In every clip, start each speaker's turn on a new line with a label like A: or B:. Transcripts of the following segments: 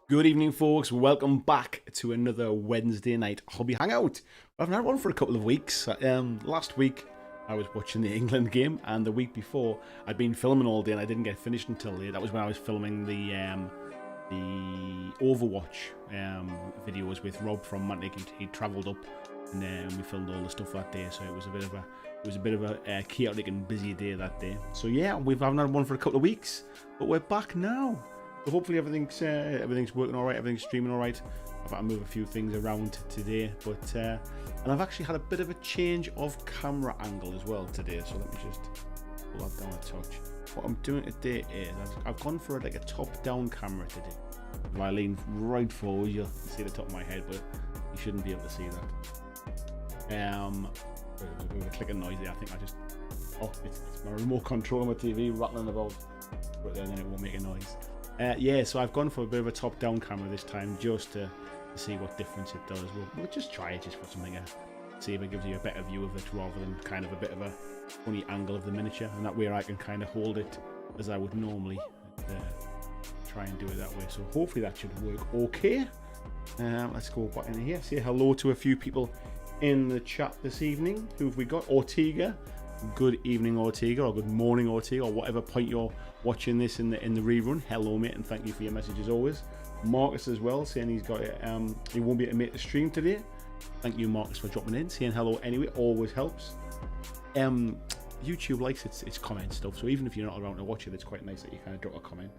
A: Good evening, folks. Welcome back to another Wednesday night hobby hangout. I haven't had one for a couple of weeks. Last week I was watching the England game, and the week before I'd been filming all day and I didn't get finished until late. That was when I was filming the Overwatch videos with Rob from Mantic. He travelled up, and we filmed all the stuff that day. So it was a bit of a chaotic and busy day that day. So yeah, we haven't had one for a couple of weeks, but we're back now. So hopefully everything's working all right, everything's streaming all right. I've had to move a few things around today, but and I've actually had a bit of a change of camera angle as well today. So let me just pull that down a touch. What I'm doing today is I've gone for like a top-down camera today. If I lean right forward, you'll see the top of my head, but you shouldn't be able to see that. There was a bit of a clicking noise there. I think it's my remote control on my TV rattling about, but then it won't make a noise. Yeah, so I've gone for a bit of a top-down camera this time, just to see what difference it does. We'll just try it just for something, see if it gives you a better view of it, rather than kind of a bit of a funny angle of the miniature, and that way I can kind of hold it as I would normally, try and do it that way. So hopefully that should work okay. Let's go back in here, say hello to a few people in the chat this evening. Who have we got? Ortega. Good evening, Ortega, or good morning, Ortega, or whatever point you're watching this in the rerun. Hello, mate, and thank you for your message as always. Marcus as well, saying he won't be able to make the stream today. Thank you, Marcus, for dropping in. Saying hello anyway, always helps. YouTube likes its comment stuff, so even if you're not around to watch it, it's quite nice that you kind of drop a comment.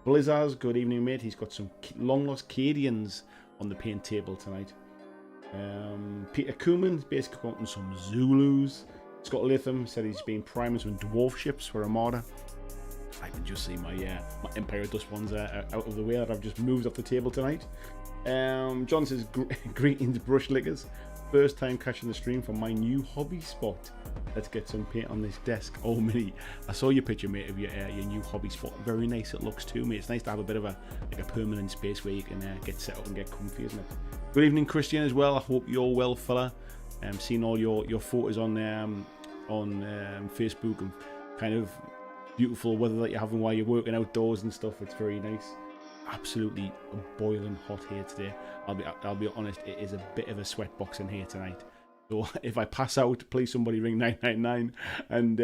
A: Blizzards, good evening, mate. He's got some long lost Cadians on the paint table tonight. Peter Kuhlman's basically gotten some Zulus. Scott Latham said he's been priming some dwarf ships for Armada. I can just see my Empire Dust ones out of the way that I've just moved off the table tonight. John says, greetings, brush lickers. First time catching the stream from my new hobby spot. Let's get some paint on this desk. Oh, Minnie, I saw your picture, mate, of your new hobby spot. Very nice it looks too, mate. It's nice to have a bit of a permanent space where you can get set up and get comfy, isn't it? Good evening, Christian, as well. I hope you're well, fella. Seeing all your photos on Facebook and kind of beautiful weather that you're having while you're working outdoors and stuff. It's very nice. Absolutely boiling hot here today. I'll be honest, it is a bit of a sweatbox in here tonight. So if I pass out, please somebody ring 999, and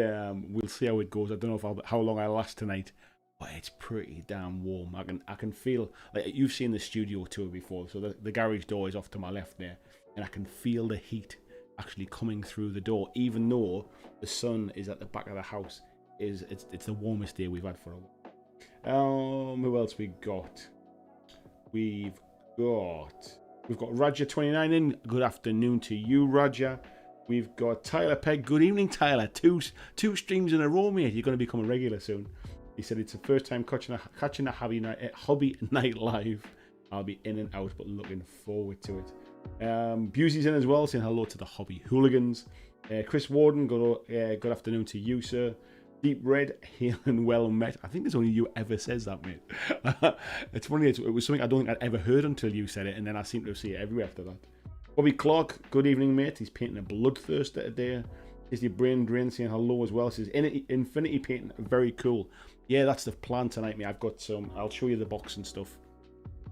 A: we'll see how it goes. I don't know how long I last tonight, but it's pretty damn warm. I can feel, like, you've seen the studio tour before, so the garage door is off to my left there, and I can feel the heat actually coming through the door, even though the sun is at the back of the house. It's the warmest day we've had for a while. Who else we got? We've got Raja29 in. Good afternoon to you, Raja. We've got Tyler Pegg. Good evening, Tyler. Two streams in a row, mate. You're going to become a regular soon. He said it's the first time catching a hobby night live. I'll be in and out, but looking forward to it. Busey's in as well, saying hello to the hobby hooligans. Chris Warden, good afternoon to you, sir. Deep Red, hail and well met. I think there's only you ever says that, mate. It's funny, it was something I don't think I'd ever heard until you said it, and then I seem to see it everywhere after that. Bobby Clark, good evening, mate. He's painting a Bloodthirster today. Is your brain drain, saying hello as well. Says Infinity painting, very cool. Yeah, that's the plan tonight, mate. I've got some, I'll show you the box and stuff,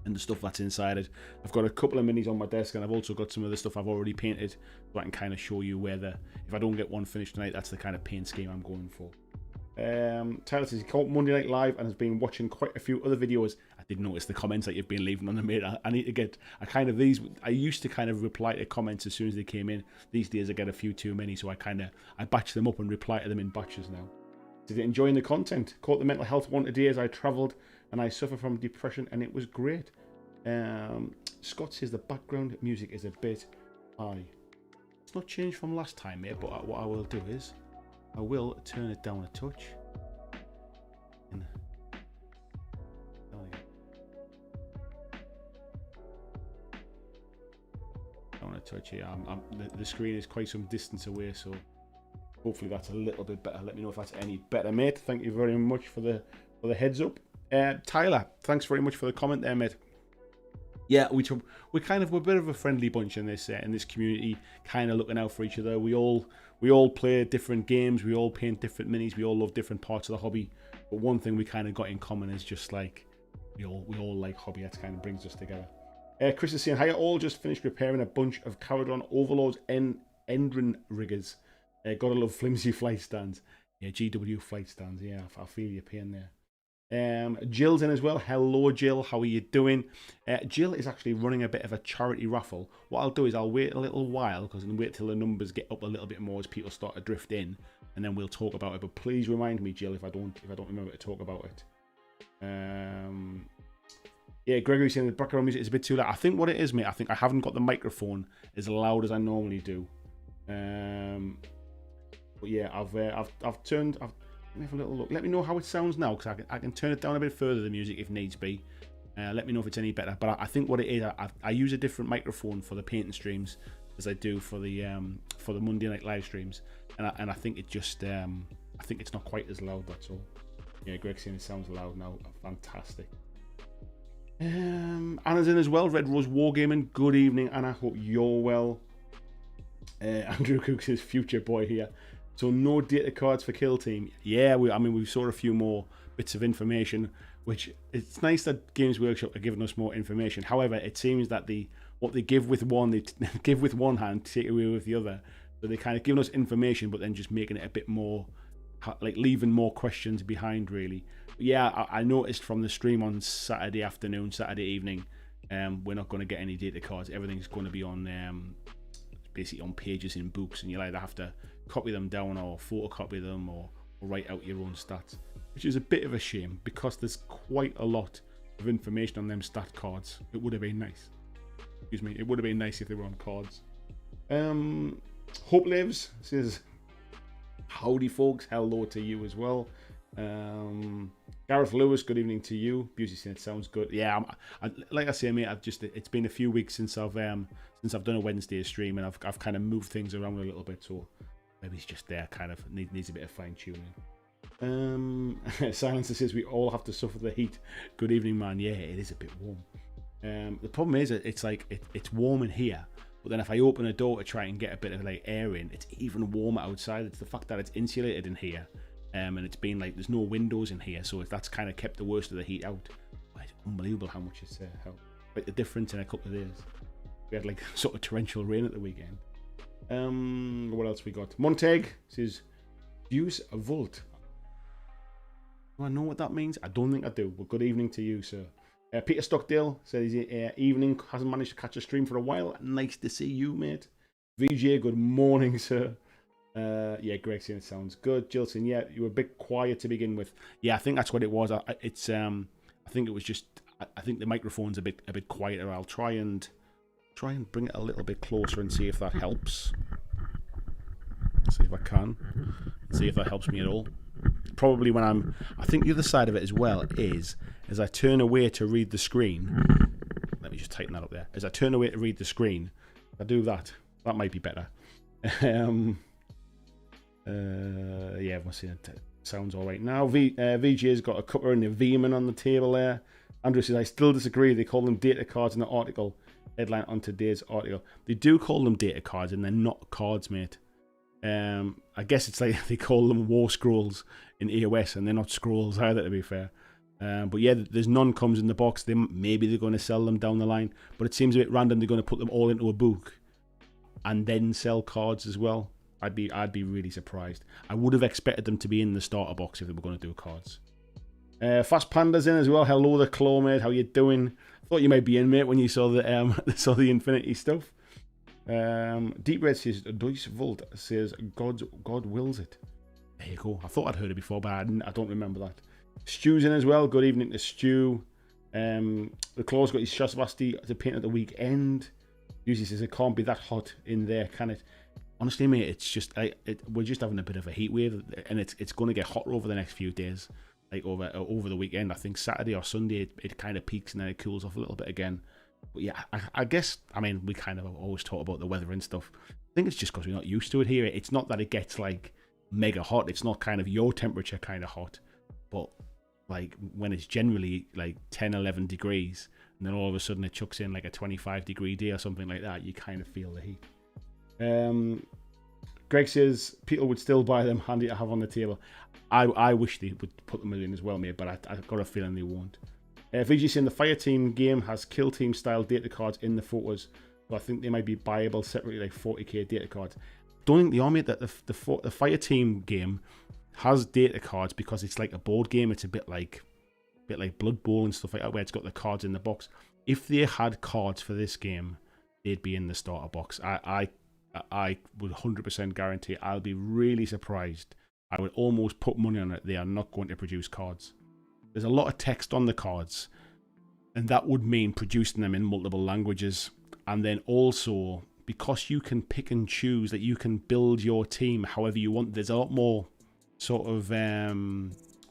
A: and the stuff that's inside it. I've got a couple of minis on my desk, and I've also got some of the stuff I've already painted, so I can kind of show you where if I don't get one finished tonight, that's the kind of paint scheme I'm going for. Tyler says he caught Monday Night Live and has been watching quite a few other videos. I did notice the comments that you've been leaving on them, mate. I need to get I used to kind of reply to comments as soon as they came in. These days I get a few too many, so I batch them up and reply to them in batches now. Did you enjoying the content? Caught the mental health one today as I travelled, and I suffer from depression, and it was great. Scott says the background music is a bit high. It's not changed from last time, mate, but what I will do is I will turn it down a touch. Down a touch here. The screen is quite some distance away, so hopefully that's a little bit better. Let me know if that's any better, mate. Thank you very much for the heads up. Tyler, thanks very much for the comment there, mate. Yeah, we're a bit of a friendly bunch in this community, kind of looking out for each other. We all play different games, we all paint different minis, we all love different parts of the hobby. But one thing we kind of got in common is just like we all like hobby. That kind of brings us together. Chris is saying, hi, I all just finished repairing a bunch of Caradon Overlords Endrin riggers. Gotta love flimsy flight stands. Yeah, GW flight stands. Yeah, I feel your pain there. Jill's in as well. Hello, Jill. How are you doing? Jill is actually running a bit of a charity raffle. What I'll do is I'll wait a little while because I'll wait till the numbers get up a little bit more as people start to drift in, and then we'll talk about it. But please remind me, Jill, if I don't remember to talk about it. Yeah, Gregory's saying the background music is a bit too loud. I think what it is, mate, I think I haven't got the microphone as loud as I normally do. But yeah, I've turned. Let me have a little look. Let me know how it sounds now, because I can turn it down a bit further, the music, if needs be. Let me know if it's any better. But I think what it is, I use a different microphone for the painting streams as I do for the Monday night live streams, and I think it just I think it's not quite as loud. That's all. Yeah, Greg's saying it sounds loud now. Fantastic. Anna's in as well. Red Rose Wargaming. Good evening, Anna. Hope you're well. Andrew Cooks is future boy here. So no data cards for Kill Team. Yeah, we saw a few more bits of information, which it's nice that Games Workshop are giving us more information. However, it seems that what they give with one, they give with one hand, take away with the other. So they kind of giving us information, but then just making it a bit more, like leaving more questions behind, really. But yeah, I noticed from the stream on Saturday afternoon, Saturday evening, we're not going to get any data cards. Everything's going to be on basically on pages in books, and you'll either have to copy them down or photocopy them or write out your own stats, which is a bit of a shame because there's quite a lot of information on them stat cards. It would have been nice. Excuse me. It would have been nice if they were on cards. Hope Lives says, howdy folks, hello to you as well. Gareth Lewis, good evening to you. Beauty saying it sounds good. Yeah, like I say, mate, it's been a few weeks since I've done a Wednesday stream, and I've kind of moved things around a little bit, so maybe it's just there, kind of needs a bit of fine tuning. Silencer says we all have to suffer the heat. Good evening, man. Yeah, it is a bit warm. The problem is it's like it's warm in here, but then if I open a door to try and get a bit of like air in, it's even warmer outside. It's the fact that it's insulated in here, and it's been like there's no windows in here, so that's kind of kept the worst of the heat out. It's unbelievable how much it's like the difference in a couple of days. We had like sort of torrential rain at the weekend. What else we got? Monteg says use a volt. Do I know what that means? I don't think I do, but good evening to you, sir. Peter Stockdale says evening, hasn't managed to catch a stream for a while. Nice to see you, mate. VJ, good morning, sir. Yeah, Greg saying it sounds good. Jill saying, yeah, you were a bit quiet to begin with. Yeah, I think that's what it was. I think it was just, I think the microphone's a bit quieter. I'll try and bring it a little bit closer and see if that helps. See if I can. See if that helps me at all. Probably when I think the other side of it as well is, as I turn away to read the screen, let me just tighten that up there. As I turn away to read the screen, if I do that might be better. Yeah, we'll see. It sounds all right now. VJ's got a cuppa and a Veeman on the table there. Andrew says, I still disagree. They call them data cards in the article. Headline on today's article. They do call them data cards, and they're not cards, mate. I guess it's like they call them war scrolls in AOS, and they're not scrolls either, to be fair. But yeah, there's none comes in the box. Maybe they're going to sell them down the line, but it seems a bit random. They're going to put them all into a book and then sell cards as well. I'd be really surprised. I would have expected them to be in the starter box if they were going to do cards. Fast Panda's in as well. Hello, the Claw, mate. How you doing? Thought you might be in, mate, when you saw the Infinity stuff. Deep Red says Dice Volt says God wills it. There you go. I thought I'd heard it before, but I don't remember that. Stu's in as well. Good evening to Stu. The Claw's got his Shasvasti to paint at the weekend. Usually says it can't be that hot in there, can it? Honestly, mate, it's just we're just having a bit of a heat wave, and it's going to get hotter over the next few days. Like over the weekend, I think Saturday or Sunday it kind of peaks and then it cools off a little bit again. But yeah, I guess, I mean, we kind of always talk about the weather and stuff. I think it's just because we're not used to it here. It's not that it gets like mega hot. It's not kind of your temperature kind of hot. But like when it's generally like 10, 11 degrees, and then all of a sudden it chucks in like a 25-degree day or something like that, you kind of feel the heat. Greg says people would still buy them, handy to have on the table. I wish they would put them in as well, mate, but I've got a feeling they won't. VG saying the fire team game has kill team style data cards in the photos, so I think they might be buyable separately, like 40k data cards. Don't think they are, mate. That the fire team game has data cards because it's like a board game. It's a bit like Blood Bowl and stuff like that, where it's got the cards in the box. If they had cards for this game, they'd be in the starter box. I would 100% guarantee. I'll be really surprised. I would almost put money on it. They are not going to produce cards. There's a lot of text on the cards, and that would mean producing them in multiple languages. And then also, because you can pick and choose, that you can build your team however you want. There's a lot more sort of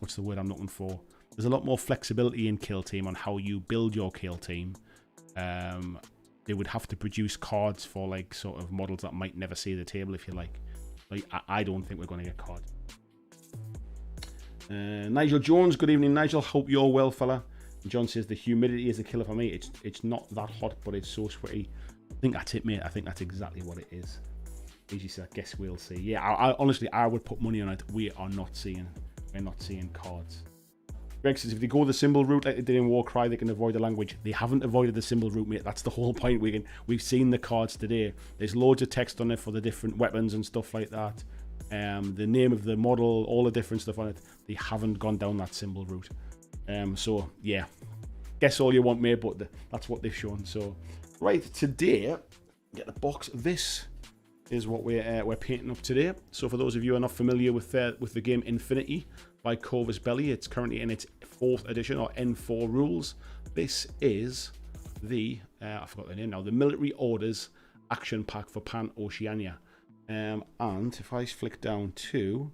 A: what's the word I'm looking for? There's a lot more flexibility in Kill Team on how you build your Kill Team. They would have to produce cards for like sort of models that might never see the table, if you like. Like I don't think we're going to get cards. Nigel Jones, good evening, Nigel. Hope you're well, fella. John says the humidity is a killer for me. It's not that hot, but it's so sweaty. I think that's it, mate. I think that's exactly what it is. Easy said, I guess we'll see. Yeah, I honestly, I would put money on it. We're not seeing cards. Greg says if they go the symbol route like they did in Warcry, they can avoid the language. They haven't avoided the symbol route, mate. That's the whole point. We've seen the cards today. There's loads of text on it for the different weapons and stuff like that. The name of the model, all the different stuff on it. They haven't gone down that symbol route. So yeah, guess all you want, mate, but that's what they've shown. So right, today, get the box. This is what we're painting up today. So for those of you who are not familiar with the game Infinity by Corvus Belli, it's currently in its 4th edition, or N4 rules. This is the I forgot the name now, the Military Orders Action Pack for Pan Oceania. And if I flick down to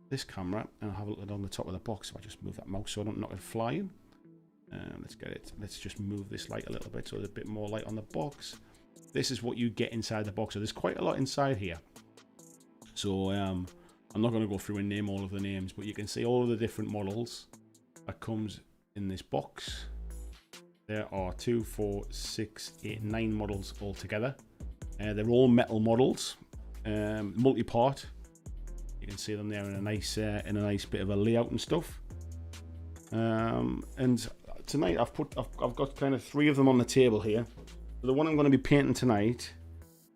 A: this camera and I'll have a look on the top of the box, if I just move that mouse so I don't knock it flying. Let's get it. Let's just move this light a little bit so there's a bit more light on the box. This is what you get inside the box. So there's quite a lot inside here. So I'm not going to go through and name all of the names, but you can see all of the different models that comes in this box. There are 2, 4, 6, 8, 9 models altogether. They're all metal models, multi-part. You can see them there in a nice bit of a layout and stuff. And tonight I've got kind of 3 of them on the table here. So the one I'm going to be painting tonight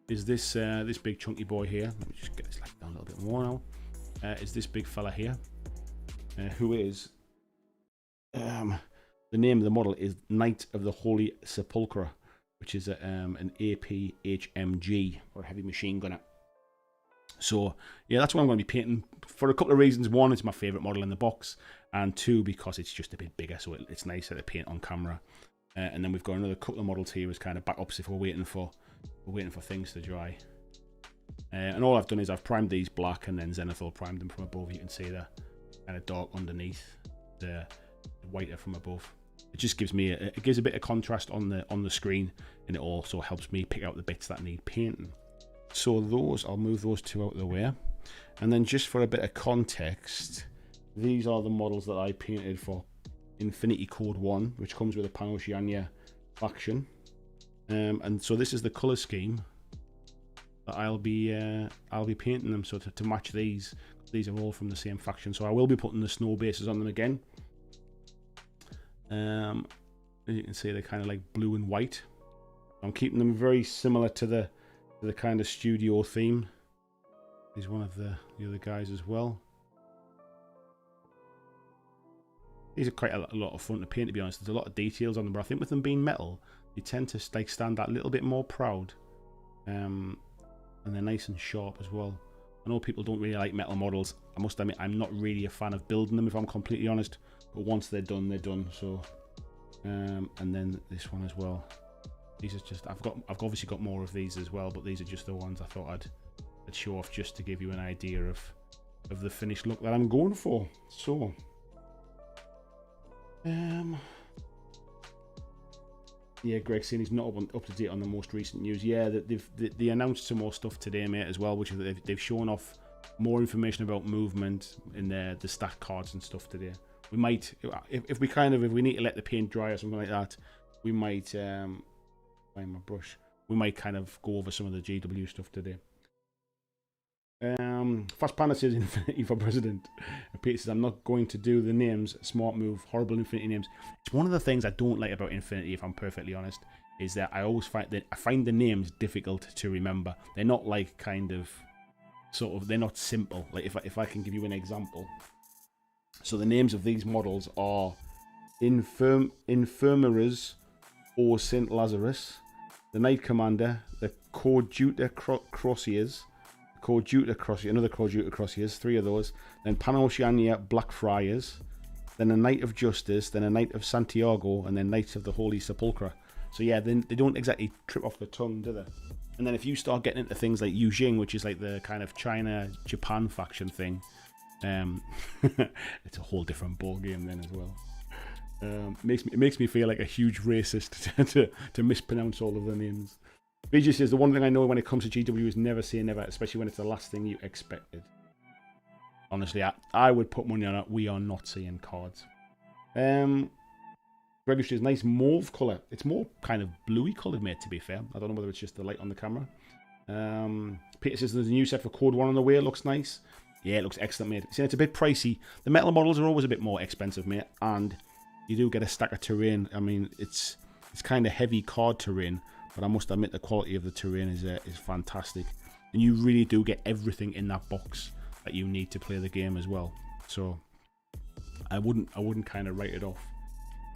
A: is this this big chunky boy here. Let me just get this light down a little bit more now. Is this big fella here, who is the name of the model is Knight of the Holy Sepulchre, which is an APHMG, or a heavy machine gunner. So yeah, that's what I'm going to be painting for a couple of reasons. One, it's my favourite model in the box, and 2, because it's just a bit bigger, so it's nicer to paint on camera. And then we've got another couple of models here as kind of backups if we're waiting for things to dry. And all I've done is I've primed these black, and then Zenithal primed them from above. You can see the kind of dark underneath, the whiter from above. It just gives me it gives a bit of contrast on the screen, and it also helps me pick out the bits that need painting. So I'll move those 2 out of the way. And then just for a bit of context, these are the models that I painted for Infinity Code 1, which comes with a Pan Oceania faction. And so this is the colour scheme that I'll be painting them, so to match these. These are all from the same faction, so I will be putting the snow bases on them again. As you can see, they're kind of like blue and white. I'm keeping them very similar to the kind of studio theme. He's one of the other guys as well. These are quite a lot of fun to paint, to be honest. There's a lot of details on them, but I think with them being metal, you tend to like stand that little bit more proud. And they're nice and sharp as well. I know people don't really like metal models. I must admit, I'm not really a fan of building them, if I'm completely honest. But once they're done, they're done. So, and then this one as well. These are just I've obviously got more of these as well, but these are just the ones I thought I'd show off just to give you an idea of the finished look that I'm going for. So, yeah, Greg saying he's not up to date on the most recent news. Yeah, they announced some more stuff today, mate, as well, which they've shown off more information about movement in the stat cards and stuff today. We might, if we need to let the paint dry or something like that, we might find my brush. We might kind of go over some of the GW stuff today. Fast Panda says Infinity for president. And Peter says, I'm not going to do the names. Smart move. Horrible Infinity names. It's one of the things I don't like about Infinity, if I'm perfectly honest, is that I always find the names difficult to remember. They're not like kind of sort of, they're not simple. Like if I can give you an example. So the names of these models are Infirmaries or St. Lazarus, the Knight Commander, the Coadjutor Crossiers, another Coadjutor Crossiers, 3 of those, then Pan-Oceania Blackfriars, then a Knight of Justice, then a Knight of Santiago, and then Knights of the Holy Sepulchre. So yeah, then they don't exactly trip off the tongue, do they? And then if you start getting into things like Yujing, which is like the kind of China-Japan faction thing, it's a whole different ball game then as well. It makes me feel like a huge racist to mispronounce all of the names. BJ says the one thing I know when it comes to GW is never say never, especially when it's the last thing you expected. Honestly, I would put money on it. We are not seeing cards. Gregory says nice mauve colour. It's more kind of bluey coloured, mate, to be fair. I don't know whether it's just the light on the camera. Peter says there's a new set for Code 1 on the way. It looks nice. Yeah, it looks excellent, mate. See, it's a bit pricey. The metal models are always a bit more expensive, mate. And you do get a stack of terrain. I mean, it's kind of heavy card terrain. But I must admit the quality of the terrain is fantastic. And you really do get everything in that box that you need to play the game as well. So I wouldn't kind of write it off.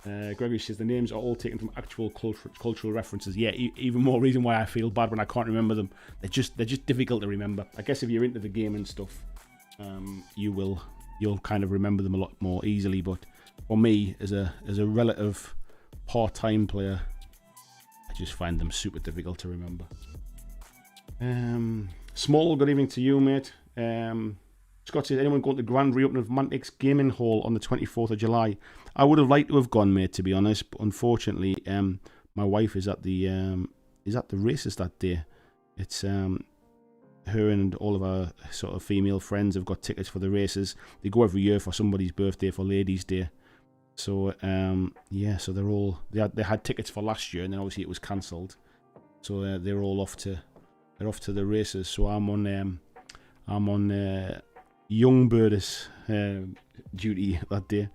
A: Gregory says the names are all taken from actual cultural references. Yeah, even more reason why I feel bad when I can't remember them. They're just difficult to remember. I guess if you're into the game and stuff, you'll kind of remember them a lot more easily. But for me, as a relative part-time player, I just find them super difficult to remember. Small, good evening to you, mate. Scott says, anyone going to the grand reopening of Mantic's Gaming Hall on the 24th of July? I would have liked to have gone, mate, to be honest. But unfortunately, my wife is at the races that day. It's her and all of our sort of female friends have got tickets for the races. They go every year for somebody's birthday, for Ladies' Day. So yeah, so they had tickets for last year, and then obviously it was cancelled. So they're all off to the races. So I'm on young birders duty that day.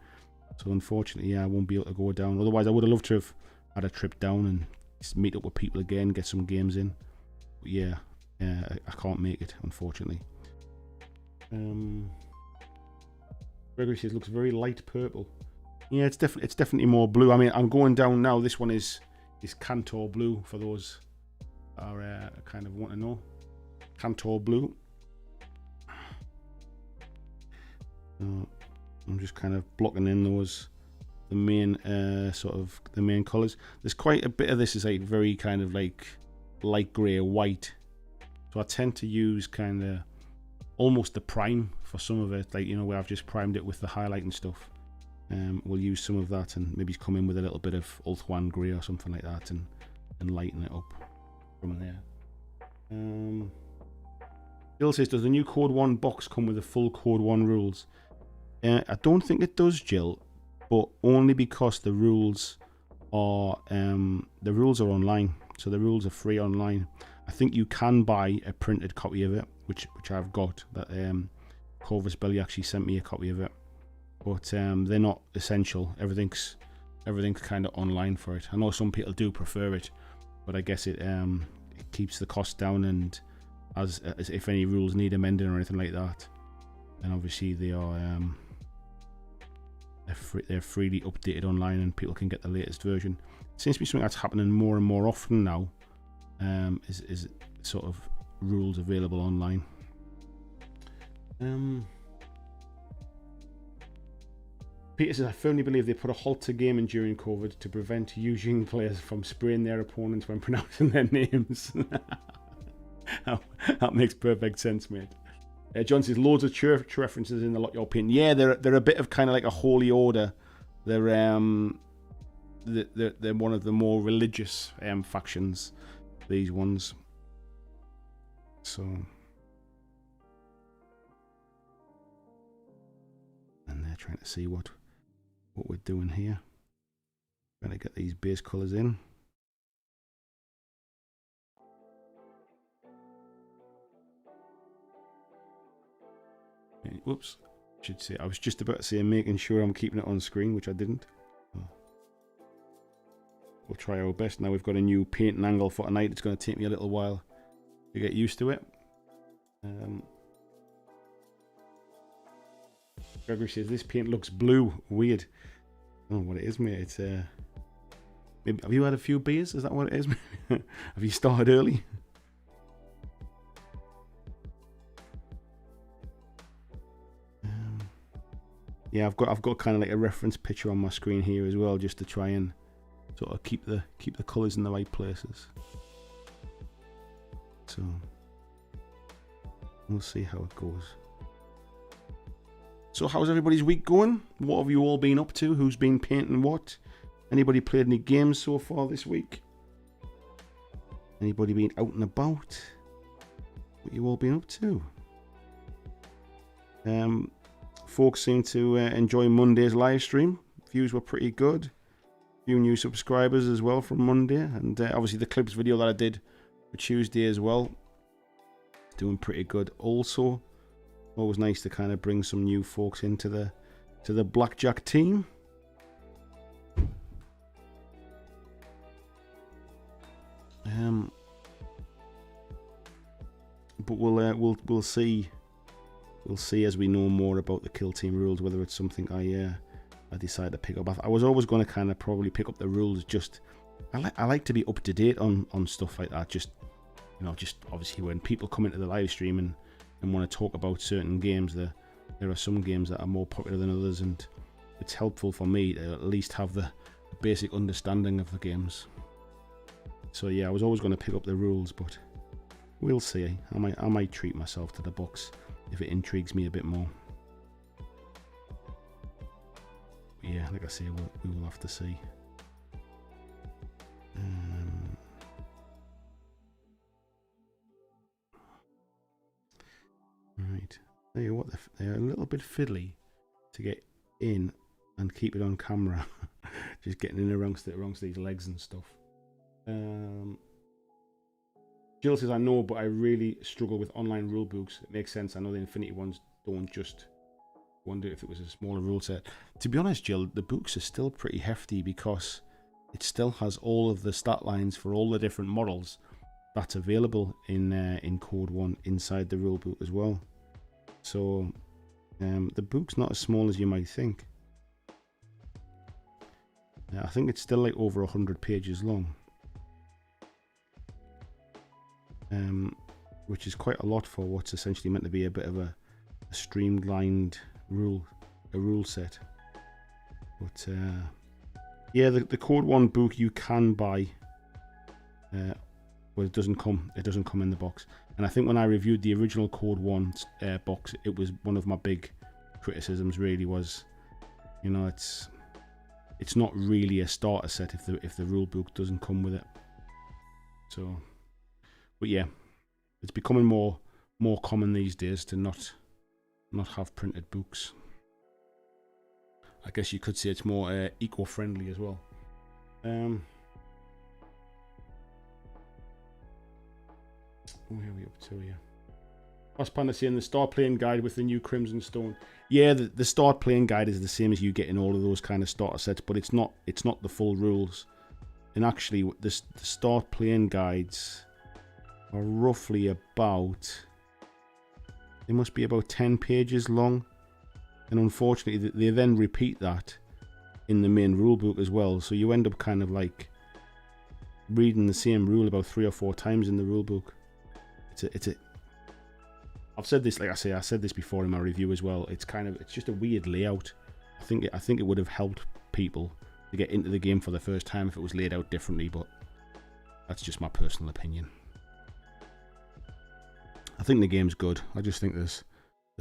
A: So unfortunately, yeah, I won't be able to go down. Otherwise, I would have loved to have had a trip down and just meet up with people again, get some games in. But yeah, I can't make it, unfortunately. Gregory says looks very light purple. Yeah, it's definitely more blue. I mean, I'm going down now. This one is Cantor blue for those are kind of want to know. Cantor blue. I'm just kind of blocking in the main the main colours. There's quite a bit of this is like very kind of like light grey white. So I tend to use kind of almost the prime for some of it, like, you know, where I've just primed it with the highlight and stuff. We'll use some of that and maybe come in with a little bit of Ulthuan grey or something like that and lighten it up from there. Jill says, does the new Code 1 box come with the full Code 1 rules? I don't think it does, Jill, but only because the rules are online, so the rules are free online. I think you can buy a printed copy of it, which I've got. That Corvus Belly actually sent me a copy of it, but they're not essential. Everything's kind of online for it. I know some people do prefer it, but I guess it keeps the cost down, and as if any rules need amending or anything like that, then obviously they are they're freely updated online and people can get the latest version. It seems to be something that's happening more and more often now. Is sort of rules available online. Peter says, I firmly believe they put a halt to gaming during COVID to prevent Eugene players from spraying their opponents when pronouncing their names. That makes perfect sense, mate. John says, loads of church references in the Lock Your Pin. Yeah, they're a bit of kind of like a holy order. They're one of the more religious factions, these ones. So, and they're trying to see what we're doing here. Trying to get these base colours in. Whoops. Should say, I was just about to say making sure I'm keeping it on screen, which I didn't. We'll try our best. Now we've got a new painting angle for tonight. It's going to take me a little while to get used to it. Gregory says this paint looks blue. Weird. I don't know what it is, mate. It's maybe, have you had a few beers? Is that what it is? Have you started early? Yeah, I've got kind of like a reference picture on my screen here as well, just to try and sort of keep the colours in the right places. So we'll see how it goes. So how's everybody's week going? What have you all been up to? Who's been painting what? Anybody played any games so far this week? Anybody been out and about? What you all been up to? Folks seem to enjoy Monday's live stream. Views were pretty good. A few new subscribers as well from Monday, and obviously the clips video that I did for Tuesday as well, doing pretty good. Also, always nice to kind of bring some new folks into the BlackJack team. But we'll see. We'll see as we know more about the kill team rules, whether it's something I decide to pick up. I was always going to kind of probably pick up the rules. Just I like to be up to date on stuff like that. Just just obviously when people come into the live stream and want to talk about certain games, there are some games that are more popular than others, and it's helpful for me to at least have the basic understanding of the games. So yeah, I was always going to pick up the rules, but we'll see. I might treat myself to the box if it intrigues me a bit more. But yeah, like I say, we will have to see. Right, tell you what, they're a little bit fiddly to get in and keep it on amongst just getting in amongst these legs and stuff. Jill says, I know, but I really struggle with online rule books. It makes sense. I know the Infinity ones don't. Just wonder if it was a smaller rule set. To be honest, Jill, the books are still pretty hefty because it still has all of the stat lines for all the different models that's available in Code 1 inside the rule book as well. So the book's not as small as you might think. I think it's still like over 100 pages long. Which is quite a lot for what's essentially meant to be a bit of a streamlined rule set. But yeah, the Code 1 book you can buy, but it doesn't come in the box. And I think when I reviewed the original Code 1 box, it was one of my big criticisms. Really was, it's not really a starter set if the rule book doesn't come with it. So. But yeah, it's becoming more common these days to not have printed books. I guess you could say it's more eco-friendly as well. Where are we up to here? Boss Panda saying the start playing guide with the new Crimson Stone. Yeah, the start playing guide is the same as you get in all of those kind of starter sets, but it's not the full rules. And actually, the start playing guides are roughly about, they must be about 10 pages long, and unfortunately they then repeat that in the main rule book as well, so you end up kind of like reading the same rule about 3 or 4 times in the rule book. I've said this, like I said this before in my review as well, it's just a weird layout. I think it would have helped people to get into the game for the first time if it was laid out differently, but that's just my personal opinion. I think the game's good. I just think there's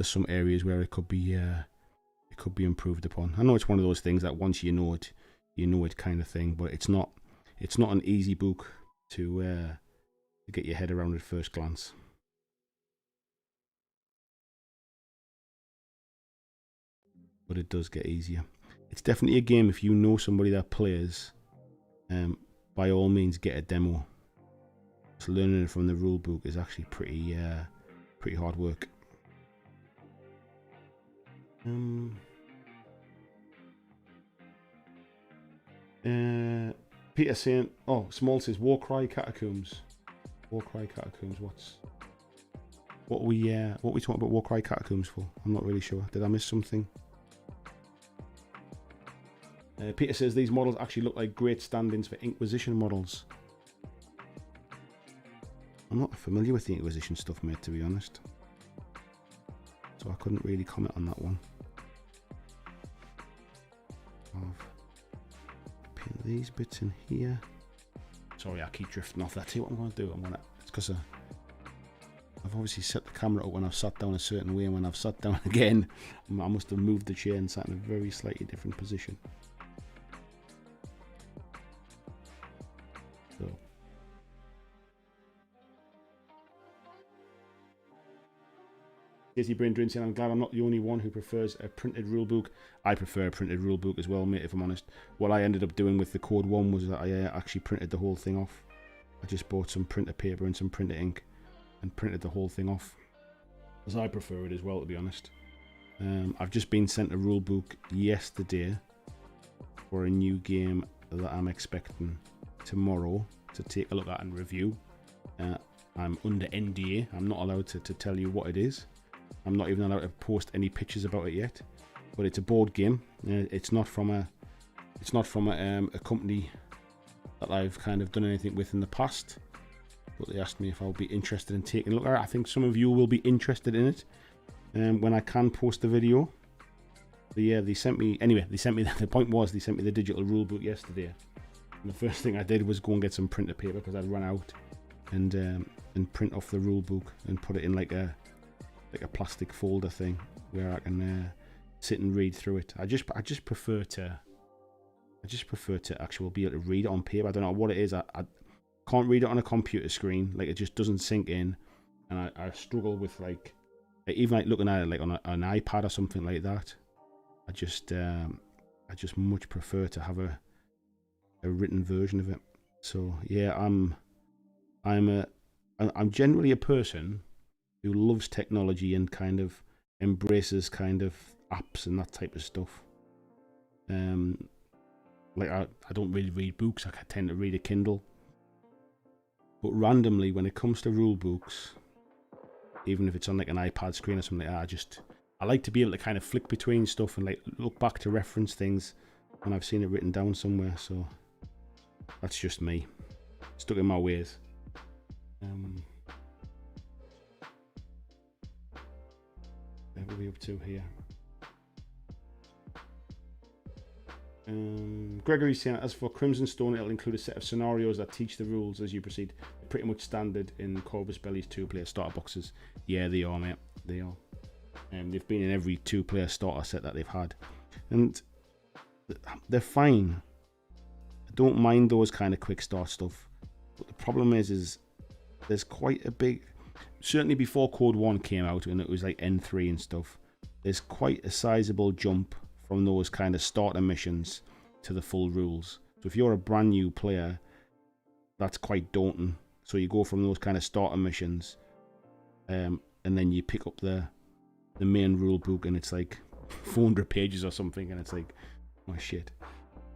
A: some areas where it could be improved upon. I know it's one of those things that once you know it kind of thing, but it's not an easy book to get your head around at first glance. But it does get easier. It's definitely a game if you know somebody that plays. By all means, get a demo. So learning it from the rule book is actually pretty hard work. Peter saying, oh, Small says Warcry Catacombs. Warcry Catacombs. What are we talking about Warcry Catacombs for? I'm not really sure. Did I miss something? Peter says these models actually look like great stand-ins for Inquisition models. I'm not familiar with the Inquisition stuff, mate, to be honest. So I couldn't really comment on that one. I've pin these bits in here. Sorry, I keep drifting off. That's what I'm going to do. It's because I've obviously set the camera up when I've sat down a certain way, and when I've sat down again, I must have moved the chair and sat in a very slightly different position. So. Casey Brain Drain saying, I'm glad I'm not the only one who prefers a printed rulebook. I prefer a printed rulebook as well, mate, if I'm honest. What I ended up doing with the Code 1 was that I actually printed the whole thing off. I just bought some printer paper and some printer ink and printed the whole thing off, as I prefer it as well, to be honest. I've just been sent a rulebook yesterday for a new game that I'm expecting tomorrow to take a look at and review. I'm under NDA. I'm not allowed to tell you what it is. I'm not even allowed to post any pictures about it yet. But it's a board game. It's not from a company that I've kind of done anything with in the past. But they asked me if I'll be interested in taking a look at it. I think some of you will be interested in it when I can post the video. But yeah, they sent me the point was they sent me the digital rulebook yesterday. And the first thing I did was go and get some printer paper because I'd run out, and print off the rulebook and put it in like a plastic folder thing where I can sit and read through it. I just prefer to actually be able to read it on paper. I don't know what it is. I can't read it on a computer screen. Like, it just doesn't sink in, and I struggle with like even like looking at it like on an iPad or something like that. I just much prefer to have a written version of it. So yeah, I'm generally a person who loves technology and kind of embraces kind of apps and that type of stuff. Like I don't really read books. I tend to read a Kindle. But randomly, when it comes to rule books, even if it's on like an iPad screen or something like that, I like to be able to kind of flick between stuff and like look back to reference things when I've seen it written down somewhere. So that's just me, stuck in my ways. What are we up to here? Gregory's saying, as for Crimson Stone, it'll include a set of scenarios that teach the rules as you proceed. They're pretty much standard in Corvus Belli's 2-player starter boxes. Yeah, they are, mate. They are. They've been in every 2-player starter set that they've had, and they're fine. I don't mind those kind of quick start stuff, but the problem is there's quite a big, certainly before Code 1 came out and it was like N3 and stuff, there's quite a sizable jump from those kind of starter missions to the full rules. So if you're a brand new player, that's quite daunting. So you go from those kind of starter missions, and then you pick up the main rule book, and it's like 400 pages or something, and it's like, oh shit.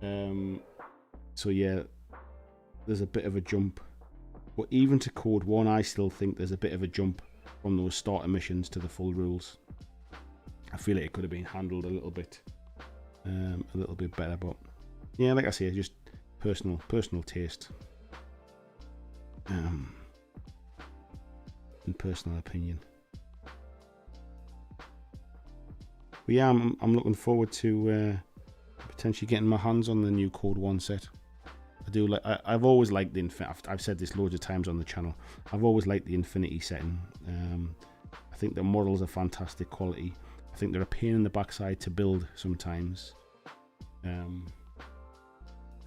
A: So yeah, there's a bit of a jump. But even to Code 1, I still think there's a bit of a jump from those starter missions to the full rules. I feel like it could have been handled a little bit better, but yeah, like I say, just personal taste, and personal opinion. But yeah, I'm looking forward to potentially getting my hands on the new Code 1 set. I do like. I've always liked the Infinity. I've said this loads of times on the channel. I've always liked the Infinity setting. I think the models are fantastic quality. I think they're a pain in the backside to build sometimes.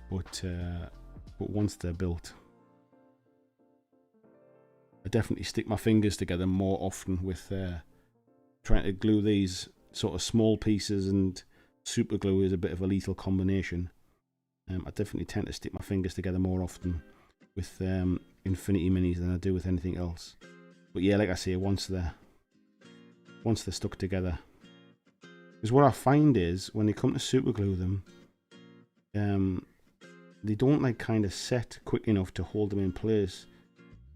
A: But once they're built, I definitely stick my fingers together more often with trying to glue these sort of small pieces, and super glue is a bit of a lethal combination. I definitely tend to stick my fingers together more often with Infinity Minis than I do with anything else. But yeah, like I say, once they're stuck together, Because what I find is when they come to super glue them, they don't like kind of set quick enough to hold them in place.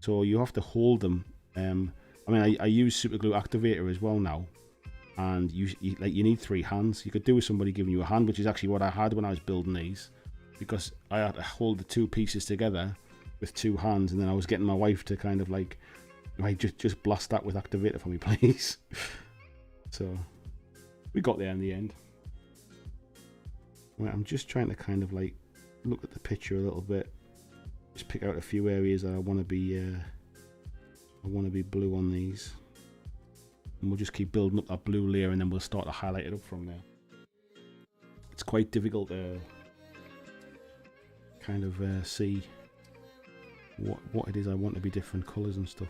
A: So you have to hold them. I mean, I use super glue activator as well now, and you need 3 hands. You could do with somebody giving you a hand, which is actually what I had when I was building these, because I had to hold the 2 pieces together with 2 hands, and then I was getting my wife to kind of like, right, just blast that with activator for me, please. So we got there in the end. Right, I'm just trying to kind of like look at the picture a little bit, just pick out a few areas that I want to be blue on these, and we'll just keep building up that blue layer, and then we'll start to highlight it up from there. It's quite difficult to kind of see what it is I want to be different colours and stuff.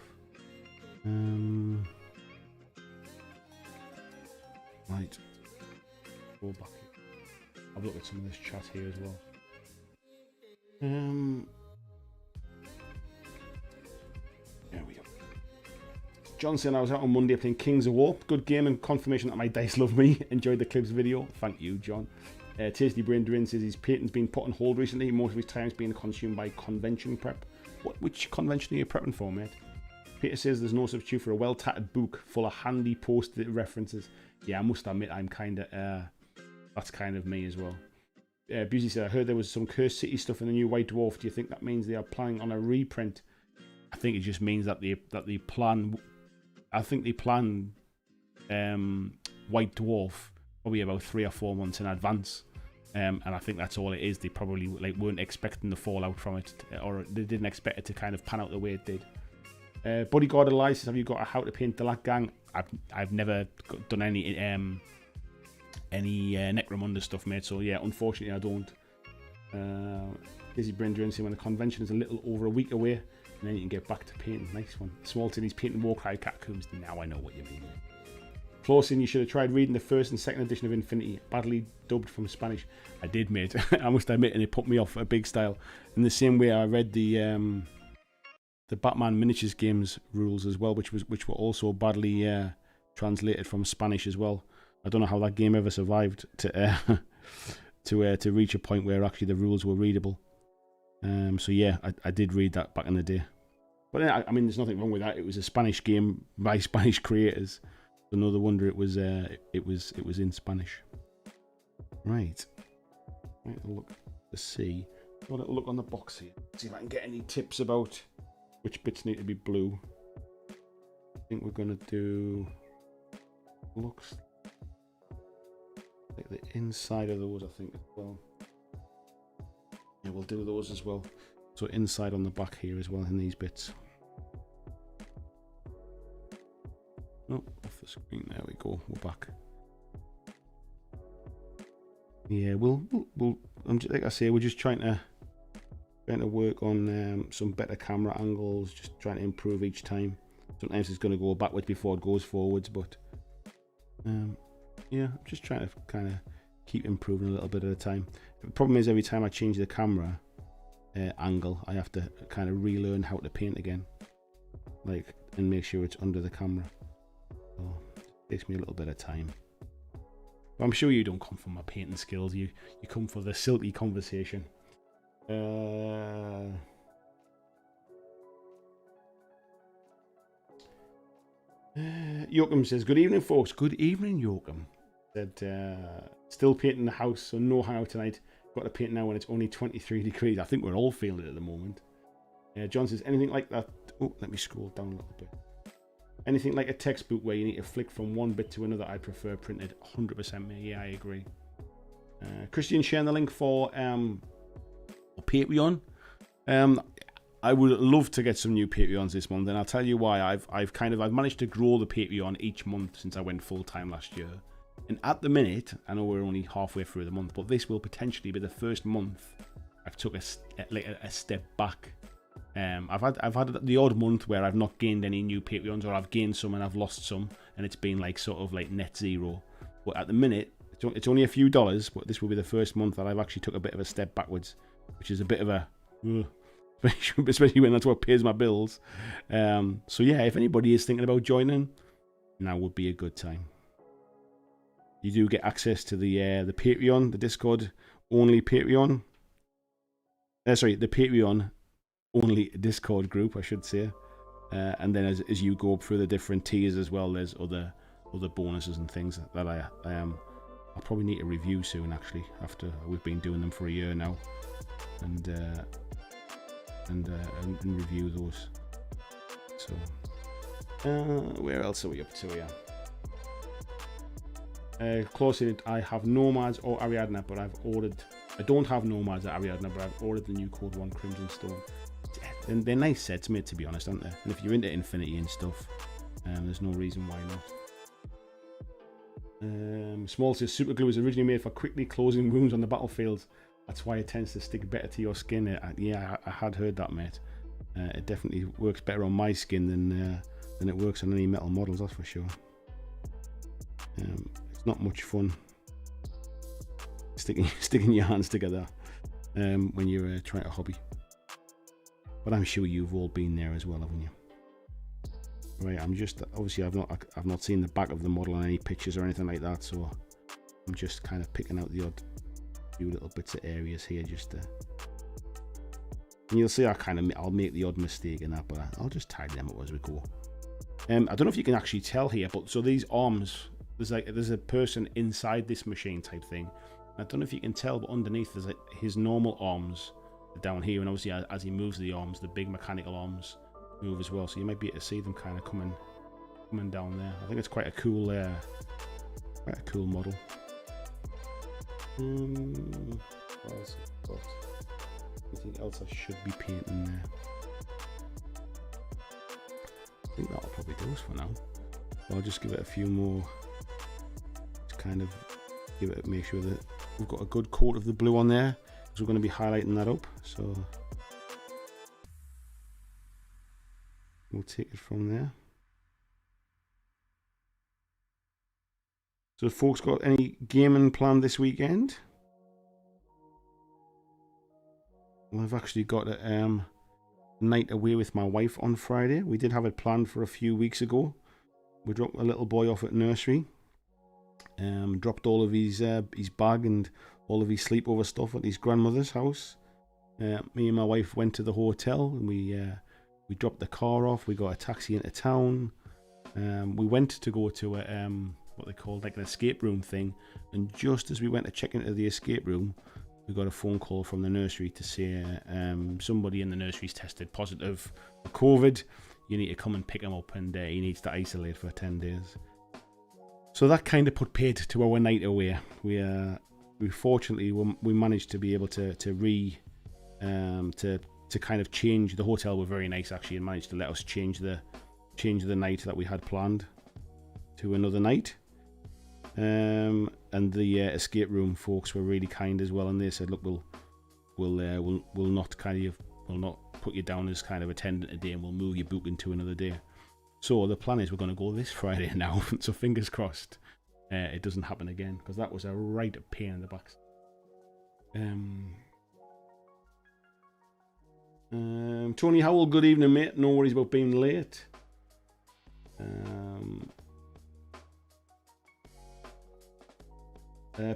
A: Right, go back. I've looked at some of this chat here as well. There we go. Johnson, I was out on Monday playing Kings of War. Good game and confirmation that my dice love me. Enjoyed the clips video. Thank you, John. Tasty Brain Drain says his paint's been put on hold recently. Most of his time's being consumed by convention prep. Which convention are you prepping for, mate? Peter says there's no substitute for a well-tattered book full of handy post-it references. Yeah, I must admit, I'm kind of... that's kind of me as well. Busey said, I heard there was some Cursed City stuff in the new White Dwarf. Do you think that means they are planning on a reprint? I think it just means that they plan... I think they plan White Dwarf probably about 3 or 4 months in advance. And I think that's all it is. They probably weren't expecting the fallout from it, or they didn't expect it to kind of pan out the way it did. Bodyguard Elias says, have you got a How to Paint the Lack Gang? I've never done any Necromunda stuff, mate. So yeah, unfortunately I don't. Dizzy Brindrin saying when the convention is a little over a week away, and then you can get back to painting. Nice one. Small Titties painting Warcry Catacombs. Now I know what you mean. Clawson, you should have tried reading the 1st and 2nd edition of Infinity, badly dubbed from Spanish. I did, mate. I must admit, and it put me off a big style. In the same way, I read the Batman miniatures games rules as well, which were also badly translated from Spanish as well. I don't know how that game ever survived to to reach a point where actually the rules were readable. So yeah, I did read that back in the day. But I mean, there's nothing wrong with that. It was a Spanish game by Spanish creators. So no wonder it was in Spanish. Right. Right, look to see. Got a little look on the box here. See if I can get any tips about which bits need to be blue. I think we're gonna do looks like the inside of those, I think, as well. Yeah, we'll do those as well. So inside on the back here as well in these bits. Oh, off the screen. There we go. We're back. Yeah, we'll like I say, we're just trying to work on some better camera angles. Just trying to improve each time. Sometimes it's going to go backwards before it goes forwards, but yeah, I'm just trying to kind of keep improving a little bit at a time. The problem is every time I change the camera angle, I have to kind of relearn how to paint again, and make sure it's under the camera. So it takes me a little bit of time. But I'm sure you don't come from my painting skills. You come for the silky conversation. Yoakum says, good evening, folks. Good evening, Yoakum. Said, still painting the house, so no hangout tonight. Got to paint now when it's only 23 degrees. I think we're all feeling it at the moment. John says, anything like that? Oh, let me scroll down a little bit. Anything like a textbook where you need to flick from one bit to another, I prefer printed. 100%, mate. Yeah, I agree. Christian sharing the link for Patreon. I would love to get some new Patreons this month, and I'll tell you why. I've managed to grow the Patreon each month since I went full time last year. And at the minute, I know we're only halfway through the month, but this will potentially be the first month I've took a step back. I've had the odd month where I've not gained any new Patreons, or I've gained some and I've lost some, and it's been sort of net zero. But at the minute, it's only a few dollars, but this will be the first month that I've actually took a bit of a step backwards, which is a bit of a, especially when that's what pays my bills. So yeah, if anybody is thinking about joining, now would be a good time. you do get access to the Patreon, the Discord only Patreon. Sorry, the Patreon only Discord group, I should say. And then as you go up through the different tiers as well, there's other bonuses and things that I'll probably need to review soon, actually, after we've been doing them for a year now, and review those. So where else are we up to here? Closely, I have Nomads or Ariadna, but I don't have Nomads at Ariadna, but I've ordered the new Code 1 Crimson Stone. And they're nice sets, mate, to be honest, aren't they? And if you're into Infinity and stuff, there's no reason why not. Small says super glue was originally made for quickly closing wounds on the battlefield. That's why it tends to stick better to your skin. Yeah, I had heard that, mate. It definitely works better on my skin than it works on any metal models, that's for sure. It's not much fun sticking your hands together when you're trying to hobby. But I'm sure you've all been there as well, haven't you? Right, I'm just obviously I've not seen the back of the model on any pictures or anything like that, so I'm just kind of picking out the odd few little bits of areas here just to. And you'll see I'll make the odd mistake in that, but I'll just tidy them up as we go. I don't know if you can actually tell here, but so these arms, there's a person inside this machine type thing. I don't know if you can tell, but underneath there's his normal arms down here, and obviously as he moves the arms, the big mechanical arms move as well. So you might be able to see them kind of coming down there. I think it's quite a cool model. What else have I got? Anything else I should be painting there? I think that'll probably do us for now. I'll just give it a few more. Just kind of make sure that we've got a good coat of the blue on there, because we're going to be highlighting that up. So we'll take it from there. So, folks, got any gaming planned this weekend? Well, I've actually got a night away with my wife on Friday. We did have it planned for a few weeks ago. We dropped a little boy off at nursery. Dropped all of his bag and all of his sleepover stuff at his grandmother's house. Me and my wife went to the hotel, and we dropped the car off. We got a taxi into town. We went to go to what they call like an escape room thing, and just as we went to check into the escape room, we got a phone call from the nursery to say somebody in the nursery's tested positive for COVID. You need to come and pick him up, and he needs to isolate for 10 days. So that kind of put paid to our night away. We fortunately we managed to be able to kind of change. The hotel were very nice actually, and managed to let us change the night that we had planned to another night. And the escape room folks were really kind as well, and they said, look, we'll not put you down as kind of attendant today, and we'll move your booking to another day. So the plan is we're going to go this Friday now. So fingers crossed it doesn't happen again, because that was a right pain in the backside. Tony Howell, good evening, mate. No worries about being late.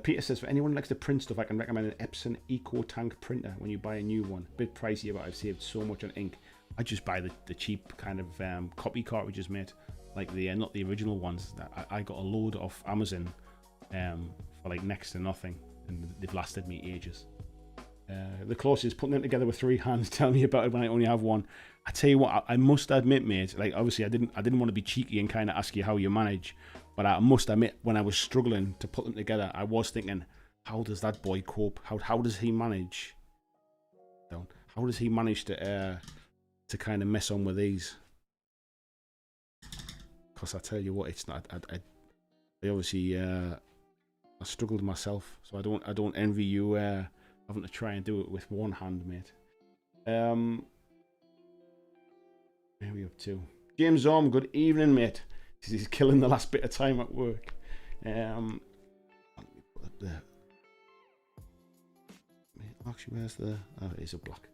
A: Peter says, for anyone who likes to print stuff, I can recommend an Epson Eco Tank printer when you buy a new one. Bit pricey, but I've saved so much on ink. I just buy the cheap kind of copy cartridges, mate. Like not the original ones. I got a load off Amazon for like next to nothing, and they've lasted me ages. The closest, putting them together with 3 hands. Tell me about it when I only have one. I tell you what, I must admit, mate. Like obviously, I didn't want to be cheeky and kind of ask you how you manage, but I must admit, when I was struggling to put them together, I was thinking, how does that boy cope? How does he manage? How does he manage to kind of mess on with these? Because I tell you what, it's not. I obviously I struggled myself, so I don't envy you having to try and do it with one hand, mate. Where are we up to? James Orm, good evening, mate. He's killing the last bit of time at work. Let me put up there. Actually, where's the? Oh, it is a black.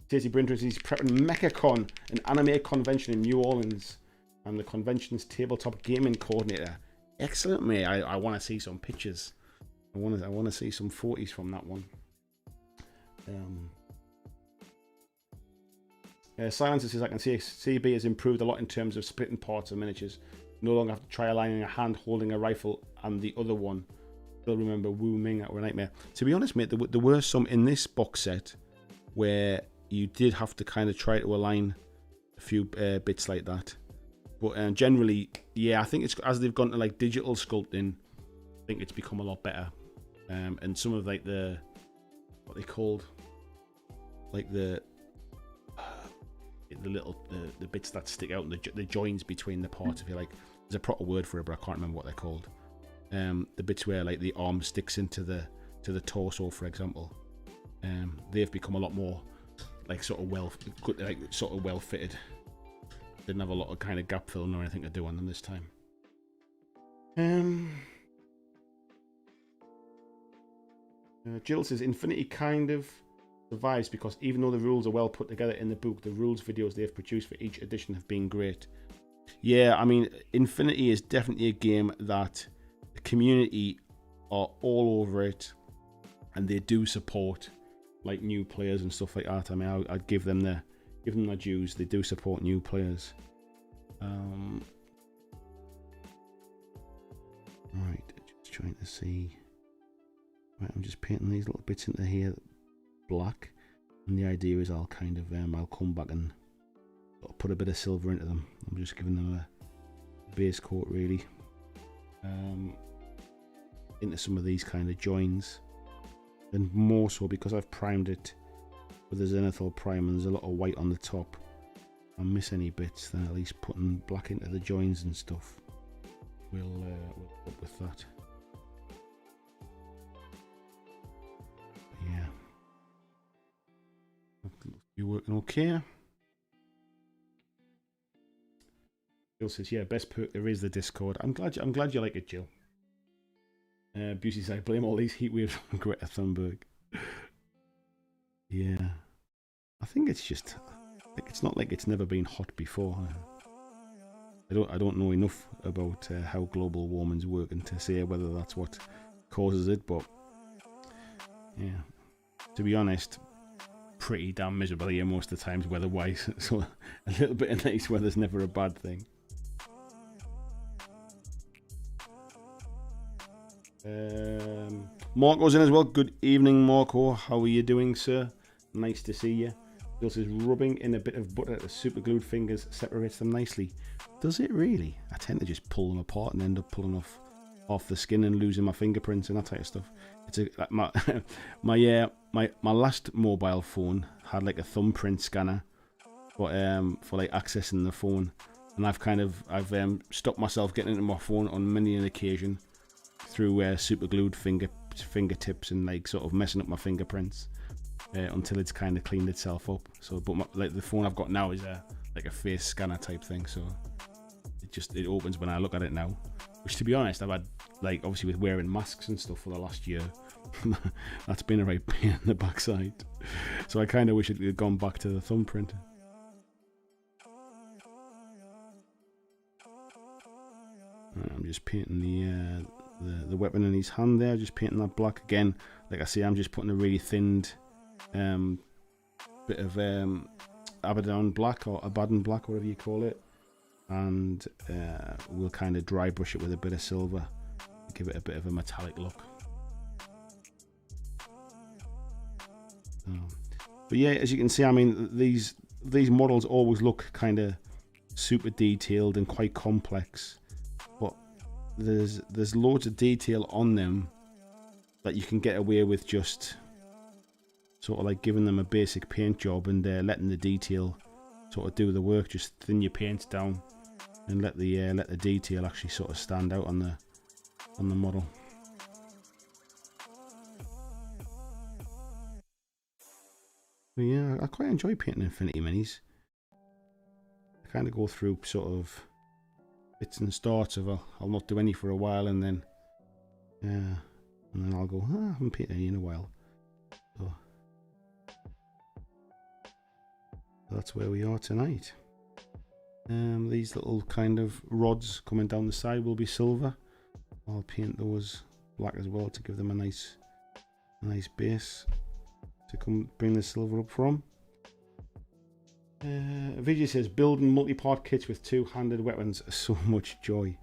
A: Stacey Brinton, he's prepping MechaCon, an anime convention in New Orleans. I'm the convention's tabletop gaming coordinator. Excellent, mate. I want to see some pictures. I want to see some 40s from that one. Silencer says, I can see CB has improved a lot in terms of splitting parts of miniatures. No longer have to try aligning a hand holding a rifle and the other one. Still remember Wu Ming or a nightmare. To be honest, mate, there were some in this box set where you did have to kind of try to align a few bits like that. But generally, yeah, I think it's as they've gone to like digital sculpting, I think it's become a lot better. And some of like the, what they called, like the little the bits that stick out, the joins between the parts, if you like. There's a proper word for it, but I can't remember what they're called. The bits where like the arm sticks into the torso, for example. They've become a lot more like sort of well fitted. Didn't have a lot of kind of gap filling or anything to do on them this time. Jill says Infinity kind of survives because even though the rules are well put together in the book, the rules videos they've produced for each edition have been great. Yeah, I mean, Infinity is definitely a game that the community are all over it, and they do support like new players and stuff like that. I mean, I'd give them their dues. They do support new players. Right, just trying to see. Right, I'm just painting these little bits into here black, and the idea is I'll kind of I'll come back and put a bit of silver into them. I'm just giving them a base coat really, into some of these kind of joins, and more so because I've primed it with the Zenithal prime and there's a lot of white on the top. If I miss any bits, then at least putting black into the joins and stuff will help with that. Yeah, you're working okay. Jill says, "Yeah, best perk there is the Discord." I'm glad you like it, Jill. Beauty says, "I blame all these heat waves on Greta Thunberg." Yeah, I think it's just like it's not like it's never been hot before. I don't know enough about how global warming's working to say whether that's what causes it, but yeah, to be honest, pretty damn miserable here most of the times weather-wise. So a little bit of nice weather's never a bad thing. Marco's in as well. Good evening, Marco. How are you doing, sir? Nice to see you. Bill says, rubbing in a bit of butter to super glued fingers separates them nicely. Does it really? I tend to just pull them apart and end up pulling off the skin and losing my fingerprints and that type of stuff. It's like my last mobile phone had like a thumbprint scanner for like accessing the phone, and I've stopped myself getting into my phone on many an occasion through super glued fingertips and like sort of messing up my fingerprints until it's kind of cleaned itself up. So, but like the phone I've got now is like a face scanner type thing, so it opens when I look at it now. Which, to be honest, I've had, like, obviously with wearing masks and stuff for the last year, that's been a right pain in the backside. So I kind of wish it had gone back to the thumbprint. I'm just painting the weapon in his hand there, just painting that black again. Like I say, I'm just putting a really thinned bit of Abaddon black or Abaddon black, whatever you call it, and we'll kind of dry brush it with a bit of silver, give it a bit of a metallic look. But yeah, as you can see, I mean, these models always look kind of super detailed and quite complex, but there's loads of detail on them that you can get away with just sort of like giving them a basic paint job and letting the detail sort of do the work. Just thin your paints down and let the detail actually sort of stand out on the model. But yeah, I quite enjoy painting Infinity Minis. I kind of go through sort of bits and starts of I'll not do any for a while, and then I'll go, I haven't painted any in a while. So that's where we are tonight. These little kind of rods coming down the side will be silver. I'll paint those black as well to give them a nice base to come bring the silver up from. Vijay says building multi-part kits with two-handed weapons, so much joy.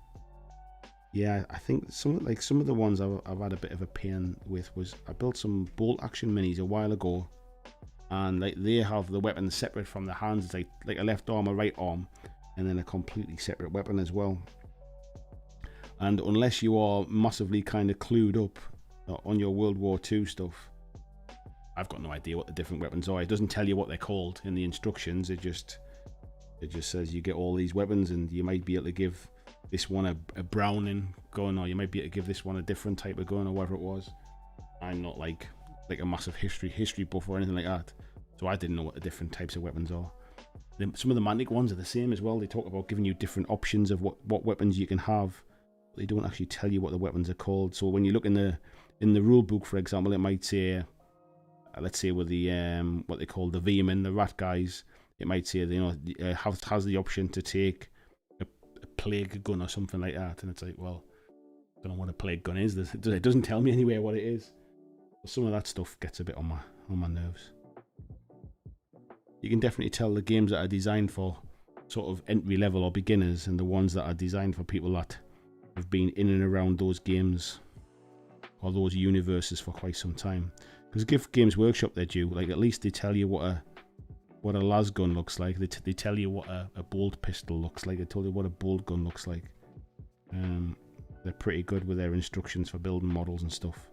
A: Yeah, I think some of the ones I've had a bit of a pain with was I built some bolt action minis a while ago, and like they have the weapons separate from the hands. It's like a left arm, a right arm, and then a completely separate weapon as well. And unless you are massively kind of clued up on your World War II stuff, I've got no idea what the different weapons are. It doesn't tell you what they're called in the instructions. It just says you get all these weapons, and you might be able to give this one a Browning gun, or you might be able to give this one a different type of gun, or whatever it was. I'm not like a massive history buff or anything like that, so I didn't know what the different types of weapons are. Some of the Mantic ones are the same as well. They talk about giving you different options of what weapons you can have. But they don't actually tell you what the weapons are called. So when you look in the rule book, for example, it might say, let's say with the what they call the Veermen, the rat guys, it might say has the option to take a plague gun or something like that, and it's like, well, I don't know what a plague gun is. It doesn't tell me anywhere what it is. Some of that stuff gets a bit on my nerves. You can definitely tell the games that are designed for sort of entry level or beginners, and the ones that are designed for people that have been in and around those games or those universes for quite some time. Because give Games Workshop their due, like at least they tell you what a las gun looks like. They tell you what a bolt pistol looks like. They tell you what a bolt gun looks like. They're pretty good with their instructions for building models and stuff.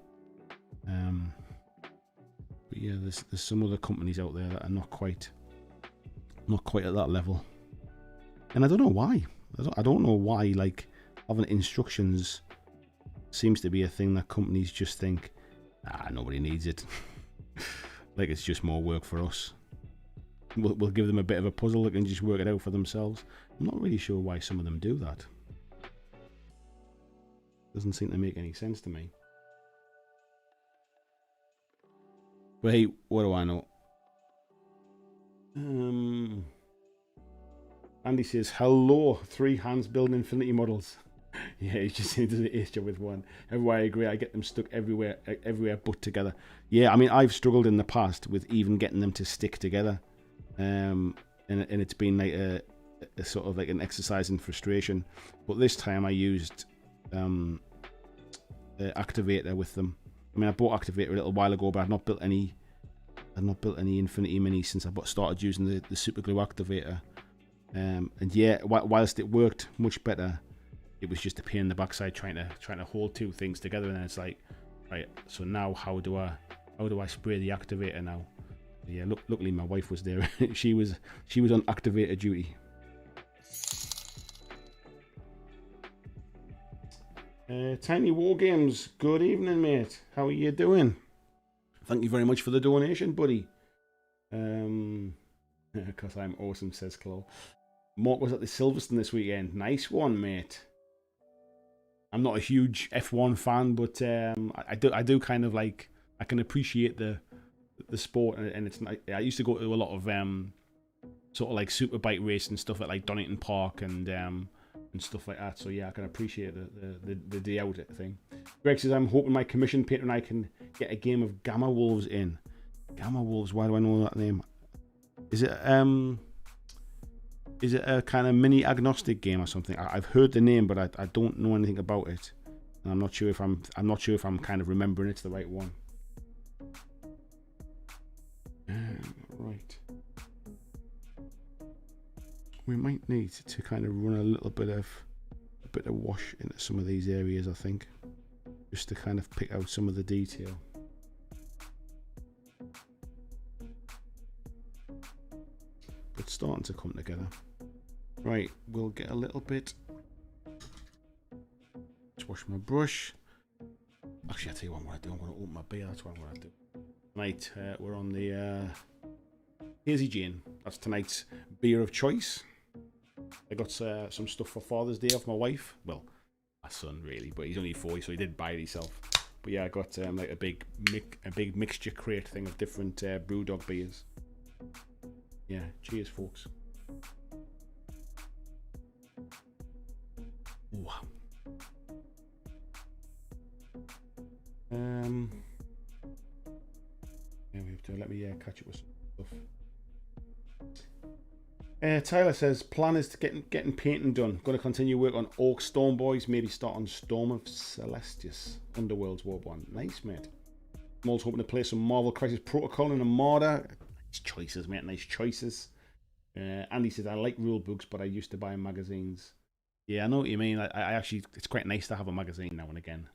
A: But yeah, there's some other companies out there that are not quite at that level, and I don't know why. I don't know why. Like, having instructions seems to be a thing that companies just think, nobody needs it. Like, it's just more work for us. We'll give them a bit of a puzzle, they can just work it out for themselves. I'm not really sure why some of them do that. Doesn't seem to make any sense to me. But hey, what do I know? Andy says, hello, 3 hands building infinity models. Yeah, he just does an ace job with one. Everywhere I agree, I get them stuck everywhere but together. Yeah, I mean, I've struggled in the past with even getting them to stick together. And it's been like a sort of like an exercise in frustration. But this time I used Activator with them. I mean, I bought Activator a little while ago, but I've not built any Infinity Minis since I started using the Super Glue Activator. And yeah, whilst it worked much better, it was just a pain in the backside trying to hold two things together. And then it's like, right, so now how do I spray the activator now? Yeah, luckily my wife was there. she was on activator duty. Tiny War Games, good evening, mate. How are you doing? Thank you very much for the donation, buddy. Because I'm awesome, says Chloe. Mark was at the Silverstone this weekend. Nice one, mate. I'm not a huge F1 fan, but I do kind of like, I can appreciate the sport, and it's nice. I used to go to a lot of sort of like superbike racing stuff at like Donington Park and stuff like that. So yeah, I can appreciate the day out thing. Greg says, I'm hoping my commission painter and I can get a game of Gamma Wolves in. Gamma Wolves, why do I know that name? Is it a kind of mini agnostic game or something? I've heard the name, but I don't know anything about it, and I'm not sure if I'm kind of remembering it's the right one. Right. We might need to kind of run a little bit of wash into some of these areas, I think, just to kind of pick out some of the detail. It's starting to come together. Right, we'll get a little bit. Let's wash my brush. Actually, I'll tell you what I'm going to do. I'm going to open my beer. That's what I'm going to do. Tonight, we're on the Hazy Jane. That's tonight's beer of choice. I got some stuff for Father's Day off my wife. Well, my son, really, but he's only 4, so he did buy it himself. But yeah, I got like a big mixture crate thing of different Brewdog beers. Yeah, cheers, folks. Wow. Yeah, we have to let me catch up with some stuff. Tyler says plan is to getting painting done. Going to continue work on Orc Storm Boys. Maybe start on Storm of Celestius, Underworld's War 1. Nice, mate. I'm also hoping to play some Marvel Crisis Protocol and Armada. Nice choices, mate. Nice choices. Andy says I like rule books, but I used to buy magazines. Yeah, I know what you mean. I actually, it's quite nice to have a magazine now and again.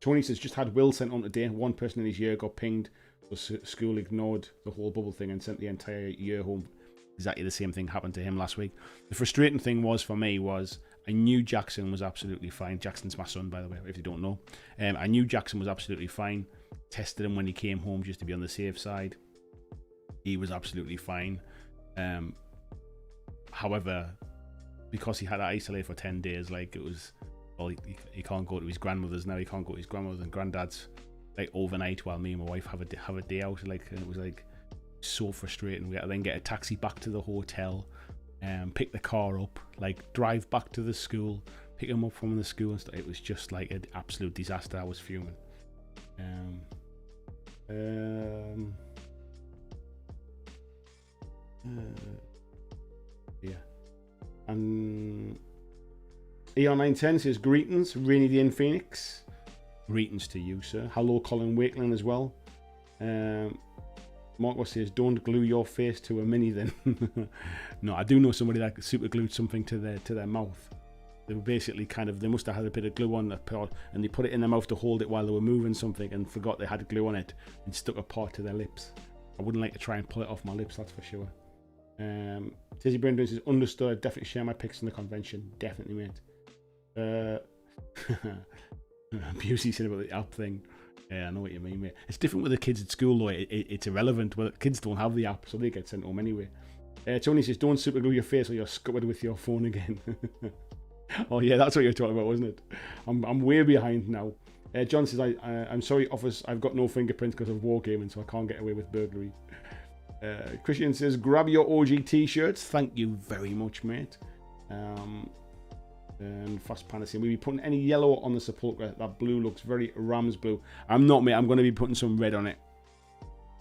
A: Tony says just had Will sent on today. One person in his year got pinged. So school ignored the whole bubble thing and sent the entire year home. Exactly the same thing happened to him last week. The frustrating thing was for me was I knew Jackson was absolutely fine. Jackson's my son, by the way, if you don't know. I knew Jackson was absolutely fine. Tested him when he came home just to be on the safe side. He was absolutely fine. However, because he had to isolate for 10 days, like it was, well, he can't go to his grandmother's now. He can't go to his grandmother's and granddad's like overnight while me and my wife have a day out. Like, and it was like so frustrating. We had to then get a taxi back to the hotel, pick the car up, like drive back to the school, pick him up from the school and stuff. It was just like an absolute disaster. I was fuming. Yeah. And ER910 says greetings, rainy day in Phoenix. Greetings to you, sir. Hello, Colin Wakeland as well. Marco says don't glue your face to a mini then. No, I do know somebody that super glued something to their mouth. They were basically they must have had a bit of glue on the part and they put it in their mouth to hold it while they were moving something and forgot they had glue on it and stuck a part to their lips. I wouldn't like to try and pull it off my lips, that's for sure. Tizzy Brendan says understood. I'd definitely share my pics in the convention. Definitely, mate. Busey said about the app thing. Yeah, I know what you mean, mate. It's different with the kids at school, though. It's irrelevant. Well, kids don't have the app, so they get sent home anyway. Tony says, don't super glue your face or you're scuppered with your phone again. Oh, yeah, that's what you're talking about, wasn't it? I'm way behind now. John says, I'm sorry, office, I've got no fingerprints because of wargaming, so I can't get away with burglary. Christian says, grab your OG t-shirts. Thank you very much, mate. And Fast Panda saying, will you be putting any yellow on the sepulchre? That blue looks very Rams blue. I'm not, mate. I'm going to be putting some red on it.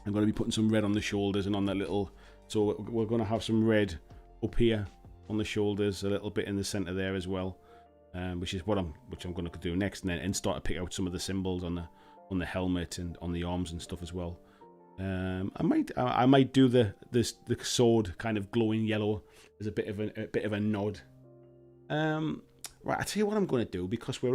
A: I'm going to be putting some red on the shoulders and on that little... So we're going to have some red up here on the shoulders, a little bit in the centre there as well, which is what I'm going to do next, and start to pick out some of the symbols on the helmet and on the arms and stuff as well. I might do the sword kind of glowing yellow as a bit of a nod. Right, I tell you what I'm going to do, because we've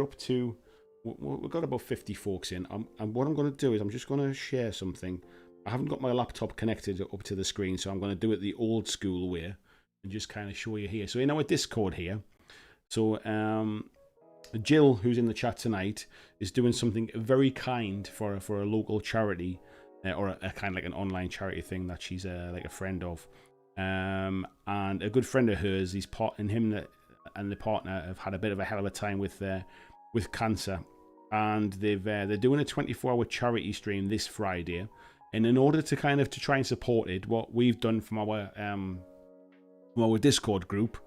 A: got about 50 folks in. And what I'm going to do is I'm just going to share something. I haven't got my laptop connected up to the screen, so I'm going to do it the old school way and just kind of show you here. So in our Discord here, so Jill, who's in the chat tonight, is doing something very kind for a local charity, or a kind of like an online charity thing that she's like a friend of. And a good friend of hers, and the partner have had a bit of a hell of a time with cancer, and they're doing a 24-hour charity stream this Friday. And in order to try and support it, what we've done from our Discord group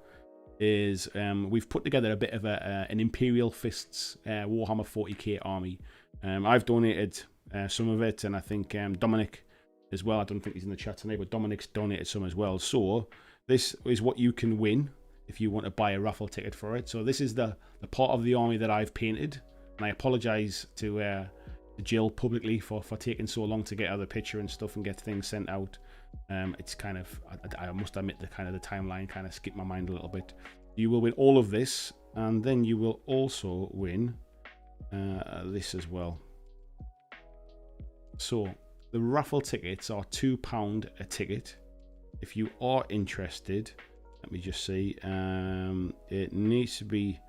A: is we've put together a bit of an Imperial Fists Warhammer 40k army. I've donated some of it, and I think Dominic as well. I don't think he's in the chat tonight, but Dominic's donated some as well. So this is what you can win if you want to buy a raffle ticket for it. So this is the part of the army that I've painted, and I apologise to Jill publicly for taking so long to get out the picture and stuff and get things sent out. It's kind of, I must admit, the timeline kind of skipped my mind a little bit. You will win all of this, and then you will also win this as well. So the raffle tickets are £2 a ticket. If you are interested, let me just see. It needs to be,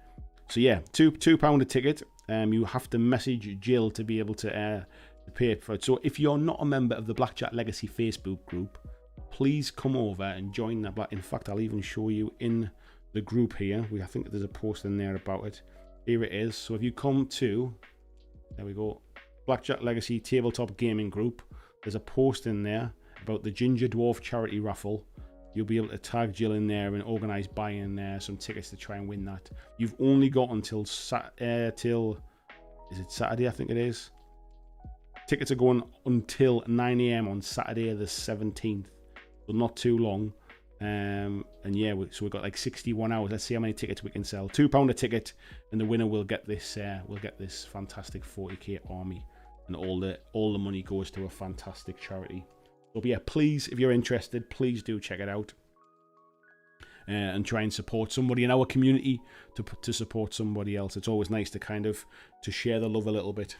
A: so yeah, £2 a ticket. You have to message Jill to be able to pay for it. So if you're not a member of the BlackJack Legacy Facebook group, please come over and join that. In fact, I'll even show you in the group here. I think there's a post in there about it. Here it is. So if you come to, there we go, BlackJack Legacy Tabletop Gaming Group, there's a post in there about the Ginger Dwarf charity raffle. You'll be able to tag Jill in there and organise buying some tickets to try and win that. You've only got until is it Saturday? I think it is. Tickets are going until 9 a.m. on Saturday the 17th, so not too long. And yeah, so we've got like 61 hours. Let's see how many tickets we can sell. £2 a ticket, and the winner will get this. We'll get this fantastic 40k army, and all the money goes to a fantastic charity. So yeah, please, if you're interested, please do check it out. And try and support somebody in our community to support somebody else. It's always nice to kind of to share the love a little bit.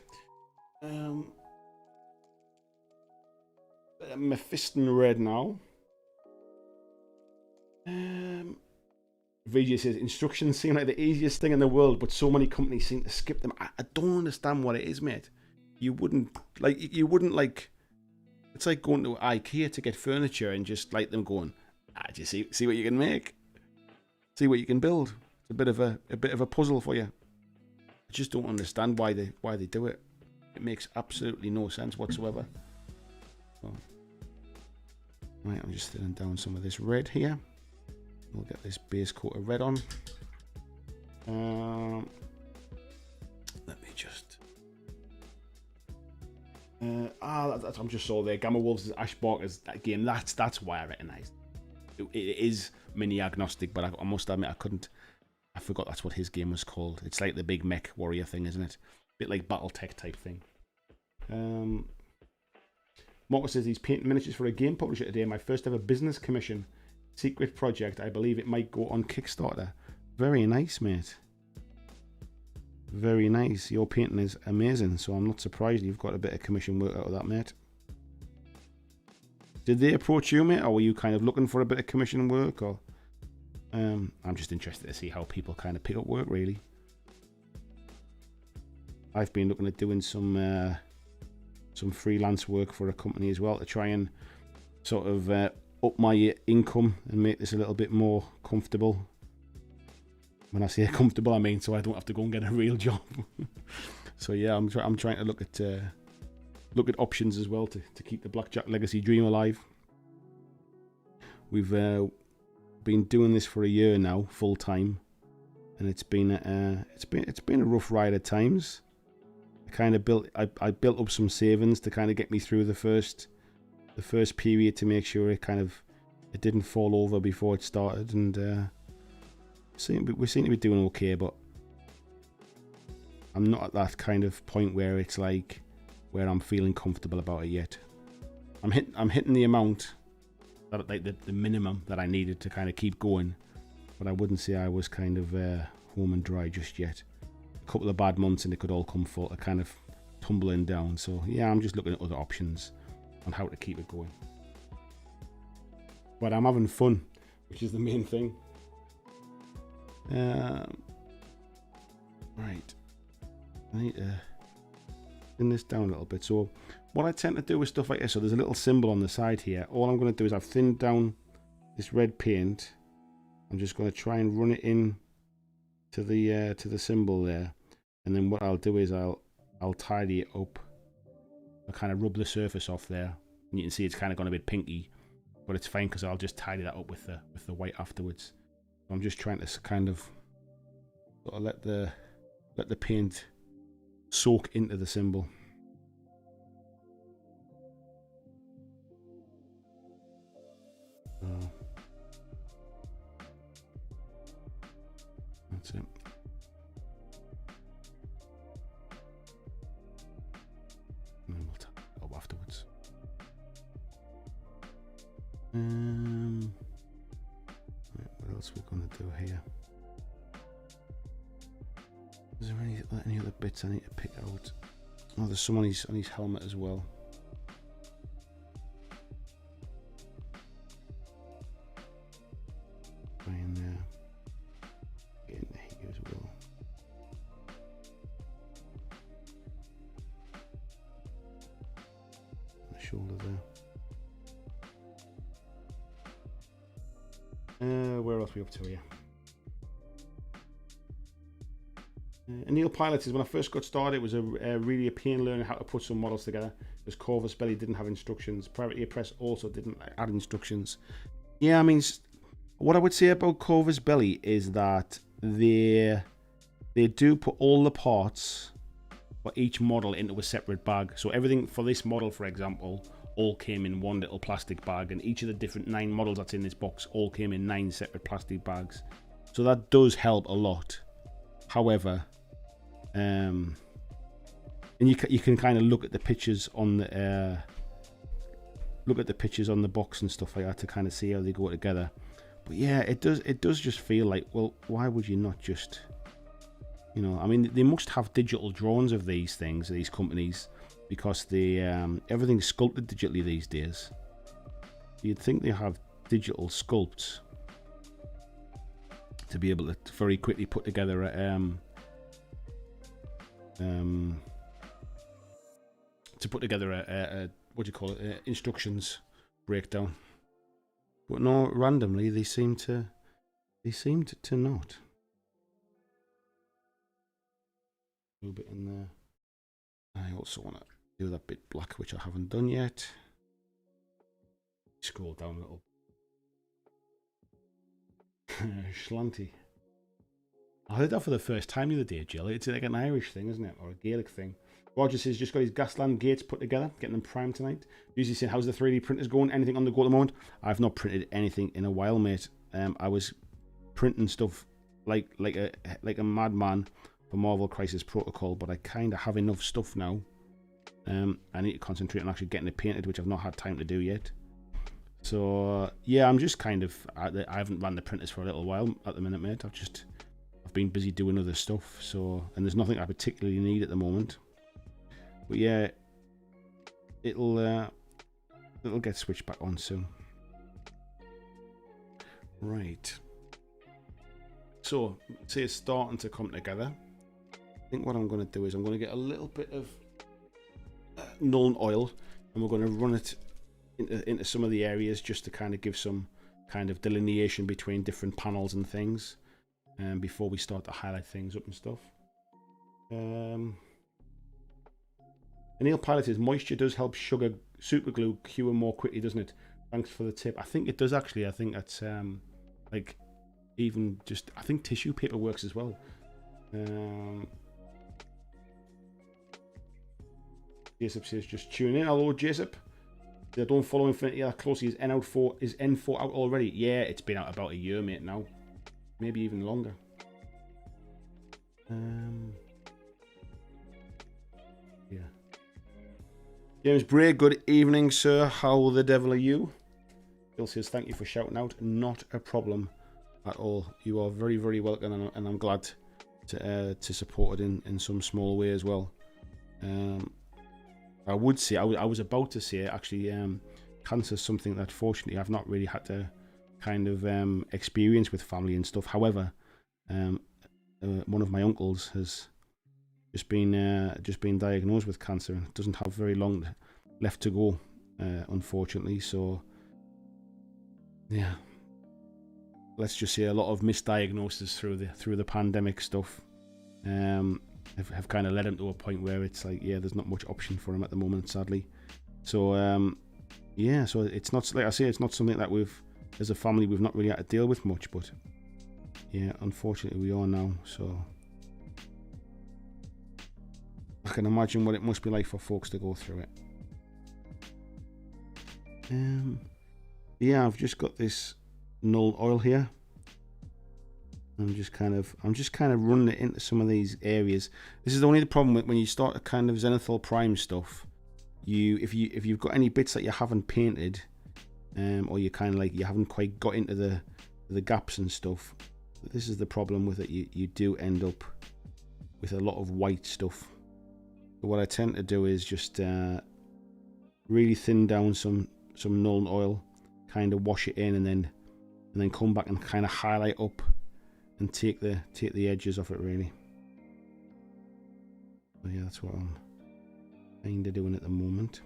A: Mephiston Red now. VJ says instructions seem like the easiest thing in the world, but so many companies seem to skip them. I don't understand what it is, mate. You wouldn't like. It's like going to IKEA to get furniture and just like them going, just see what you can make, see what you can build. It's a bit of a puzzle for you. I just don't understand why they do it. It makes absolutely no sense whatsoever. So, right, I'm just thinning down some of this red here. We'll get this base coat of red on. Let me just. I'm just saw there. Gamma Wolves' Ash Barker's that game. That's why I recognised. It is mini agnostic, but I must admit I forgot that's what his game was called. It's like the big mech warrior thing, isn't it? A bit like BattleTech type thing. Marcus says he's painting miniatures for a game publisher today. My first ever business commission. Secret project. I believe it might go on Kickstarter. Very nice, mate. Very nice. Your painting is amazing, so I'm not surprised you've got a bit of commission work out of that, mate. Did they approach you, mate, or were you kind of looking for a bit of commission work? Or I'm just interested to see how people kind of pick up work, really. I've been looking at doing some freelance work for a company as well to try and sort of up my income and make this a little bit more comfortable. When I say comfortable, I mean so I don't have to go and get a real job. So yeah, I'm trying to look at options as well to keep the BlackJack legacy dream alive. We've been doing this for a year now, full time, and it's been a rough ride at times. I built up some savings to kind of get me through the first period to make sure it didn't fall over before it started, and we seem to be doing okay, but I'm not at that kind of point where it's like where I'm feeling comfortable about it yet. I'm hitting the amount that like the minimum that I needed to kind of keep going, but I wouldn't say I was kind of home and dry just yet. A couple of bad months and it could all come full kind of tumbling down. So yeah, I'm just looking at other options on how to keep it going. But I'm having fun, which is the main thing. Right, I need to thin this down a little bit. So what I tend to do with stuff like this, so there's a little symbol on the side here. All I'm going to do is I've thinned down this red paint. I'm just going to try and run it in to the symbol there, and then what I'll do is I'll tidy it up. I'll kind of rub the surface off there, and you can see it's kind of gone a bit pinky, but it's fine because I'll just tidy that up with the white afterwards. So I'm just trying to kind of sort of let the paint soak into the symbol. That's it. And then we'll tap it up afterwards. What else are we going to do here? Is there any other bits I need to pick out? Oh, there's some on his helmet as well. Try and get in here as well. The shoulder there. Where else are we up to here? Neil Pilot says, when I first got started, it was really a pain learning how to put some models together, because Corvus Belly didn't have instructions. Privateer Press also didn't add instructions. Yeah, I mean, what I would say about Corvus Belly is that they do put all the parts for each model into a separate bag. So everything for this model, for example, all came in one little plastic bag, and each of the different 9 models that's in this box all came in 9 separate plastic bags. So that does help a lot. However, and you can kind of look at the pictures on the box and stuff like that to kind of see how they go together. But yeah, it does just feel like, well, why would you not just, you know, I mean, they must have digital drawings of these things, these companies, because they everything's sculpted digitally these days. You'd think they have digital sculpts to be able to very quickly put together a what do you call it, instructions breakdown. But no, randomly they seem to not. A little bit in there. I also want to do that bit black, which I haven't done yet. Scroll down a little. Schlanty. I heard that for the first time the other day, Jill. It's like an Irish thing, isn't it? Or a Gaelic thing. Roger says just got his Gasland gates put together, getting them primed tonight. Usually saying, how's the 3D printers going? Anything on the go at the moment? I've not printed anything in a while, mate. I was printing stuff like a madman for Marvel Crisis Protocol, but I kind of have enough stuff now. I need to concentrate on actually getting it painted, which I've not had time to do yet. So yeah, I'm just kind of, I haven't ran the printers for a little while at the minute, mate. I've been busy doing other stuff, so, and there's nothing I particularly need at the moment. But yeah, it'll get switched back on soon. Right. So, see, it's starting to come together. I think what I'm going to do is I'm going to get a little bit of Nuln oil, and we're going to run it into some of the areas just to kind of give some kind of delineation between different panels and things, before we start to highlight things up and stuff. Neil Pilot says moisture does help super glue cure more quickly, doesn't it? Thanks for the tip. I think it does actually. I think that's like even just, I think tissue paper works as well. Jacob says just tune in. Hello, Jacob. They don't follow Infinity that closely. Is N4 out already? Yeah, it's been out about a year, mate, now. Maybe even longer. Yeah. James Bray, good evening, sir. How the devil are you? Bill says, thank you for shouting out. Not a problem at all. You are very, very welcome, and I'm glad to support it in some small way as well. I would say, I was about to say, actually, cancer is something that fortunately I've not really had to kind of experience with family and stuff. However, one of my uncles has just been diagnosed with cancer and doesn't have very long left to go, unfortunately. So yeah, let's just say a lot of misdiagnoses through the pandemic stuff have kind of led him to a point where it's like, yeah, there's not much option for him at the moment, sadly. So yeah, so it's not, like I say, it's not something that as a family we've not really had to deal with much, but yeah, unfortunately we are now. So I can imagine what it must be like for folks to go through it. Yeah, I've just got this Null oil here. I'm just kind of running it into some of these areas. This is only the problem when you start a kind of zenithal prime stuff. If you've got any bits that you haven't painted, or you kind of like you haven't quite got into the gaps and stuff, this is the problem with it. You do end up with a lot of white stuff. So what I tend to do is just really thin down some Nuln oil, kind of wash it in, and then come back and kind of highlight up and take the edges off it, really. So yeah, that's what I'm kind of doing at the moment.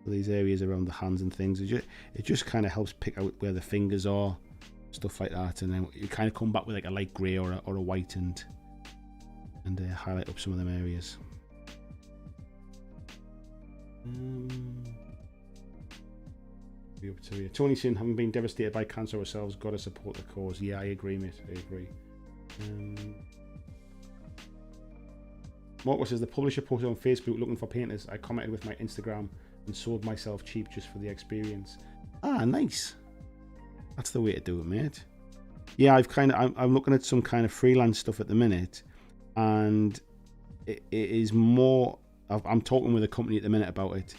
A: So these areas around the hands and things, it just kind of helps pick out where the fingers are, stuff like that, and then you kind of come back with like a light grey or a white and highlight up some of them areas. Up to you. Tony saying, having been devastated by cancer ourselves, got to support the cause. Yeah, I agree, mate. I agree. Marco says the publisher posted on Facebook looking for painters. I commented with my Instagram and sold myself cheap just for the experience. Ah, nice. That's the way to do it, mate. Yeah, I'm looking at some kind of freelance stuff at the minute, and it is more. I'm talking with a company at the minute about it,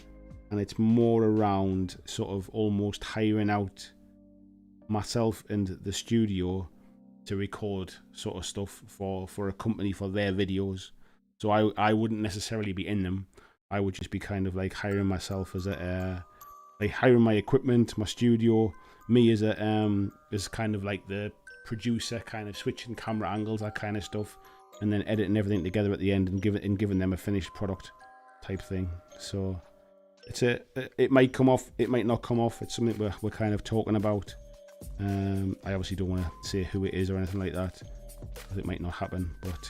A: and it's more around sort of almost hiring out myself and the studio to record sort of stuff for a company for their videos. So I wouldn't necessarily be in them. I would just be kind of like hiring myself as a like hiring my equipment, my studio, me as a as kind of like the producer, kind of switching camera angles, that kind of stuff, and then editing everything together at the end and giving them a finished product type thing. So it might come off, it might not come off. It's something we're kind of talking about. I obviously don't want to say who it is or anything like that, because it might not happen. But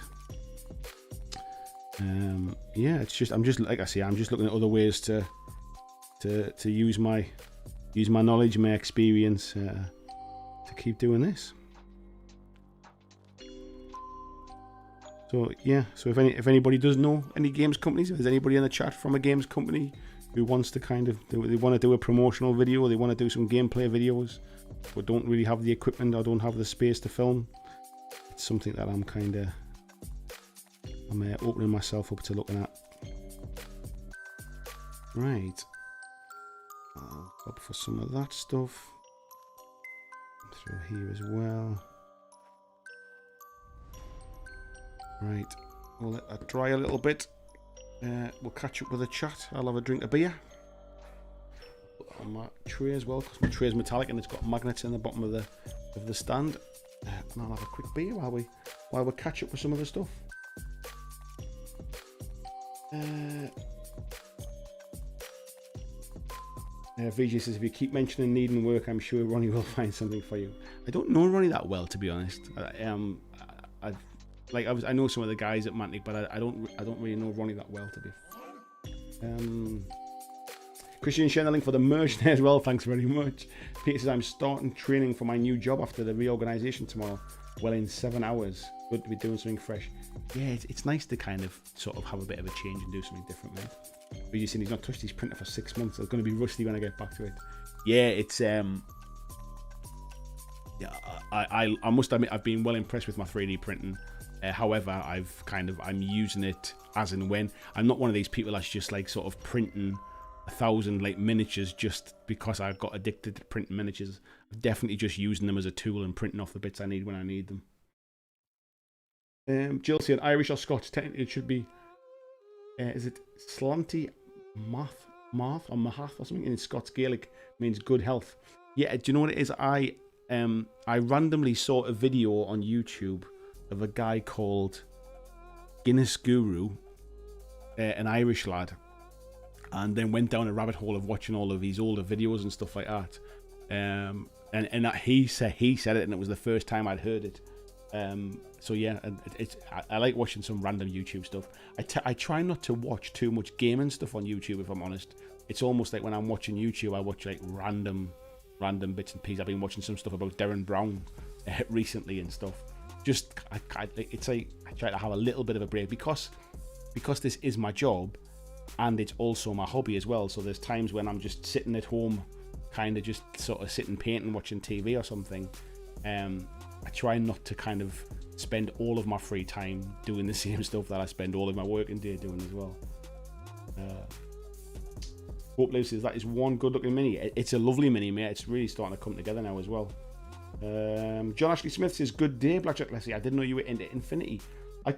A: yeah, it's just I'm just like I say, I'm just looking at other ways to use my knowledge, my experience to keep doing this. So yeah, so if anybody does know any games companies, if there's anybody in the chat from a games company who wants to kind of they want to do a promotional video, or they want to do some gameplay videos, but don't really have the equipment or don't have the space to film, it's something that I'm opening myself up to looking at. Right, I'll up for some of that stuff through here as well. Right, we'll let that dry a little bit. We'll catch up with the chat. I'll have a drink of beer. Put that on my tray as well, because my tray is metallic and it's got magnets in the bottom of the stand. And I'll have a quick beer while we catch up with some of the stuff. VJ says, if you keep mentioning needing work, I'm sure Ronnie will find something for you. I don't know Ronnie that well, to be honest. I know some of the guys at Mantic, but I don't really know Ronnie that well, to be. Christian sharing the link for the merch there as well. Thanks very much. Peter says, I'm starting training for my new job after the reorganisation tomorrow. Well, in 7 hours. Good to be doing something fresh. Yeah, it's nice to kind of sort of have a bit of a change and do something different, man. But you see, he's not touched his printer for 6 months. It's going to be rusty when I get back to it. Yeah, it's yeah. I must admit, I've been well impressed with my 3D printing. However, I'm using it as and when. I'm not one of these people that's just like sort of printing 1,000 like miniatures just because I got addicted to printing miniatures. I'm definitely just using them as a tool and printing off the bits I need when I need them. Jill said, Irish or Scots? Technically, it should be. Is it slanty math or mahath or something? In Scots Gaelic means good health. Yeah, do you know what it is? I randomly saw a video on YouTube of a guy called Guinness Guru, an Irish lad, and then went down a rabbit hole of watching all of his older videos and stuff like that. And he said it, and it was the first time I'd heard it. So yeah, I like watching some random YouTube stuff. I try not to watch too much gaming stuff on YouTube, if I'm honest. It's almost like when I'm watching YouTube, I watch like random bits and pieces. I've been watching some stuff about Darren Brown recently and stuff. Just it's like I try to have a little bit of a break because this is my job and it's also my hobby as well. So there's times when I'm just sitting at home, kind of just sort of sitting painting, watching TV or something. I try not to kind of spend all of my free time doing the same stuff that I spend all of my working day doing as well. Hope Liv says that is one good looking mini. It's a lovely mini, mate. It's really starting to come together now as well. John Ashley Smith says, good day, BlackJack Leslie. I didn't know you were into Infinity. You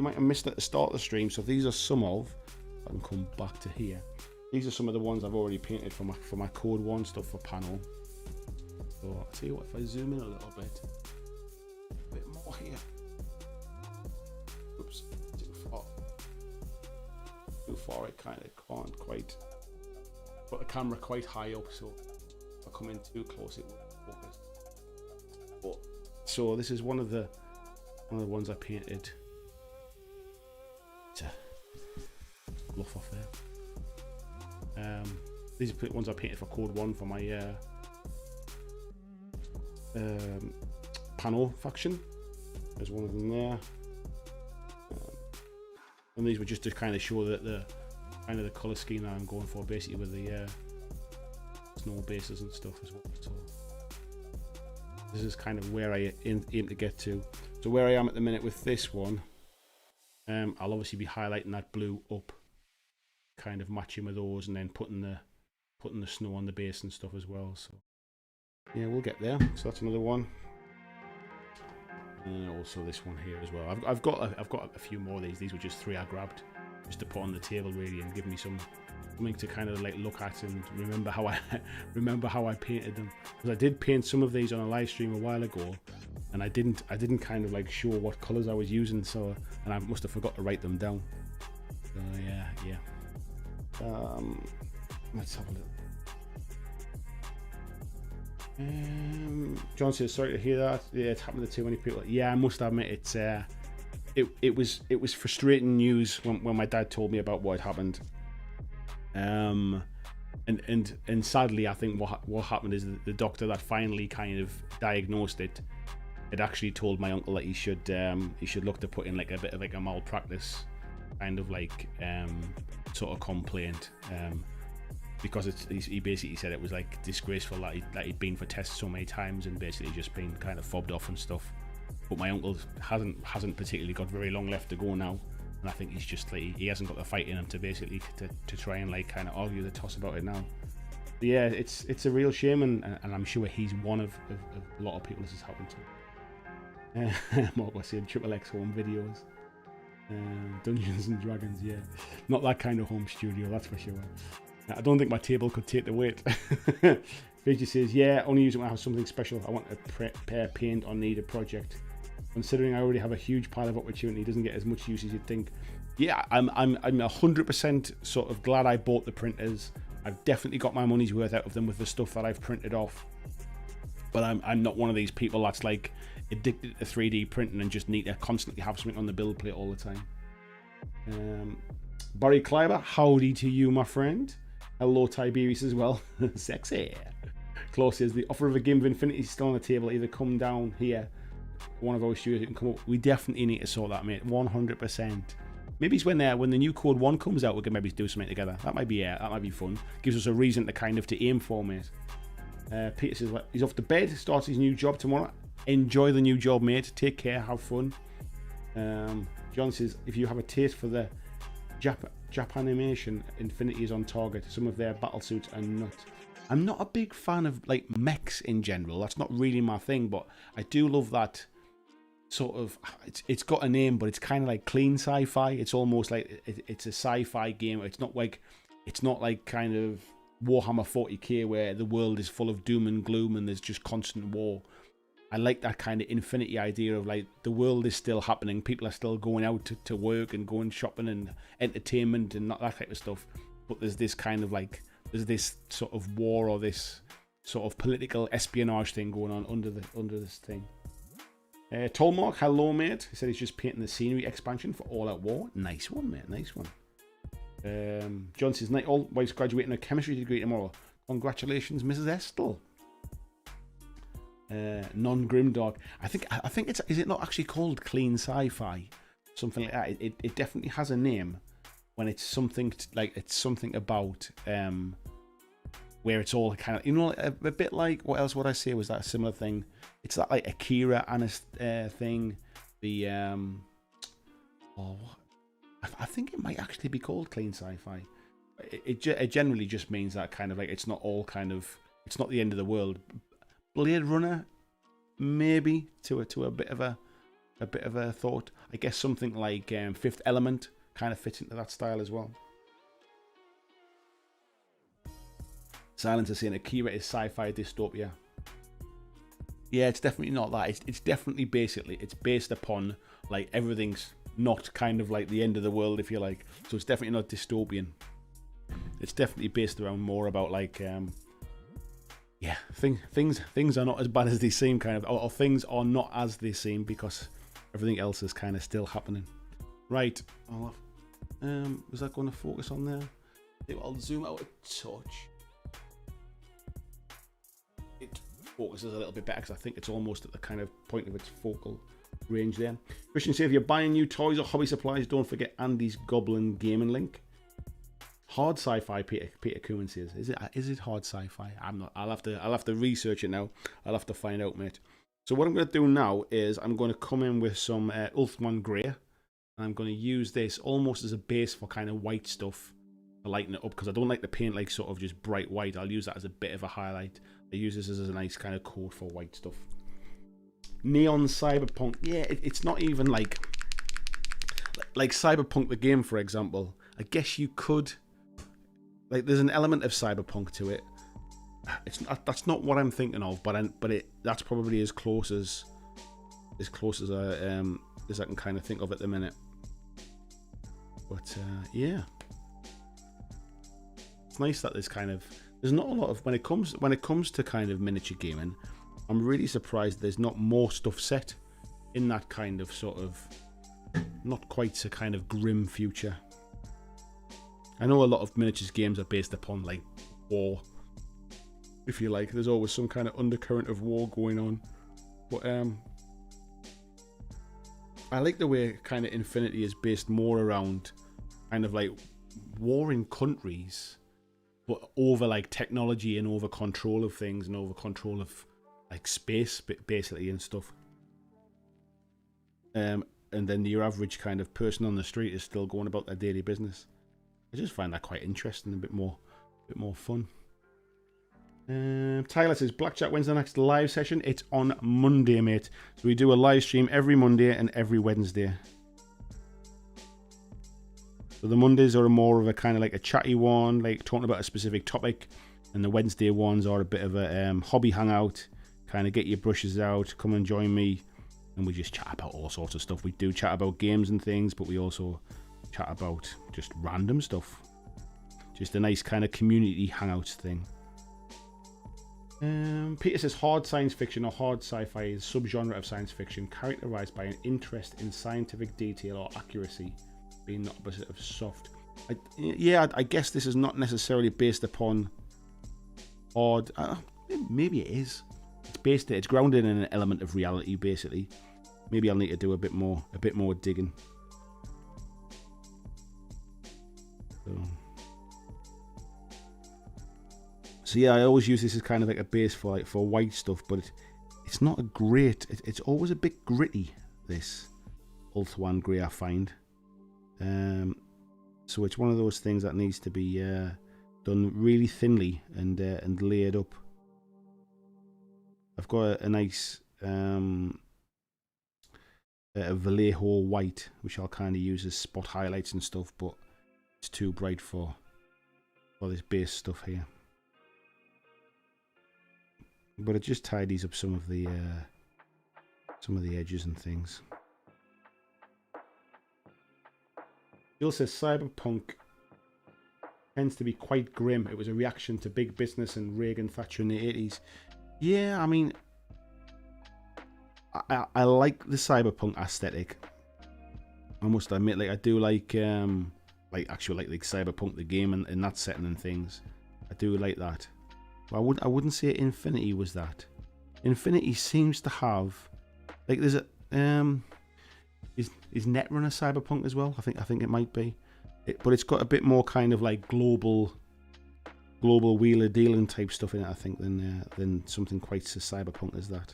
A: might have missed it at the start of the stream. So these are some of, I can come back to here. These are some of the ones I've already painted for my Code 1 stuff for panel. So I'll tell you what, if I zoom in a little bit more here. Oops, too far. I kind of can't quite put the camera quite high up, so if I come in too close, it won't focus. But so this is one of the ones I painted. It's a fluff off there. These are the ones I painted for Code 1 for my panel faction. There's one of them there. And these were just to kind of show that the kind of the color scheme that I'm going for, basically with the snow bases and stuff as well. So this is kind of where I aim to get to. So where I am at the minute with this one, I'll obviously be highlighting that blue up, kind of matching with those, and then putting the snow on the base and stuff as well. So yeah, we'll get there. So that's another one. And also this one here as well. I've got a few more of these. These were just 3 I grabbed just to put on the table really, and give me something to kind of like look at and remember how I painted them. Because I did paint some of these on a live stream a while ago, and I didn't kind of like show what colours I was using. So, and I must have forgot to write them down. So yeah. Let's have a look. John says, sorry to hear that. Yeah, it's happened to too many people. Yeah, I must admit it was frustrating news when my dad told me about what had happened. And sadly, I think what happened is the doctor that finally kind of diagnosed it had actually told my uncle that he should look to put in like a bit of like a malpractice kind of like sort of complaint. Because he basically said it was like disgraceful that he'd been for tests so many times and basically just been kind of fobbed off and stuff. But my uncle hasn't particularly got very long left to go now, and I think he's just like he hasn't got the fight in him to basically to try and like kind of argue the toss about it now. But yeah, it's a real shame, and I'm sure he's one of a lot of people this has happened to. Mark was saying Triple X home videos, Dungeons and Dragons, yeah, not that kind of home studio, that's for sure. I don't think my table could take the weight. Vijay says, yeah, only use it when I have something special. I want to prepare paint on needed project. Considering I already have a huge pile of opportunity, it doesn't get as much use as you'd think. Yeah, I'm 100% sort of glad I bought the printers. I've definitely got my money's worth out of them with the stuff that I've printed off. But I'm not one of these people that's like addicted to 3D printing and just need to constantly have something on the build plate all the time. Barry Kleiber, howdy to you, my friend. Hello, Tiberius as well. Sexy. Claw says, the offer of a game of Infinity is still on the table. Either come down here, one of our studios, can come up. We definitely need to sort that, mate. 100%. Maybe it's when the new Code 1 comes out, we can maybe do something together. That might be fun. Gives us a reason to kind of to aim for, mate. Peter says, well, he's off to bed, starts his new job tomorrow. Enjoy the new job, mate. Take care, have fun. John says, if you have a taste for the Japanimation, Infinity is on target. Some of their battle suits are not. I'm not a big fan of like mechs in general. That's not really my thing, but I do love that sort of. It's got a name, but it's kind of like clean sci-fi. It's almost like it's a sci-fi game. It's not like kind of Warhammer 40k where the world is full of doom and gloom and there's just constant war. I like that kind of Infinity idea of like the world is still happening, people are still going out to work and going shopping and entertainment and not that type of stuff. But there's this kind of like there's this sort of war or this sort of political espionage thing going on under this thing. Tolmark, hello mate. He said he's just painting the scenery expansion for All Out War. Nice one, mate. Nice one. John says, night all, wife's graduating a chemistry degree tomorrow. Congratulations, Mrs. Estel. Non-grimdark. I think it's, is it not actually called clean sci-fi? Something like that. It definitely has a name when it's something like it's something about where it's all kind of, you know, a bit like, what else would I say was that a similar thing? It's that like Akira thing. The I think it might actually be called clean sci-fi. It generally just means that kind of like it's not all kind of, it's not the end of the world. Blade Runner, maybe to a bit of a thought. I guess something like Fifth Element kind of fits into that style as well. Silence is saying Akira is sci-fi dystopia. Yeah, it's definitely not that. It's definitely basically it's based upon like everything's not kind of like the end of the world, if you like. So it's definitely not dystopian. It's definitely based around more about like yeah, things are not as bad as they seem, kind of, or things are not as they seem because everything else is kind of still happening. Right, was that going to focus on there? I'll zoom out a touch. It focuses a little bit better because I think it's almost at the kind of point of its focal range there. Christian says, if you're buying new toys or hobby supplies, don't forget Andy's Goblin gaming link. Hard sci-fi, Peter Cooman says. Is it hard sci-fi? I'm not. I'll have to research it now. I'll have to find out, mate. So what I'm going to do now is I'm going to come in with some Ulthman Grey. And I'm going to use this almost as a base for kind of white stuff to lighten it up, because I don't like the paint like sort of just bright white. I'll use that as a bit of a highlight. I use this as a nice kind of coat for white stuff. Neon Cyberpunk. Yeah, it's not even like Cyberpunk the game, for example. I guess you could, like, there's an element of Cyberpunk to it. That's not what I'm thinking of, but that's probably as close as I can kind of think of at the minute. But yeah, it's nice that there's not a lot of when it comes to kind of miniature gaming. I'm really surprised there's not more stuff set in that kind of sort of not quite so kind of grim future. I know a lot of miniatures games are based upon like war, if you like. There's always some kind of undercurrent of war going on. But I like the way kind of Infinity is based more around kind of like warring countries, but over like technology and over control of things and over control of like space basically and stuff. And then your average kind of person on the street is still going about their daily business. I just find that quite interesting, a bit more fun. Tyler says, BlackJack, when's the next live session? It's on Monday, mate. So we do a live stream every Monday and every Wednesday. So the Mondays are more of a kind of like a chatty one, like talking about a specific topic. And the Wednesday ones are a bit of a hobby hangout. Kind of get your brushes out, come and join me. And we just chat about all sorts of stuff. We do chat about games and things, but we also chat about just random stuff. Just a nice kind of community hangouts thing. Peter says, hard science fiction or hard sci-fi is a subgenre of science fiction characterized by an interest in scientific detail or accuracy, being the opposite of soft. I guess this is not necessarily based upon hard. Maybe it is. It's grounded in an element of reality, basically. Maybe I'll need to do a bit more digging. So yeah, I always use this as kind of like a base for white stuff, but it's not a great. It's always a bit gritty. This Ulthwan Grey, I find. So it's one of those things that needs to be done really thinly and layered up. I've got a nice Vallejo white, which I'll kind of use as spot highlights and stuff, but it's too bright for this base stuff here. But it just tidies up some of the edges and things. Bill says Cyberpunk tends to be quite grim. It was a reaction to big business and Reagan Thatcher in the 80s. Yeah, I mean, I like the Cyberpunk aesthetic. I must admit, like I do like Cyberpunk the game and that setting and things. I do like that. But I wouldn't say Infinity was that. Infinity seems to have like there's a is Netrunner Cyberpunk as well? I think it might be. But it's got a bit more kind of like global wheeler dealing type stuff in it, I think, than something quite so cyberpunk as that.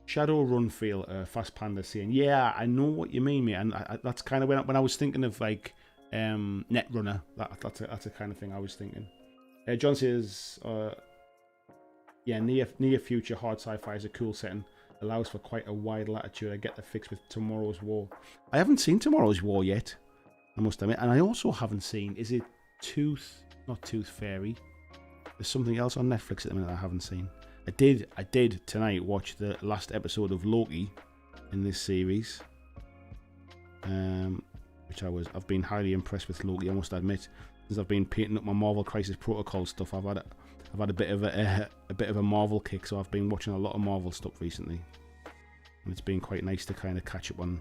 A: Shadowrun feel Fast Panda saying, yeah, I know what you mean, mate, and that's kind of when I was thinking of like Netrunner. That's a kind of thing I was thinking. John says, yeah, near future hard sci-fi is a cool setting. Allows for quite a wide latitude. I get the fix with Tomorrow's War. I haven't seen Tomorrow's War yet, I must admit, and I also haven't seen. Is it not Tooth Fairy? There's something else on Netflix at the minute I haven't seen. I did tonight watch the last episode of Loki in this series, which I've been highly impressed with Loki. I must admit, since I've been painting up my Marvel Crisis Protocol stuff, I've had a bit of a Marvel kick, so I've been watching a lot of Marvel stuff recently, and it's been quite nice to kind of catch up on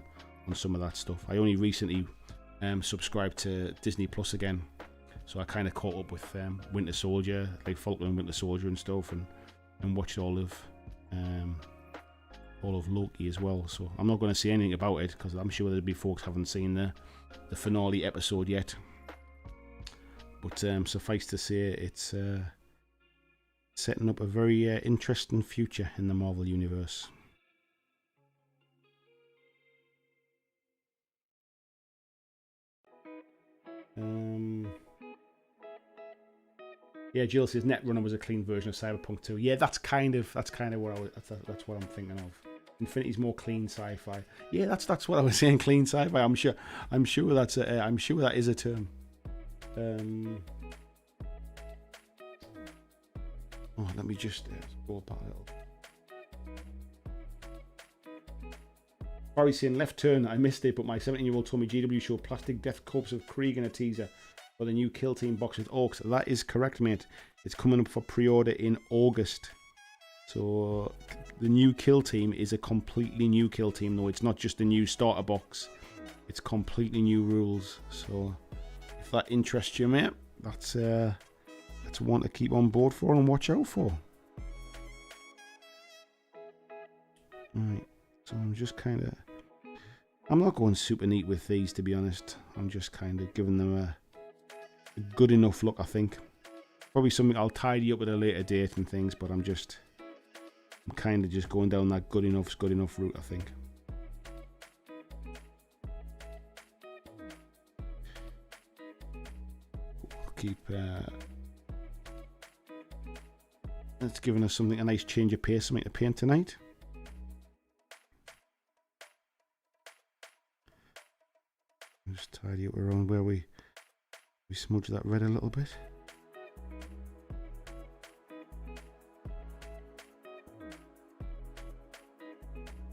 A: some of that stuff. I only recently subscribed to Disney Plus again. So I kind of caught up with Winter Soldier, like Falcon and Winter Soldier and stuff, and watched all of Loki as well. So I'm not going to say anything about it because I'm sure there'll be folks haven't seen the finale episode yet. But suffice to say, it's setting up a very interesting future in the Marvel Universe. Yeah, Jill says Netrunner was a clean version of Cyberpunk 2. Yeah, that's kind of what that's what I'm thinking of. Infinity's more clean sci-fi. Yeah, that's what I was saying. Clean sci-fi. I'm sure that is a term. Let me just scroll back a little. Barry saying left turn. I missed it, but my 17-year-old told me GW showed plastic death corpse of Krieg in a teaser for the new Kill Team box with Orcs. That is correct, mate. It's coming up for pre-order in August. So the new Kill Team is a completely new Kill Team, though. It's not just a new starter box. It's completely new rules. So if that interests you, mate, that's one to keep on board for and watch out for. Right. So I'm just kind of... I'm not going super neat with these, to be honest. I'm just kind of giving them a good enough look, I think. Probably something I'll tidy up at a later date and things, but I'm kind of just going down that good enough route, I think. Keep that's giving us a nice change of pace, something to paint tonight. Just tidy up around where we smudge that red a little bit.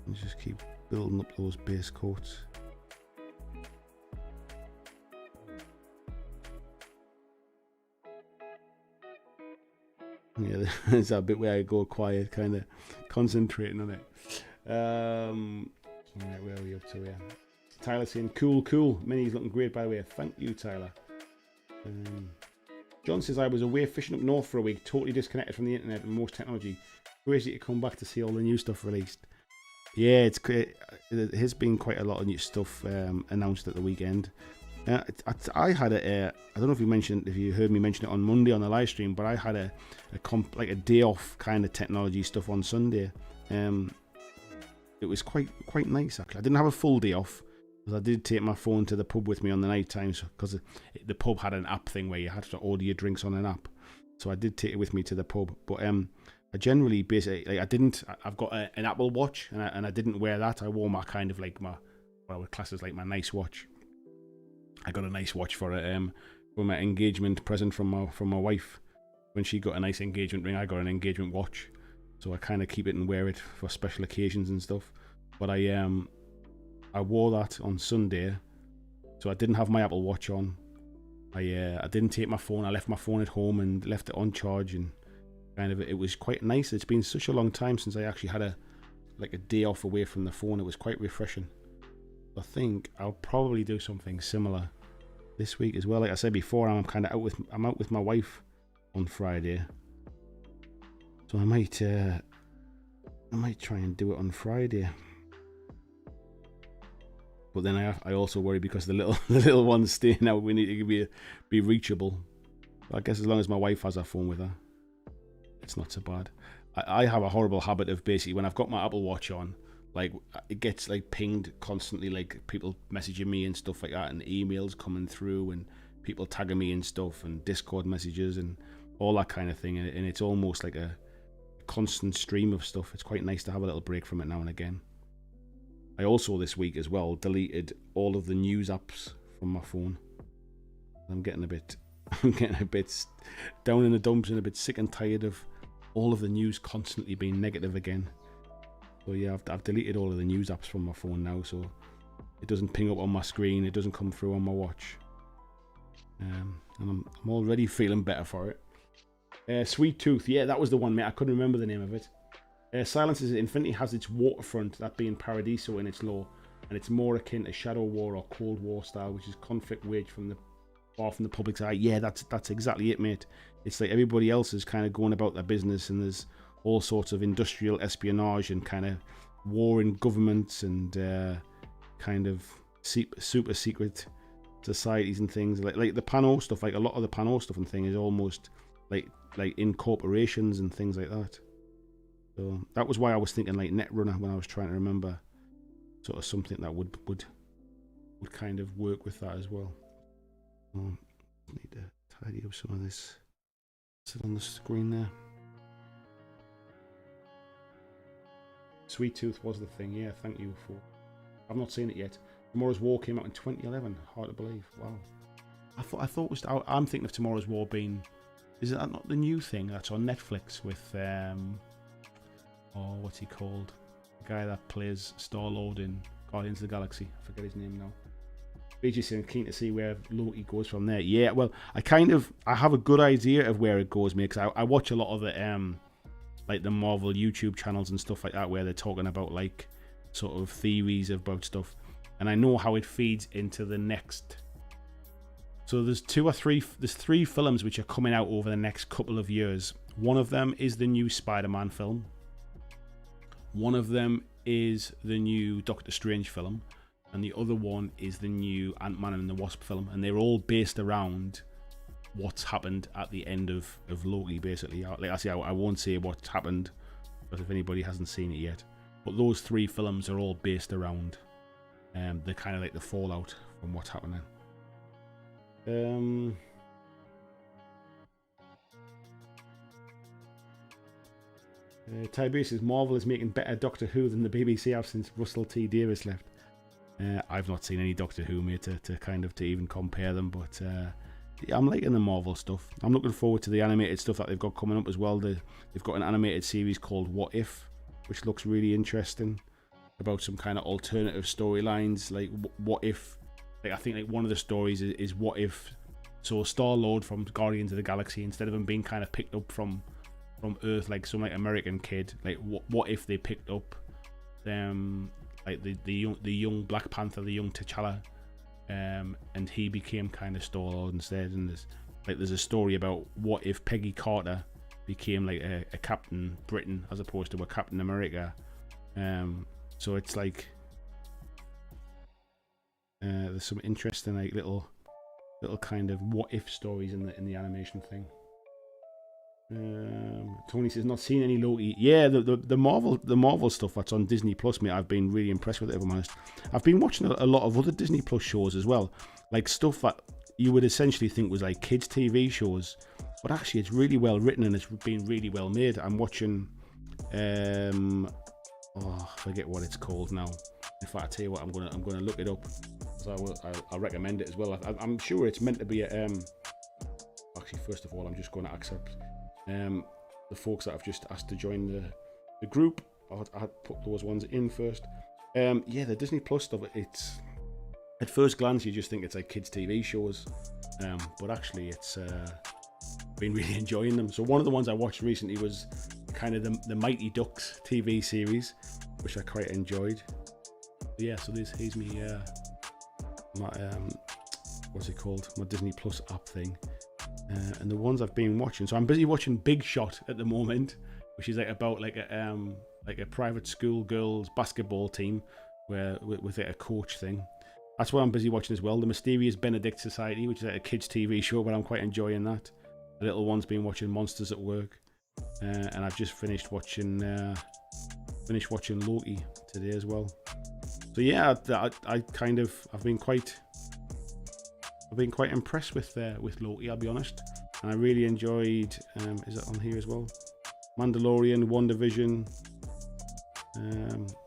A: And just keep building up those base coats. Yeah, there's that bit where I go quiet, kind of concentrating on it. Right, where are we up to here? Tyler saying, cool. Mini's looking great, by the way. Thank you, Tyler. John says, I was away fishing up north for a week, totally disconnected from the internet and most technology. Crazy to come back to see all the new stuff released. Yeah, it has been quite a lot of new stuff announced at the weekend. I had I don't know if you heard me mention it on Monday on the live stream, but I had a day off kind of technology stuff on Sunday. It was quite nice actually. I didn't have a full day off because I did take my phone to the pub with me on the night times because the pub had an app thing where you had to order your drinks on an app. So I did take it with me to the pub, but I generally basically I've got an Apple Watch and I didn't wear that. I wore my kind of like what I would class as like my nice watch. I got a nice watch for my engagement present from my wife. When she got a nice engagement ring, I got an engagement watch. So I kind of keep it and wear it for special occasions and stuff. But I wore that on Sunday, so I didn't have my Apple Watch on. I didn't take my phone. I left my phone at home and left it on charge, and kind of it was quite nice. It's been such a long time since I actually had a day off away from the phone. It was quite refreshing. I think I'll probably do something similar this week as well. Like I said before, I'm out with my wife on Friday, so I might try and do it on Friday. But then I also worry because the little one's staying out. We need to be reachable. I guess as long as my wife has her phone with her, it's not so bad. I have a horrible habit of basically when I've got my Apple Watch on, like it gets like pinged constantly, like people messaging me and stuff like that, and emails coming through, and people tagging me and stuff, and Discord messages and all that kind of thing. And it's almost like a constant stream of stuff. It's quite nice to have a little break from it now and again. I also this week as well deleted all of the news apps from my phone. I'm getting a bit down in the dumps and a bit sick and tired of all of the news constantly being negative again. So yeah, I've deleted all of the news apps from my phone now, so it doesn't ping up on my screen, it doesn't come through on my watch. And I'm already feeling better for it. Sweet Tooth, yeah, that was the one, mate. I couldn't remember the name of it. Silence is Infinity has its waterfront, that being Paradiso in its lore. and it's more akin to Shadow War or Cold War style, which is conflict waged from the public's eye. Yeah, that's exactly it, mate. It's like everybody else is kind of going about their business, and there's all sorts of industrial espionage and kind of warring governments and kind of super secret societies and things. Like the Pano stuff, like a lot of the Pano stuff and thing is almost like in corporations and things like that. So that was why I was thinking like Netrunner when I was trying to remember sort of something that would kind of work with that as well. Need to tidy up some of this. Is it on the screen there? Sweet Tooth was the thing, yeah, thank you for... I've not seen it yet. Tomorrow's War came out in 2011, hard to believe, wow. I thought it was... I'm thinking of Tomorrow's War being... Is that not the new thing that's on Netflix with... oh, what's he called? The guy that plays Star-Lord in Guardians of the Galaxy. I forget his name now. BGC, I'm keen to see where Loki goes from there. Yeah, well, I have a good idea of where it goes, mate, because I watch a lot of the... like the Marvel YouTube channels and stuff like that, where they're talking about like sort of theories about stuff, and I know how it feeds into the next. So there's three films which are coming out over the next couple of years. One of them is the new Spider-Man film. One of them is the new Doctor Strange film, and the other one is the new Ant-Man and the Wasp film, and they're all based around what's happened at the end of Loki, basically. Like I say, I won't say what's happened, but if anybody hasn't seen it yet. But those three films are all based around the kind of like the fallout from what's happening. Tiberius says Marvel is making better Doctor Who than the BBC have since Russell T Davies left. I've not seen any Doctor Who, mate, to even compare them, but yeah, I'm liking the Marvel stuff. I'm looking forward to the animated stuff that they've got coming up as well. They've got an animated series called What If, which looks really interesting, about some kind of alternative storylines. Like what if, like I think like one of the stories is what if, so Star-Lord from Guardians of the Galaxy, instead of him being kind of picked up from Earth like some like American kid, like what if they picked up like the young Black Panther, the young T'Challa, and he became kind of Star-Lord instead. And there's a story about what if Peggy Carter became like a Captain Britain as opposed to a Captain America. So it's like there's some interesting like little kind of what if stories in the animation thing. Tony says not seen any Loki. Yeah, the Marvel stuff that's on Disney Plus, mate, I've been really impressed with it, if I'm honest. I've been watching a lot of other Disney Plus shows as well, like stuff that you would essentially think was like kids TV shows, but actually it's really well written and it's been really well made. I'm watching I forget what it's called now. In fact, I tell you what, I'm gonna look it up, so I'll recommend it as well. I'm sure it's meant to be a actually, first of all, I'm just going to accept the folks that I've just asked to join the group. I had put those ones in first. Yeah, the Disney Plus stuff, it's at first glance you just think it's like kids TV shows, but actually it's been really enjoying them. So one of the ones I watched recently was kind of the Mighty Ducks TV series, which I quite enjoyed. Yeah, so here's me my what's it called, my Disney Plus app thing. And the ones I've been watching, so I'm busy watching Big Shot at the moment, which is like about like a private school girls basketball team where with like a coach thing. That's what I'm busy watching as well. The Mysterious Benedict Society, which is like a kids TV show, but I'm quite enjoying that. The little one's been watching Monsters at Work, and I've just finished watching Loki today as well. So yeah, I've been quite impressed with Loki, I'll be honest, and I really enjoyed. Is it on here as well? Mandalorian, WandaVision.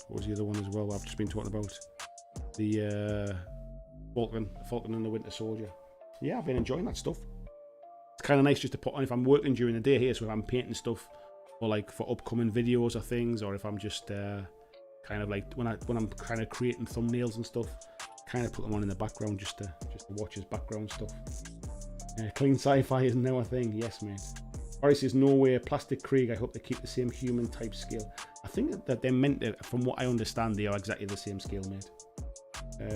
A: What was the other one as well? I've just been talking about the Falcon and the Winter Soldier. Yeah, I've been enjoying that stuff. It's kind of nice just to put on if I'm working during the day here. So if I'm painting stuff for upcoming videos or things, or if I'm just kind of like when I'm kind of creating thumbnails and stuff. Kind of put them on in the background just to watch as background stuff. Clean sci-fi is now a thing. Yes, mate. Boris says no way. Plastic Krieg. I hope they keep the same human type scale. I think that they're meant to, from what I understand, they are exactly the same scale, mate.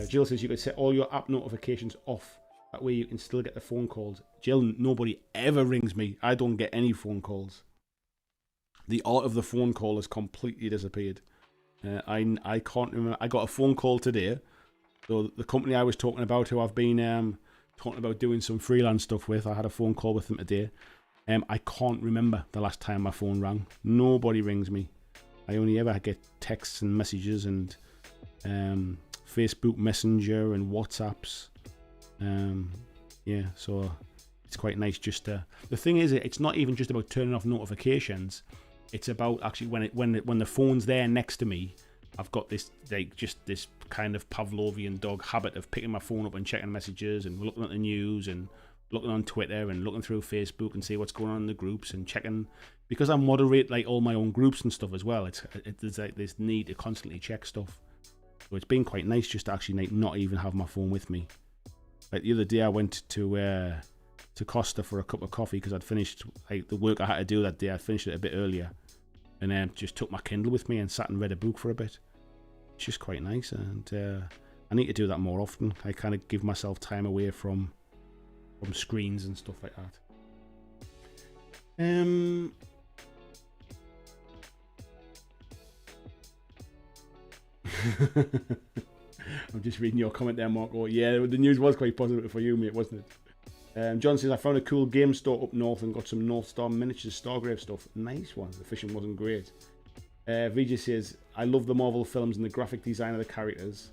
A: Jill says you could set all your app notifications off. That way you can still get the phone calls. Jill, nobody ever rings me. I don't get any phone calls. The art of the phone call has completely disappeared. I can't remember. I got a phone call today. So the company I was talking about, who I've been talking about doing some freelance stuff with, I had a phone call with them today. I can't remember the last time my phone rang. Nobody rings me. I only ever get texts and messages and Facebook Messenger and WhatsApps. Yeah, so it's quite nice just to... The thing is, it's not even just about turning off notifications. It's about actually when the phone's there next to me, I've got this this kind of Pavlovian dog habit of picking my phone up and checking messages and looking at the news and looking on Twitter and looking through Facebook and see what's going on in the groups and checking, because I moderate like all my own groups and stuff as well. There's like this need to constantly check stuff. So it's been quite nice just to actually like not even have my phone with me. Like the other day I went to Costa for a cup of coffee because I'd finished like the work I had to do that day. I finished it a bit earlier, and then just took my Kindle with me and sat and read a book for a bit. It's just quite nice, and I need to do that more often. I kind of give myself time away from screens and stuff like that. I'm just reading your comment there, Marco. Yeah, the news was quite positive for you, mate, wasn't it? John says, I found a cool game store up north and got some North Star miniatures Stargrave stuff. Nice one. The fishing wasn't great. VJ says, I love the Marvel films and the graphic design of the characters,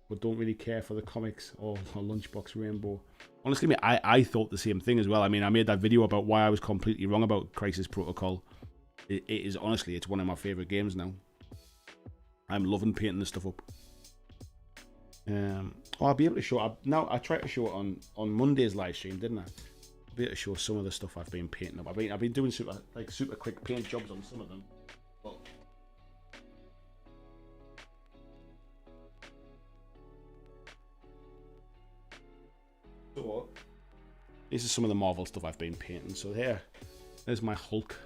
A: but don't really care for the comics or Lunchbox Rainbow. Honestly, mate, I thought the same thing as well. I mean, I made that video about why I was completely wrong about Crisis Protocol. It is, honestly, it's one of my favourite games now. I'm loving painting this stuff up. I'll be able to show it. Now, I tried to show it on Monday's live stream, didn't I? I'll be able to show some of the stuff I've been painting up. I've been doing super quick paint jobs on some of them. But so this is some of the Marvel stuff I've been painting. So there's my Hulk.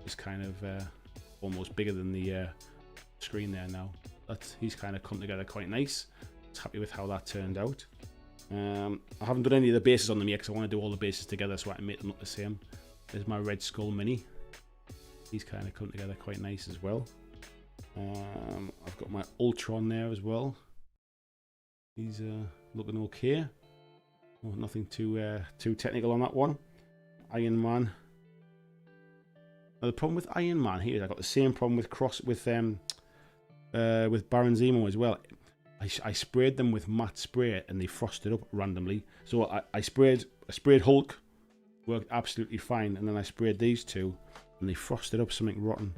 A: It's kind of almost bigger than the screen there now. He's kind of come together quite nice. I was happy with how that turned out. I haven't done any of the bases on them yet because I want to do all the bases together so I can make them look the same. There's my Red Skull Mini. He's kind of come together quite nice as well. I've got my Ultron there as well. He's looking okay. Oh, nothing too technical on that one. Iron Man. Now the problem with Iron Man here is I've got the same problem with Baron Zemo as well. I sprayed them with matte spray and they frosted up randomly. So I sprayed Hulk, worked absolutely fine, and then I sprayed these two and they frosted up something rotten.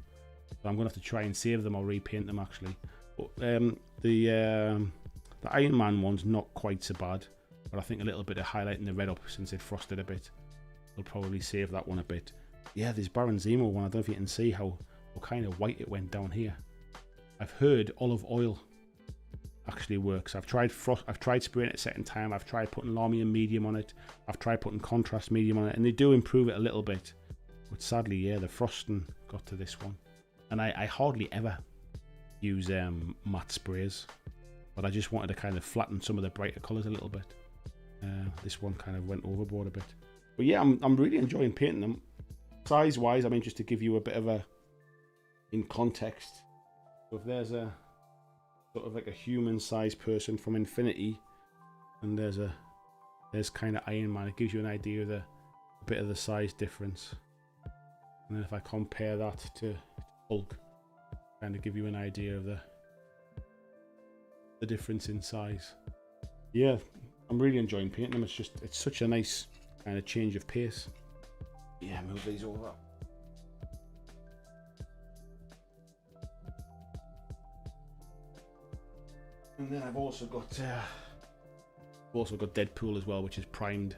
A: So I'm gonna have to try and save them or repaint them actually. But the Iron Man one's not quite so bad, but I think a little bit of highlighting the red up since it frosted a bit will probably save that one a bit. Yeah, this Baron Zemo one, I don't know if you can see how kind of white it went down here. I've heard olive oil actually works. I've tried spraying it a second time. I've tried putting Lamium medium on it. I've tried putting contrast medium on it, and they do improve it a little bit. But sadly, yeah, the frosting got to this one. And I hardly ever use matte sprays, but I just wanted to kind of flatten some of the brighter colours a little bit. This one kind of went overboard a bit. But yeah, I'm really enjoying painting them. Size-wise, I mean, just to give you a bit of in context. So if there's a sort of like a human-sized person from Infinity, and there's kind of Iron Man, it gives you an idea of a bit of the size difference. And then if I compare that to Hulk, kind of give you an idea of the difference in size. Yeah, I'm really enjoying painting them. It's such a nice kind of change of pace. Yeah, move these over. And then I've also got Deadpool as well, which is primed,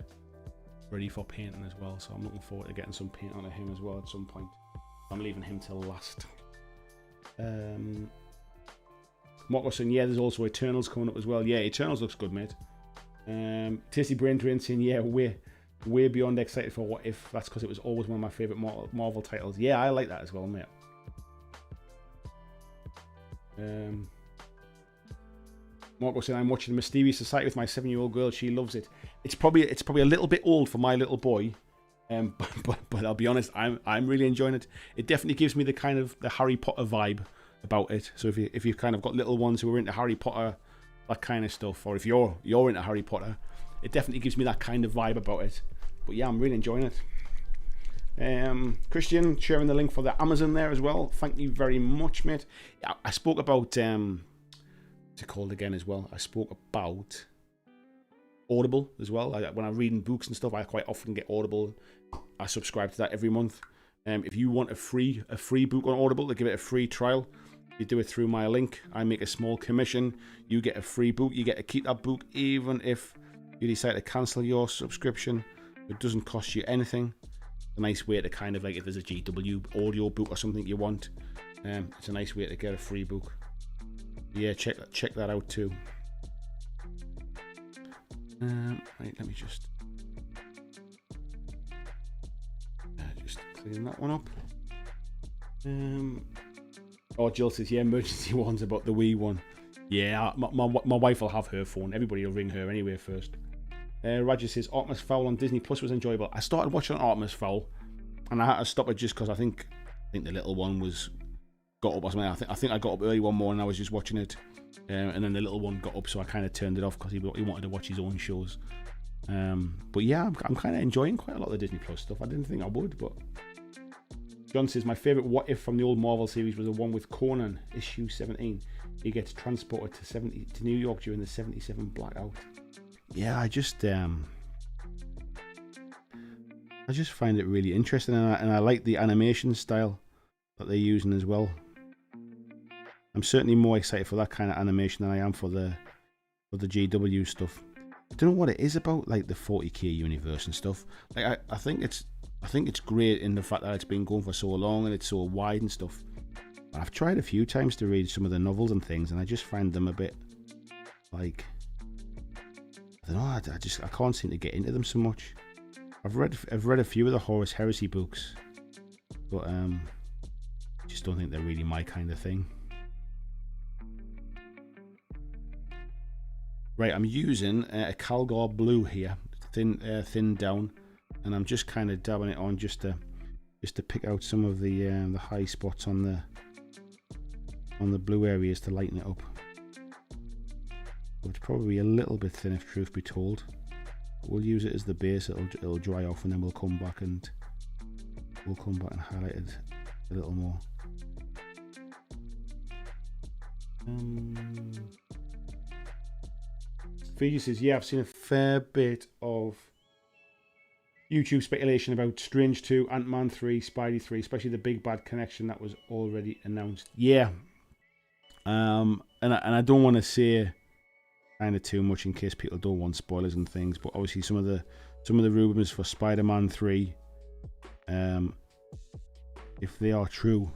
A: ready for painting as well. So I'm looking forward to getting some paint onto him as well at some point. I'm leaving him till last. Mockerson, yeah, there's also Eternals coming up as well. Yeah, Eternals looks good, mate. Tasty Brain Drain saying, yeah, way beyond excited for What If. That's because it was always one of my favourite Marvel titles. Yeah, I like that as well, mate. Marco said, I'm watching Mysterious Society with my 7-year-old girl. She loves it. It's probably a little bit old for my little boy. But I'll be honest, I'm really enjoying it. It definitely gives me the kind of the Harry Potter vibe about it. So if you've kind of got little ones who are into Harry Potter, that kind of stuff, or if you're into Harry Potter, it definitely gives me that kind of vibe about it. But yeah, I'm really enjoying it. Christian sharing the link for the Amazon there as well. Thank you very much, mate. I spoke about what's it called again as well. I spoke about Audible as well. When I'm reading books and stuff, I quite often get Audible. I subscribe to that every month. If you want a free book on Audible, to give it a free trial, you do it through my link. I make a small commission. You get a free book. You get to keep that book even if you decide to cancel your subscription. It doesn't cost you anything. It's a nice way to kind of, like, if there's a GW audio book or something you want, it's a nice way to get a free book. Yeah, check that out too. Right, let me just clean that one up. Oh, Jill says, yeah, emergency one's about the Wii one. Yeah, my wife will have her phone. Everybody will ring her anyway first. Roger says, Artemis Fowl on Disney Plus was enjoyable. I started watching Artemis Fowl, and I had to stop it just because I think the little one got up or something. I think I got up early one morning. I was just watching it, and then the little one got up, so I kind of turned it off because he wanted to watch his own shows. But yeah, I'm kind of enjoying quite a lot of the Disney Plus stuff. I didn't think I would, but John says, my favourite what if from the old Marvel series was the one with Conan, issue 17. He gets transported to New York during the 77 blackout. Yeah, I just find it really interesting, and I like the animation style that they're using as well. I'm certainly more excited for that kind of animation than I am for the GW stuff. I don't know what it is about, like, the 40k universe and stuff. Like, I think it's great in the fact that it's been going for so long and it's so wide and stuff. But I've tried a few times to read some of the novels and things, and I just find them a bit, like, I don't know. I can't seem to get into them so much. I've read a few of the Horus Heresy books, but I just don't think they're really my kind of thing. Right, I'm using a Calgar Blue here, thin down, and I'm just kind of dabbing it on just to pick out some of the high spots on the blue areas to lighten it up. It's probably a little bit thin if truth be told. But we'll use it as the base. It'll dry off, and then we'll come back and highlight it a little more. Fiji says, yeah, I've seen a fair bit of YouTube speculation about Strange 2, Ant-Man 3, Spidey 3, especially the big bad connection that was already announced. Yeah. And I don't want to say kind of too much in case people don't want spoilers and things, but obviously some of the rumors for Spider-Man 3, if they are true,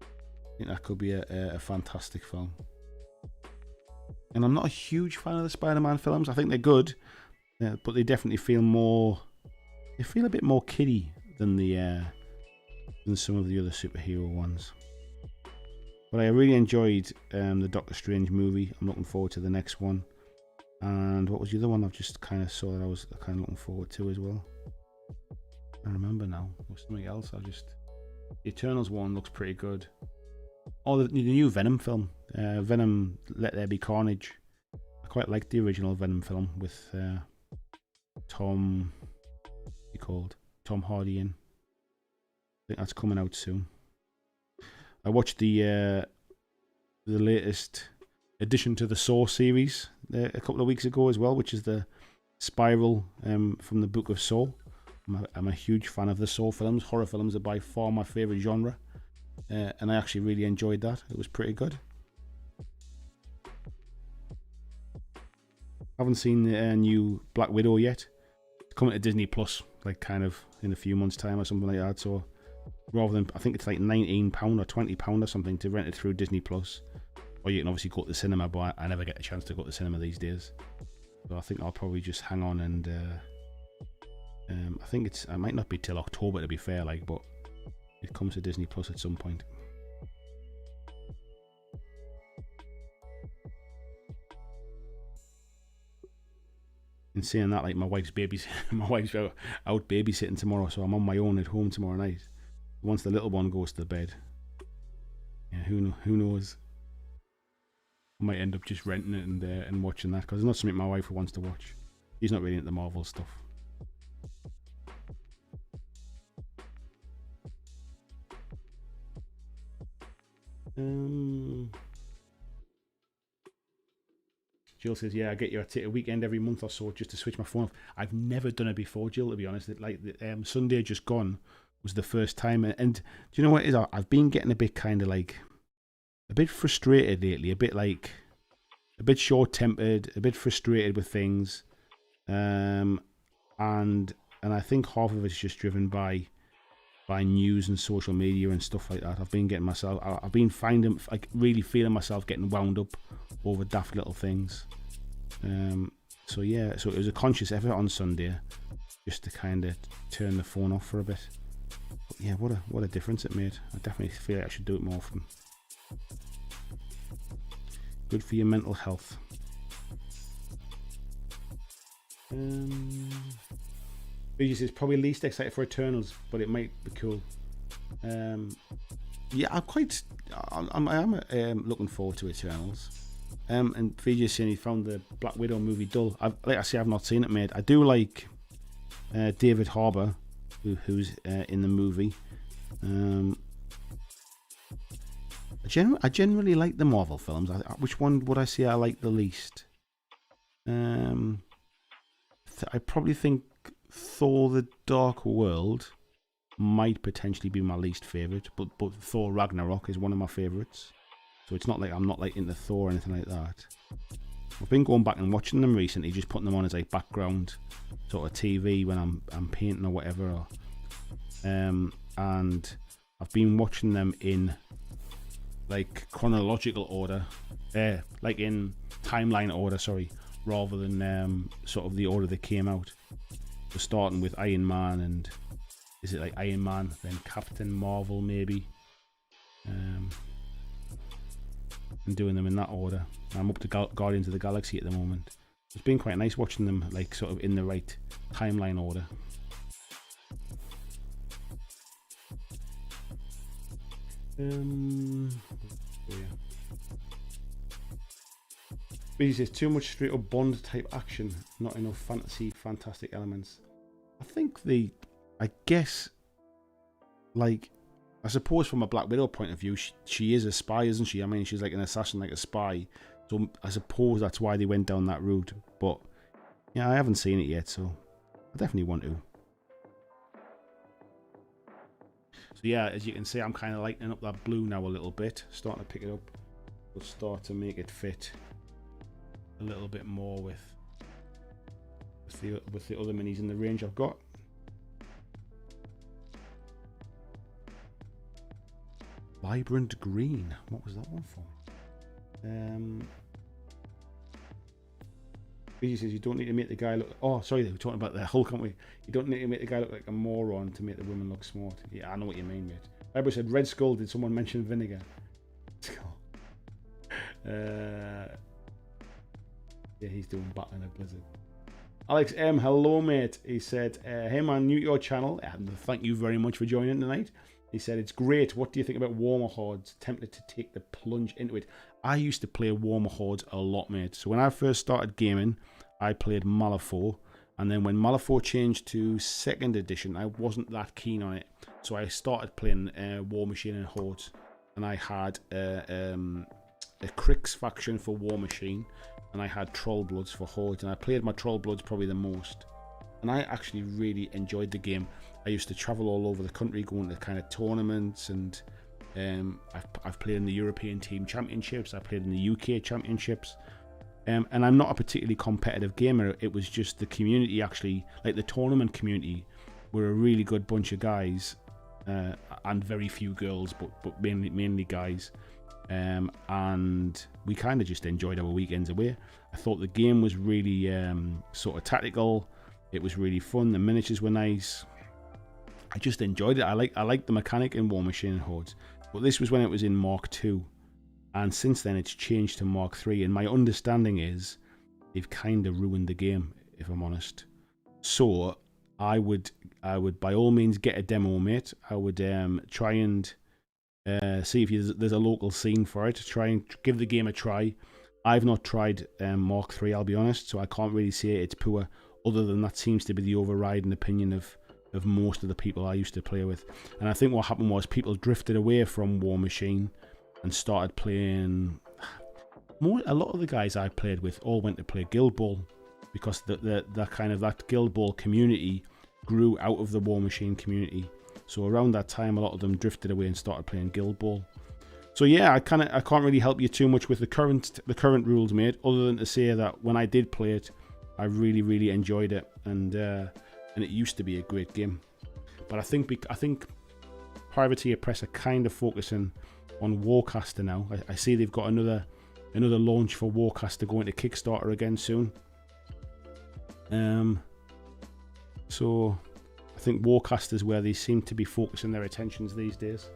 A: I think that could be a fantastic film. And I'm not a huge fan of the Spider-Man films. I think they're good, but they definitely feel a bit more kiddie than some of the other superhero ones. But I really enjoyed the Doctor Strange movie. I'm looking forward to the next one. And what was the other one I've just kind of saw that I was kind of looking forward to as well? I remember now. There was something else. The Eternals one looks pretty good. Oh, the new Venom film. Venom, Let There Be Carnage. I quite liked the original Venom film with Tom Hardy in. I think that's coming out soon. I watched the latest addition to the Saw series a couple of weeks ago as well, which is the Spiral from the Book of Saw. I'm a huge fan of the Saw films. Horror films are by far my favourite genre, and I actually really enjoyed that. It was pretty good. Haven't seen the new Black Widow yet. It's coming to Disney Plus, like kind of in a few months' time or something like that. So rather than, I think it's like £19 or £20 or something to rent it through Disney Plus, or you can obviously go to the cinema, but I never get a chance to go to the cinema these days. So I think I'll probably just hang on and I think it might not be till October to be fair, like, but it comes to Disney Plus at some point. In saying that, like my wife's out babysitting tomorrow, so I'm on my own at home tomorrow night. Once the little one goes to bed, yeah, who knows? I might end up just renting it and watching that, because it's not something my wife wants to watch. She's not really into the Marvel stuff. Jill says, yeah, I get you. I take a weekend every month or so just to switch my phone off. I've never done it before, Jill, to be honest. Like, Sunday just gone was the first time. And do you know what it is? I've been getting a bit kind of like, a bit frustrated lately, a bit short-tempered, a bit frustrated with things. And I think half of it's just driven by news and social media and stuff like that. I've been finding, like, really feeling myself getting wound up over daft little things. So it was a conscious effort on Sunday just to kind of turn the phone off for a bit. But yeah, what a difference it made. I definitely feel like I should do it more often. Good for your mental health. He says probably least excited for Eternals, but it might be cool. Yeah, I am looking forward to Eternals. And Fiji saying he found the Black Widow movie dull. Like I say, I've not seen it, mate. I do like David Harbour, who's in the movie. I generally like the Marvel films. Which one would I say I like the least? I probably think Thor: The Dark World might potentially be my least favourite, but Thor Ragnarok is one of my favourites. So it's not like I'm not like into Thor or anything like that. I've been going back and watching them recently, just putting them on as like background sort of TV when I'm painting or whatever. And I've been watching them in like chronological order, like in timeline order, sorry, rather than sort of the order they came out. So starting with Iron Man, and is it like Iron Man, then Captain Marvel maybe, and doing them in that order. I'm up to Guardians of the Galaxy at the moment. It's been quite nice watching them like sort of in the right timeline order. He says too much straight up Bond type action, not enough fantastic elements. I guess like, I suppose from a Black Widow point of view, she is a spy, isn't she? I mean, she's like an assassin, like a spy. So I suppose that's why they went down that route. But yeah, I haven't seen it yet, so I definitely want to. So yeah, as you can see, I'm kind of lightening up that blue now a little bit, starting to pick it up. We'll start to make it fit a little bit more with the other minis in the range I've got. Vibrant green. What was that one for? He says you don't need to make the guy look. Oh, sorry, they were talking about the Hulk, aren't we? You don't need to make the guy look like a moron to make the women look smart. Yeah, I know what you mean, mate. Everybody said Red Skull. Did someone mention vinegar? Yeah, he's doing Batman a Blizzard. Alex M, hello, mate. He said, hey man, new to your channel. Thank you very much for joining tonight. He said, it's great. What do you think about Warmer Hordes? Tempted to take the plunge into it. I used to play Warmer Hordes a lot, mate. So when I first started gaming, I played Malifaux. And then when Malifaux changed to 2nd edition, I wasn't that keen on it. So I started playing War Machine and Hordes. And I had a Crix faction for War Machine. And I had Troll Bloods for Hordes. And I played my Troll Bloods probably the most. And I actually really enjoyed the game. I used to travel all over the country, going to kind of tournaments, and I've played in the European Team Championships. I played in the UK Championships, and I'm not a particularly competitive gamer. It was just the community, actually, like the tournament community, were a really good bunch of guys, and very few girls, but mainly guys, and we kind of just enjoyed our weekends away. I thought the game was really sort of tactical. It was really fun. The miniatures were nice. I just enjoyed it. I like the mechanic in War Machine and Hordes. But this was when it was in Mark II. And since then it's changed to Mark III. And my understanding is they've kind of ruined the game. if I'm honest. So I would by all means get a demo, mate. I would try and see if there's a local scene for it. Try and give the game a try. I've not tried Mark 3, I'll be honest, so I can't really say it's poor, other than that seems to be the overriding opinion of most of the people I used to play with. And I think what happened was people drifted away from War Machine and started playing... A lot of the guys I played with all went to play Guild Ball, because that Guild Ball community grew out of the War Machine community. So around that time, a lot of them drifted away and started playing Guild Ball. So yeah, I can't really help you too much with the current rules, mate, other than to say that when I did play it, I really, really enjoyed it, and it used to be a great game. But I think Privateer Press are kind of focusing on Warcaster now. I see they've got another launch for Warcaster going to Kickstarter again soon. So I think Warcaster is where they seem to be focusing their attentions these days.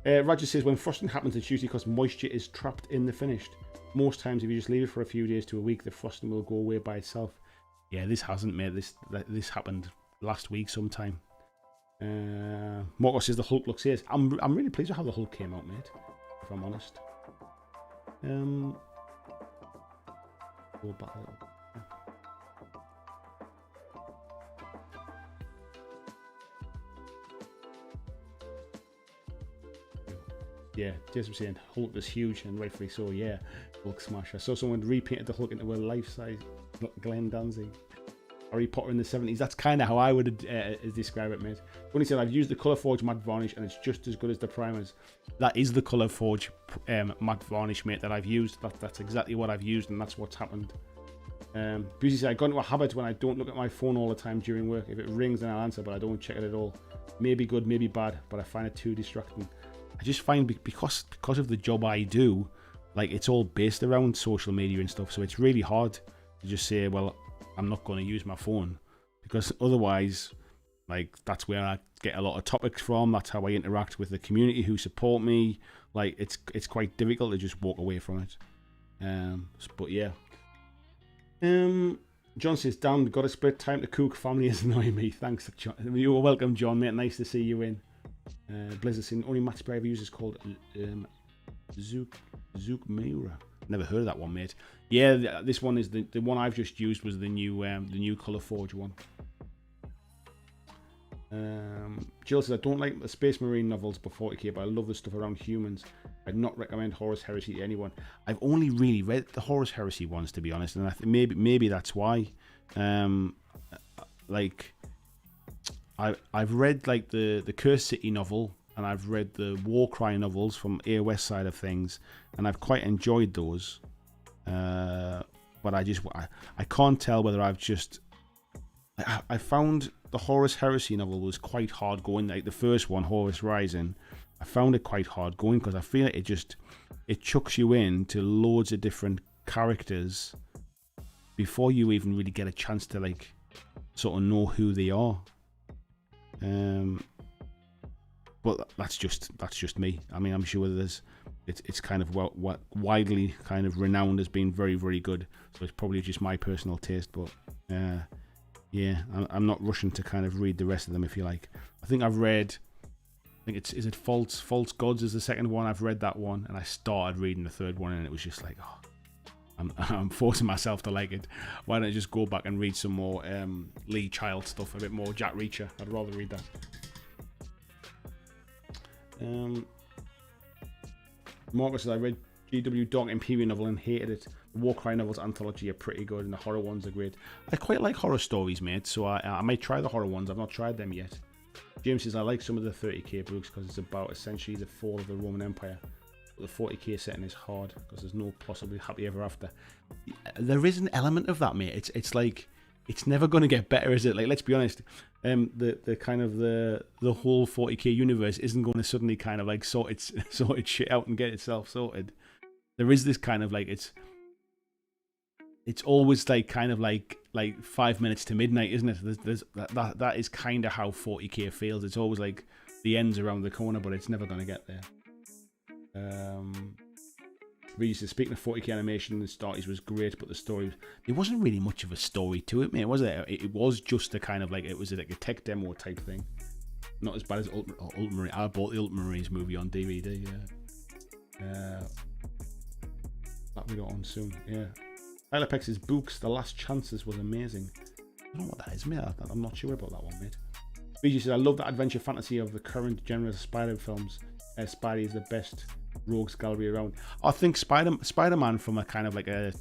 A: Roger says, when frosting happens, it's usually because moisture is trapped in the finished. Most times, if you just leave it for a few days to a week, the frosting will go away by itself. Yeah, this hasn't, mate. This happened last week sometime. Morgo says the Hulk looks ace. I'm really pleased with how the Hulk came out, mate, if I'm honest. Go back a little bit. Yeah, Jason was saying Hulk is huge, and rightfully so. Yeah, Hulk smasher. I saw someone repainted the Hulk into a life-size Glenn Danzig. Harry Potter in the 70s. That's kind of how I would describe it, mate. When he said, I've used the Colourforge matte varnish and it's just as good as the primers. That is the Colourforge matte varnish, mate, that I've used. That's exactly what I've used, and that's what's happened. Busy said, I got into a habit when I don't look at my phone all the time during work. If it rings, then I'll answer, but I don't check it at all. Maybe good, maybe bad, but I find it too distracting. I just find because of the job I do, like, it's all based around social media and stuff, so it's really hard to just say, well, I'm not going to use my phone, because otherwise, like, that's where I get a lot of topics from. That's how I interact with the community who support me. Like, it's quite difficult to just walk away from it. But yeah. John says, damn, got a split time to cook. Family is annoying me. Thanks, John. You are welcome, John, mate. Nice to see you in. Blizzard saying, only match spray I've used is called Zook Miura. Never heard of that one, mate. Yeah, this one is the one I've just used was the new Colourforge one. Jill says, I don't like the Space Marine novels before 40k, but I love the stuff around humans. I'd not recommend Horus Heresy to anyone. I've only really read the Horus Heresy ones, to be honest, and I think maybe that's why. Like, I've read like the Cursed City novel, and I've read the Warcry novels from AOS side of things, and I've quite enjoyed those. But I can't tell whether I found the Horus Heresy novel was quite hard going. Like the first one, Horus Rising, I found it quite hard going because I feel like it chucks you in to loads of different characters before you even really get a chance to like sort of know who they are. But that's just me. I mean, I'm sure it's kind of what widely kind of renowned as being very, very good. So it's probably just my personal taste. But yeah, I'm not rushing to kind of read the rest of them, if you like. I think is it False Gods is the second one. I've read that one, and I started reading the third one, and it was just like, oh, I'm forcing myself to like it. Why don't I just go back and read some more Lee Child stuff, a bit more Jack Reacher? I'd rather read that. Marcus says, I read GW Dark Imperial novel and hated it. The Warcry novels anthology are pretty good, and the horror ones are great. I quite like horror stories, mate, so I might try the horror ones. I've not tried them yet. James says, I like some of the 30k books because it's about essentially the fall of the Roman Empire. But the 40k setting is hard because there's no possibly happy ever after. There is an element of that, mate. It's like, it's never going to get better, is it? Like, let's be honest. The kind of the whole 40k universe isn't going to suddenly kind of like sort its shit out and get itself sorted. There is this kind of like it's always like kind of like 5 minutes to midnight, isn't it? There's that is kind of how 40k feels. It's always like the end's around the corner, but it's never going to get there. Really says, speaking of 40k animation, the starties was great, but the story, there wasn't really much of a story to it, mate, was it? It was just a kind of like, it was like a tech demo type thing. Not as bad as Ultramarine. I bought the Ultramarines movie on DVD, yeah. That we got on soon, yeah. Tyler Pex's Books, The Last Chances was amazing. I don't know what that is, mate. I'm not sure about that one, mate. BG says, I love that adventure fantasy of the current genre of Spider films. Spidey is the best rogues gallery around. I think Spider-Man from a kind of like a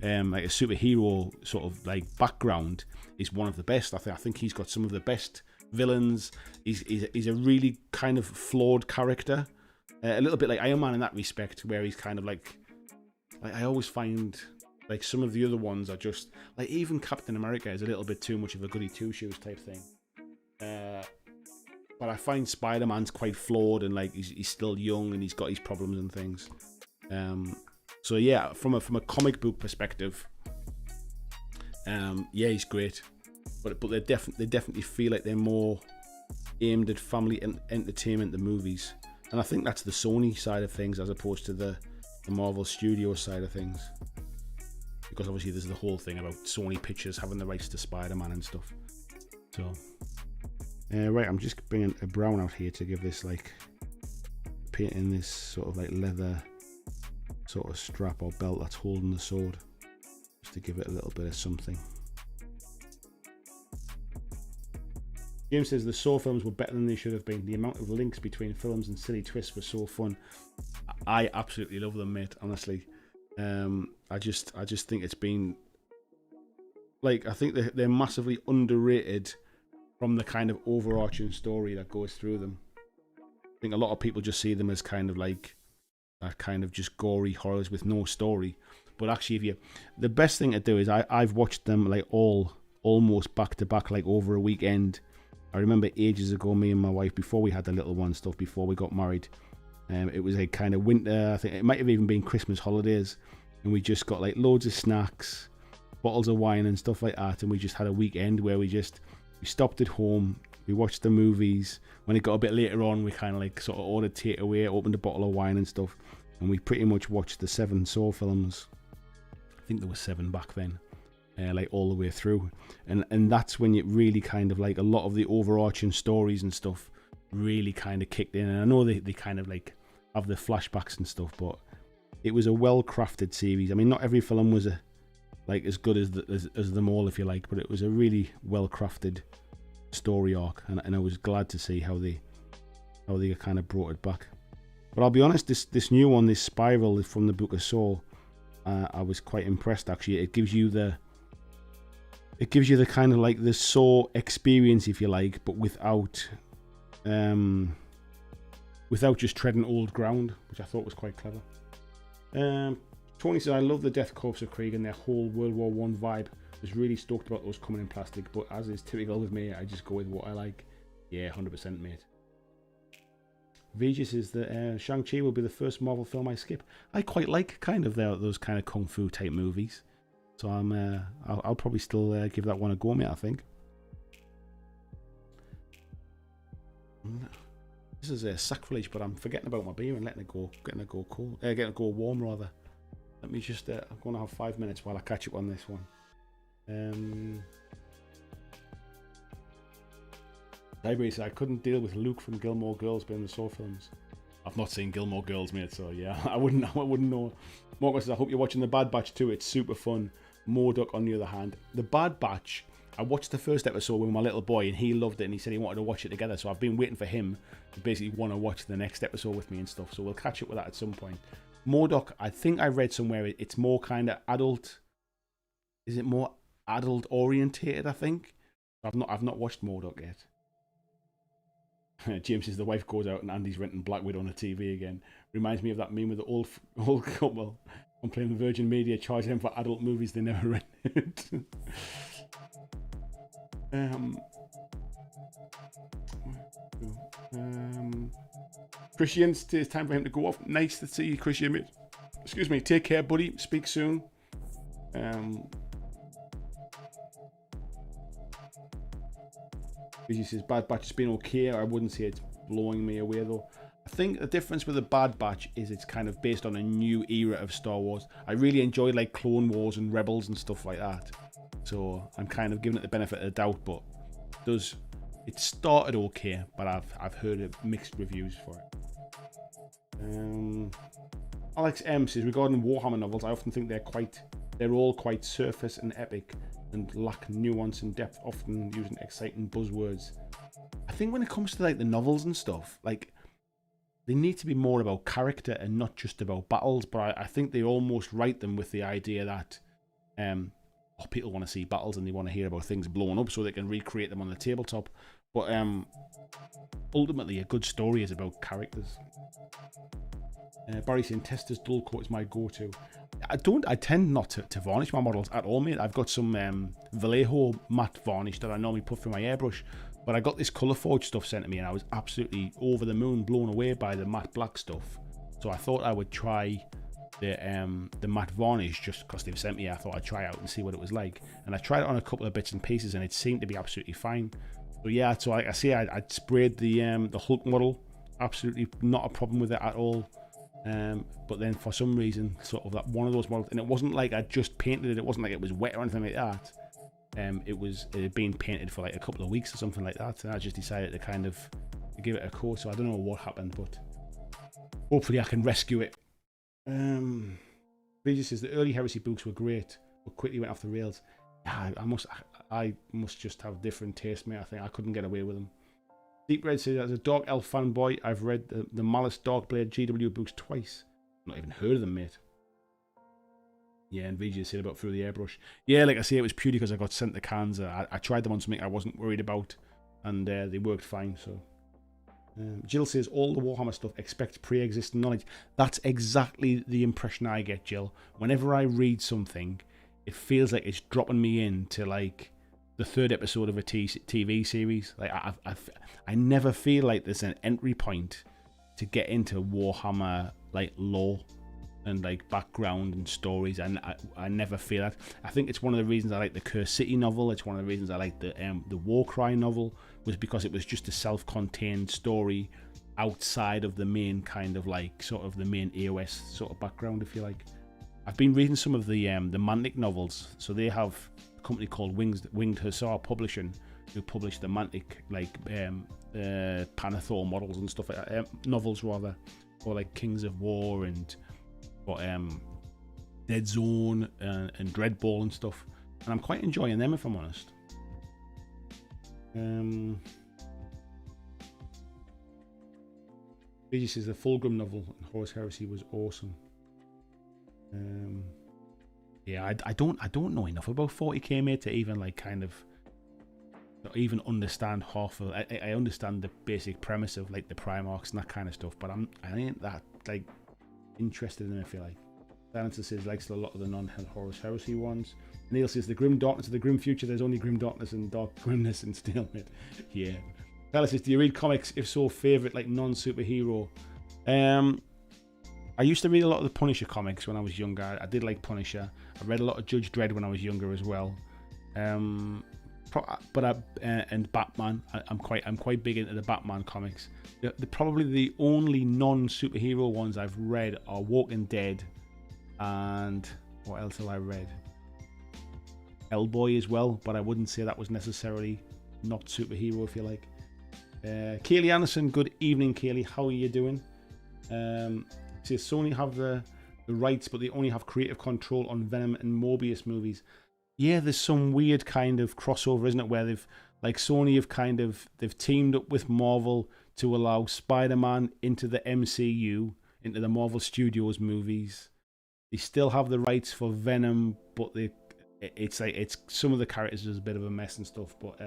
A: superhero sort of like background is one of the best. I think he's got some of the best villains. He's a really kind of flawed character, a little bit like Iron Man in that respect, where he's kind of like I always find like some of the other ones are just like, even Captain America is a little bit too much of a goody two shoes type thing. But I find Spider-Man's quite flawed, and like he's still young and he's got his problems and things. So yeah, from a comic book perspective, yeah, he's great. But they definitely feel like they're more aimed at family and entertainment, the movies, and I think that's the Sony side of things as opposed to the Marvel Studios side of things. Because obviously there's the whole thing about Sony Pictures having the rights to Spider-Man and stuff. So, right, I'm just bringing a brown out here to give this like painting this sort of like leather sort of strap or belt that's holding the sword, just to give it a little bit of something. James says the Saw films were better than they should have been. The amount of links between films and silly twists were so fun. I absolutely love them, mate. Honestly. I just think it's been like, I think they're massively underrated from the kind of overarching story that goes through them. I think a lot of people just see them as kind of like that kind of just gory horrors with no story. But actually, the best thing to do is I've watched them like almost back to back, like over a weekend. I remember ages ago, me and my wife, before we had the little one stuff, before we got married, it was a kind of winter, I think it might have even been Christmas holidays, and we just got like loads of snacks, bottles of wine and stuff like that, and we just had a weekend where we stopped at home, we watched the movies. When it got a bit later on, we kind of like sort of ordered takeaway, opened a bottle of wine and stuff, and we pretty much watched the 7 Saw films. I think there were 7 back then, like all the way through, and that's when it really kind of like a lot of the overarching stories and stuff really kind of kicked in. And I know they kind of like have the flashbacks and stuff, but it was a well-crafted series. I mean, not every film was like as good as them all, if you like, but it was a really well-crafted story arc, and I was glad to see how they kind of brought it back. But I'll be honest, this new one, this Spiral from the Book of Saw, I was quite impressed actually. It gives you the kind of like the Saw experience, if you like, but without just treading old ground, which I thought was quite clever. Tony says, I love the Death Corps of Krieg and their whole World War I vibe. Was really stoked about those coming in plastic, but as is typical with me, I just go with what I like. Yeah, 100%, mate. Vegis is that Shang-Chi will be the first Marvel film I skip. I quite like kind of those kind of kung fu type movies, so I'll probably still give that one a go, mate, I think. This is a sacrilege, but I'm forgetting about my beer and getting it go warm rather. Let me just, I'm going to have 5 minutes while I catch up on this one. Library said, I couldn't deal with Luke from Gilmore Girls being the Saw films. I've not seen Gilmore Girls, mate, so yeah, I wouldn't know. Marcus says, I hope you're watching The Bad Batch too. It's super fun. Murdoch, on the other hand. The Bad Batch, I watched the first episode with my little boy and he loved it and he said he wanted to watch it together, so I've been waiting for him to basically want to watch the next episode with me and stuff, so we'll catch up with that at some point. Murdoch, I think I read somewhere it's more kind of adult. Is it more adult orientated, I think? I've not watched Murdoch yet. James says the wife goes out and Andy's renting Black Widow on the TV again. Reminds me of that meme with the old couple complaining the Virgin Media charging them for adult movies they never rented. Christian, it's time for him to go off. Nice to see you, Christian, mate. Excuse me. Take care, buddy. Speak soon. He says Bad Batch has been okay. I wouldn't say it's blowing me away though. I think the difference with the Bad Batch is it's kind of based on a new era of Star Wars. I really enjoyed like Clone Wars and Rebels and stuff like that. So I'm kind of giving it the benefit of the doubt, but it started okay, but I've heard mixed reviews for it. Alex M says, regarding Warhammer novels, I often think they're all quite surface and epic and lack nuance and depth, often using exciting buzzwords. I think when it comes to like the novels and stuff, like they need to be more about character and not just about battles, but I think they almost write them with the idea that people want to see battles and they want to hear about things blowing up so they can recreate them on the tabletop. But ultimately, a good story is about characters. Barry saying, Tester's dull coat is my go-to. I tend not to varnish my models at all, mate. I've got some Vallejo matte varnish that I normally put through my airbrush, but I got this Colourforge stuff sent to me and I was absolutely over the moon, blown away by the matte black stuff. So I thought I would try the matte varnish just because they've sent me. I thought I'd try out and see what it was like, and I tried it on a couple of bits and pieces and it seemed to be absolutely fine. So yeah, so like I say, I sprayed the Hulk model, absolutely not a problem with it at all. But then for some reason, sort of that one of those models, and it wasn't like I just painted it, it wasn't like it was wet or anything like that. It had been painted for like a couple of weeks or something like that, and I just decided to kind of give it a coat. So I don't know what happened, but hopefully I can rescue it. Regis says the early Heresy books were great, but quickly went off the rails. Yeah, I must just have different taste, mate. I think I couldn't get away with them. Deep Red says, as a Dark Elf fanboy, I've read the Malice Darkblade GW books twice. Not even heard of them, mate. Yeah, and VJ said about Through the Airbrush. Yeah, like I say, it was purely because I got sent the cans. I tried them on something I wasn't worried about, and they worked fine. So, Jill says, all the Warhammer stuff expects pre-existing knowledge. That's exactly the impression I get, Jill. Whenever I read something, it feels like it's dropping me into like the third episode of a TV series. Like I never feel like there's an entry point to get into Warhammer like lore and like background and stories, and I never feel that. I think it's one of the reasons I like the Curse City novel. It's one of the reasons I like the Warcry novel, was because it was just a self-contained story outside of the main kind of like sort of the main AOS sort of background, if you like. I've been reading some of the Mantic novels. So they have a company called Winged Hussar Publishing, who publish the Mantic like Panathor models and stuff like that, novels rather, or like Kings of War and Dead Zone and Dreadball and stuff, and I'm quite enjoying them, if I'm honest. BG says the Fulgrim novel and Horus Heresy was awesome. Yeah, I don't know enough about 40k, mate, to even like kind of even understand half of. I understand the basic premise of like the Primarchs and that kind of stuff, but I ain't that like interested in it, I feel like. Silencer says likes a lot of the non-Horus Heresy ones. Neil says the grim darkness of the grim future. There's only grim darkness and dark grimness and stalemate. Yeah. Bella says, do you read comics? If so, favorite like non-superhero. I used to read a lot of the Punisher comics when I was younger. I did like Punisher. I read a lot of Judge Dredd when I was younger as well. And Batman. I'm quite big into the Batman comics. Probably the only non-superhero ones I've read are Walking Dead, and what else have I read? Hellboy as well, but I wouldn't say that was necessarily not superhero, if you like. Kaylee Anderson, good evening, Kaylee. How are you doing? Says Sony have the rights, but they only have creative control on Venom and Morbius movies. Yeah, there's some weird kind of crossover, isn't it? Where Sony have they've teamed up with Marvel to allow Spider-Man into the MCU, into the Marvel Studios movies. They still have the rights for Venom, but it's some of the characters is a bit of a mess and stuff. But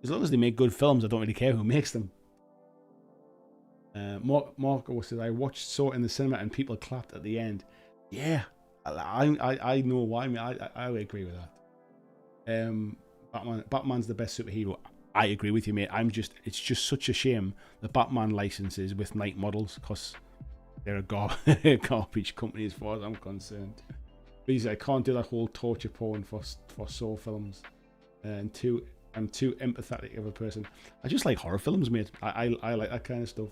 A: as long as they make good films, I don't really care who makes them. Marco says, I watched Saw in the cinema and people clapped at the end. Yeah, I know why. I mean, I would agree with that. Batman's the best superhero. I agree with you, mate. It's just such a shame the Batman licenses with Night Models, because they're a garbage company as far as I'm concerned. Please, I can't do that whole torture porn for Saw films. I'm too empathetic of a person. I just like horror films, mate. I like that kind of stuff.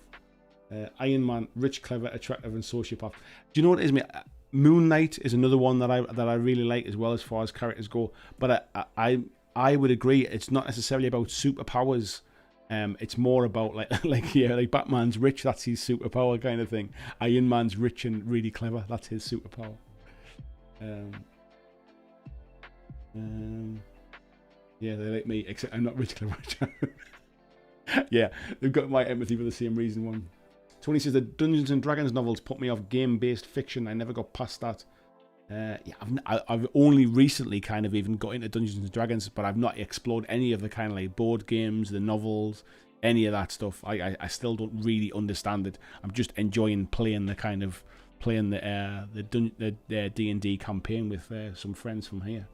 A: Iron Man, rich, clever, attractive, and sociopath. Do you know what it is, mate? Moon Knight is another one that I really like as well as far as characters go. But I would agree, it's not necessarily about superpowers. It's more about like Batman's rich, that's his superpower kind of thing. Iron Man's rich and really clever, that's his superpower. Yeah, they like me, except I'm not rich, clever. Yeah, they've got my empathy for the same reason. One. Tony says the Dungeons and Dragons novels put me off game-based fiction. I never got past that. Yeah, I've only recently kind of even got into Dungeons and Dragons, but I've not explored any of the kind of like board games, the novels, any of that stuff. I still don't really understand it. I'm just enjoying playing the D&D campaign with some friends from here.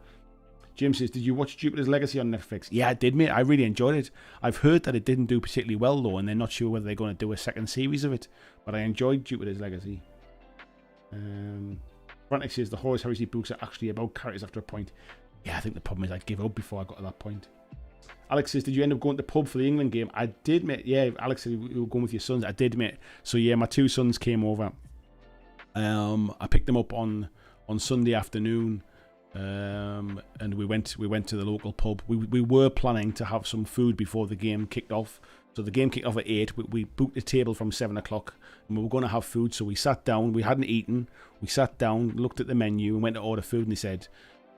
A: Jim says, did you watch Jupiter's Legacy on Netflix? Yeah, I did, mate. I really enjoyed it. I've heard that it didn't do particularly well, though, and they're not sure whether they're going to do a second series of it. But I enjoyed Jupiter's Legacy. Frantic says, the Horus Heresy books are actually about characters after a point. Yeah, I think the problem is I'd give up before I got to that point. Alex says, did you end up going to the pub for the England game? I did, mate. Yeah, Alex said you were going with your sons. I did, mate. So, yeah, my two sons came over. I picked them up on Sunday afternoon. And we went to the local pub. We were planning to have some food before the game kicked off. So the game kicked off at 8. We booked a table from 7 o'clock and we were going to have food. So we sat down. We hadn't eaten. We sat down, looked at the menu and went to order food. And they said,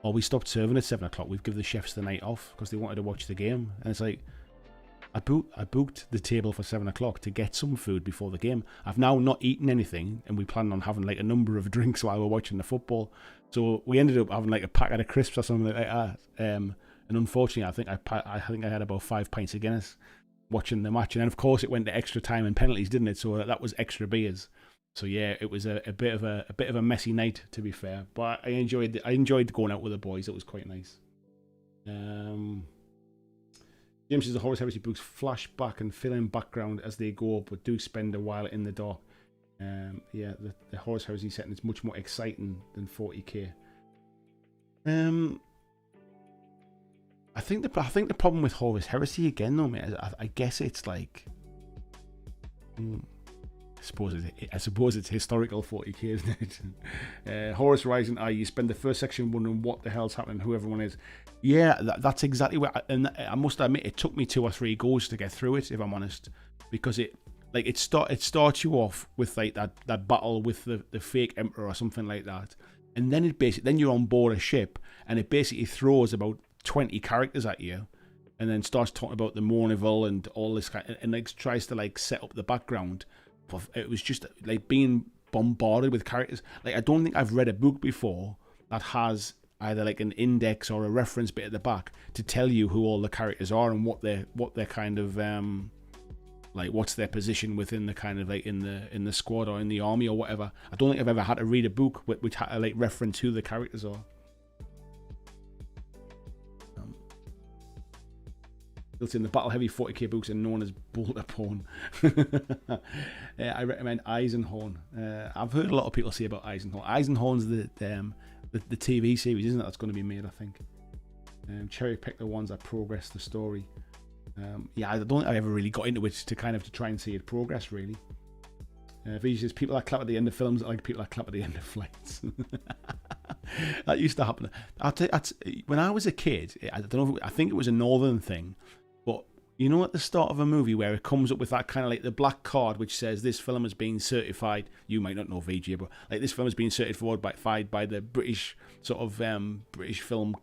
A: "Oh, we stopped serving at 7 o'clock. We've given the chefs the night off because they wanted to watch the game." And it's like, I booked the table for 7 o'clock to get some food before the game. I've now not eaten anything, and we planned on having like a number of drinks while we're watching the football. So we ended up having like a packet of crisps or something like that. And unfortunately, I think I had about 5 pints of Guinness watching the match. And then of course it went to extra time and penalties, didn't it? So that was extra beers. So yeah, it was a bit of a messy night, to be fair. But I enjoyed going out with the boys. It was quite nice. James says the Horus Heresy books flash back and fill in background as they go up, but do spend a while in the dark. Yeah, the Horus Heresy setting is much more exciting than 40k. I think the problem with Horus Heresy again, though, mate, I guess it's like, I suppose it's historical 40k, isn't it? Horus Rising, you spend the first section wondering what the hell's happening, who everyone is. Yeah, that's exactly what. And I must admit, it took me 2 or 3 goes to get through it, if I'm honest, because it starts you off with like that battle with the fake emperor or something like that, and then then you're on board a ship, and it basically throws about 20 characters at you, and then starts talking about the Mournival and all this kind, and like tries to like set up the background. It was just like being bombarded with characters. Like I don't think I've read a book before that has either like an index or a reference bit at the back to tell you who all the characters are and what they're kind of like what's their position within the kind of like in the squad or in the army or whatever. I don't think I've ever had to read a book which had to like reference who the characters are. Built in the battle heavy 40k books are known as bolter porn. I recommend Eisenhorn. I've heard a lot of people say about Eisenhorn. Eisenhorn's the TV series, isn't it? That's going to be made, I think. Cherry pick the ones that progress the story. Yeah, I don't think I ever really got into it to try and see it progress, really. Vijay says people that clap at the end of films are like people that clap at the end of flights. That used to happen. When I was a kid, I don't know. I think it was a northern thing, but you know, at the start of a movie where it comes up with that kind of like the black card which says this film has been certified. You might not know VG, but like this film has been certified by the British sort of British Film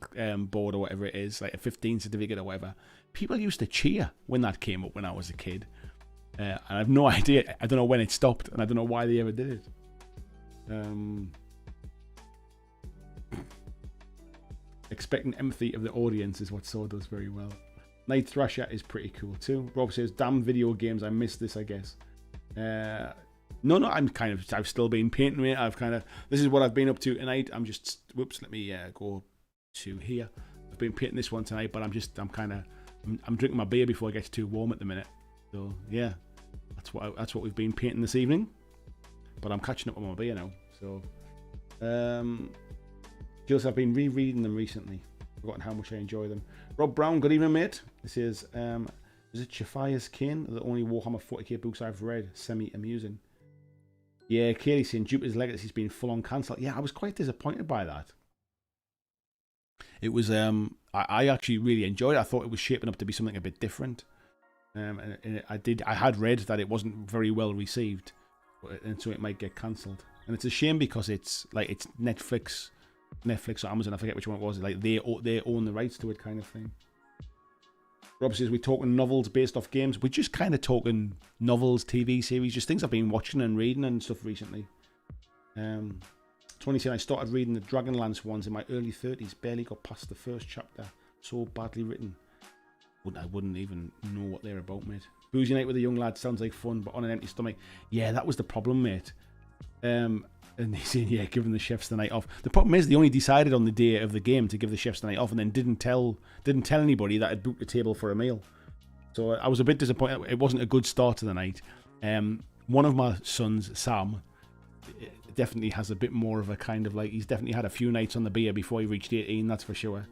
A: Board or whatever it is, like a 15 certificate or whatever. People used to cheer when that came up when I was a kid. And I have no idea. I don't know when it stopped, and I don't know why they ever did it. Expecting empathy of the audience is what Saw does very well. Night Thrasher is pretty cool too. Rob says, "Damn video games! I missed this. I guess." No, I've still been painting it. This is what I've been up to tonight. I'm just, whoops. Let me go to here. I've been painting this one tonight, but I'm drinking my beer before it gets too warm at the minute. So yeah, that's what we've been painting this evening. But I'm catching up on my beer now. So, just I've been rereading them recently. Forgotten how much I enjoy them. Rob Brown, good evening, mate. This is Is it Shaphire's Kin? The only Warhammer 40k books I've read. Semi-amusing. Yeah, Kaylee's saying Jupiter's Legacy's been full-on cancelled. Yeah, I was quite disappointed by that. It was, I actually really enjoyed it. I thought it was shaping up to be something a bit different. And I had read that it wasn't very well received, and so it might get cancelled. And it's a shame because it's Netflix or Amazon, I forget which one it was. Like they own the rights to it, kind of thing. Rob says we're talking novels based off games. We're just kind of talking novels, TV series, just things I've been watching and reading and stuff recently. 20 said I started reading the Dragonlance ones in my early 30s. Barely got past the first chapter. So badly written. I wouldn't even know what they're about, mate. Boozy night with a young lad sounds like fun, but on an empty stomach. Yeah, that was the problem, mate. And he's saying, yeah, giving the chefs the night off. The problem is they only decided on the day of the game to give the chefs the night off, and then didn't tell anybody that had booked a table for a meal. So I was a bit disappointed. It wasn't a good start to the night. One of my sons, Sam, definitely has a bit more of a kind of like, he's definitely had a few nights on the beer before he reached 18, that's for sure.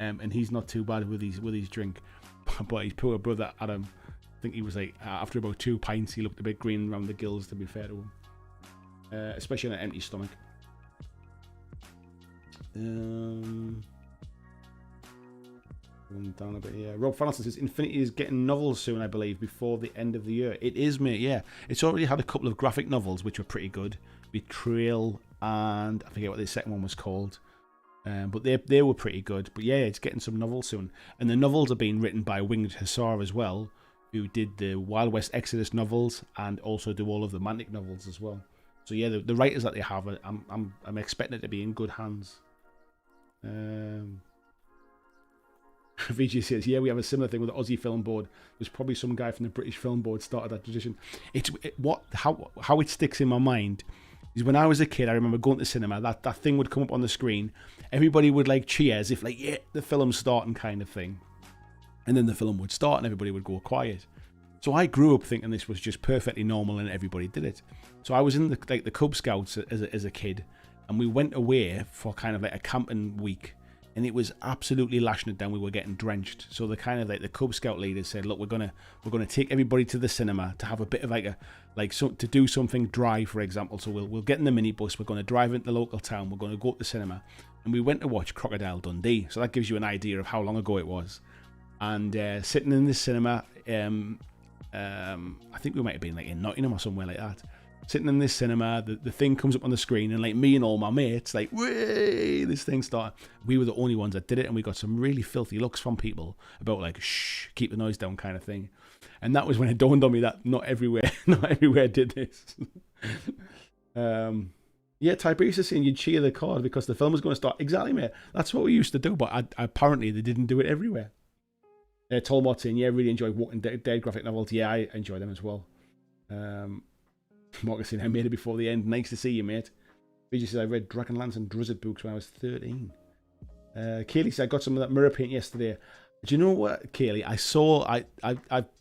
A: And he's not too bad with his drink. But his poor brother Adam, I think he was like, after about 2 pints, he looked a bit green around the gills, to be fair to him. Especially on an empty stomach. Going down a bit here. Rob Francis says Infinity is getting novels soon, I believe, before the end of the year. It is, mate, yeah. It's already had a couple of graphic novels which were pretty good. Betrayal and I forget what the second one was called. But they were pretty good. But yeah, it's getting some novels soon. And the novels are being written by Winged Hussar as well, who did the Wild West Exodus novels and also do all of the Mantic novels as well. So yeah, the writers that they have, I'm expecting it to be in good hands. VG says, yeah, we have a similar thing with the Aussie Film Board. There's probably some guy from the British Film Board started that tradition. How it sticks in my mind is when I was a kid, I remember going to the cinema, that thing would come up on the screen. Everybody would like cheer as if like, yeah, the film's starting kind of thing. And then the film would start and everybody would go quiet. So I grew up thinking this was just perfectly normal and everybody did it. So I was in the Cub Scouts as a kid, and we went away for kind of like a camping week, and it was absolutely lashing it down. We were getting drenched. So the kind of like the Cub Scout leaders said, look, we're gonna take everybody to the cinema to have a bit of to do something dry, for example. So we'll get in the minibus. We're going to drive into the local town. We're going to go to the cinema, and we went to watch Crocodile Dundee. So that gives you an idea of how long ago it was. And sitting in the cinema, I think we might have been like in Nottingham or somewhere like that. Sitting in this cinema, the thing comes up on the screen, and like me and all my mates, like, way, this thing started. We were the only ones that did it, and we got some really filthy looks from people about like, shh, keep the noise down kind of thing. And that was when it dawned on me that not everywhere did this. Yeah, Tiberius is saying you'd cheer the card because the film was going to start. Exactly, mate. That's what we used to do, but apparently they didn't do it everywhere. Tolmot saying, yeah, really enjoyed Walking Dead graphic novels. Yeah, I enjoy them as well. Marcus saying, I made it before the end. Nice to see you, mate. BJ says, I read Dragonlance and Druid books when I was 13. Kaylee said, I got some of that mirror paint yesterday. Do you know what, Kaylee?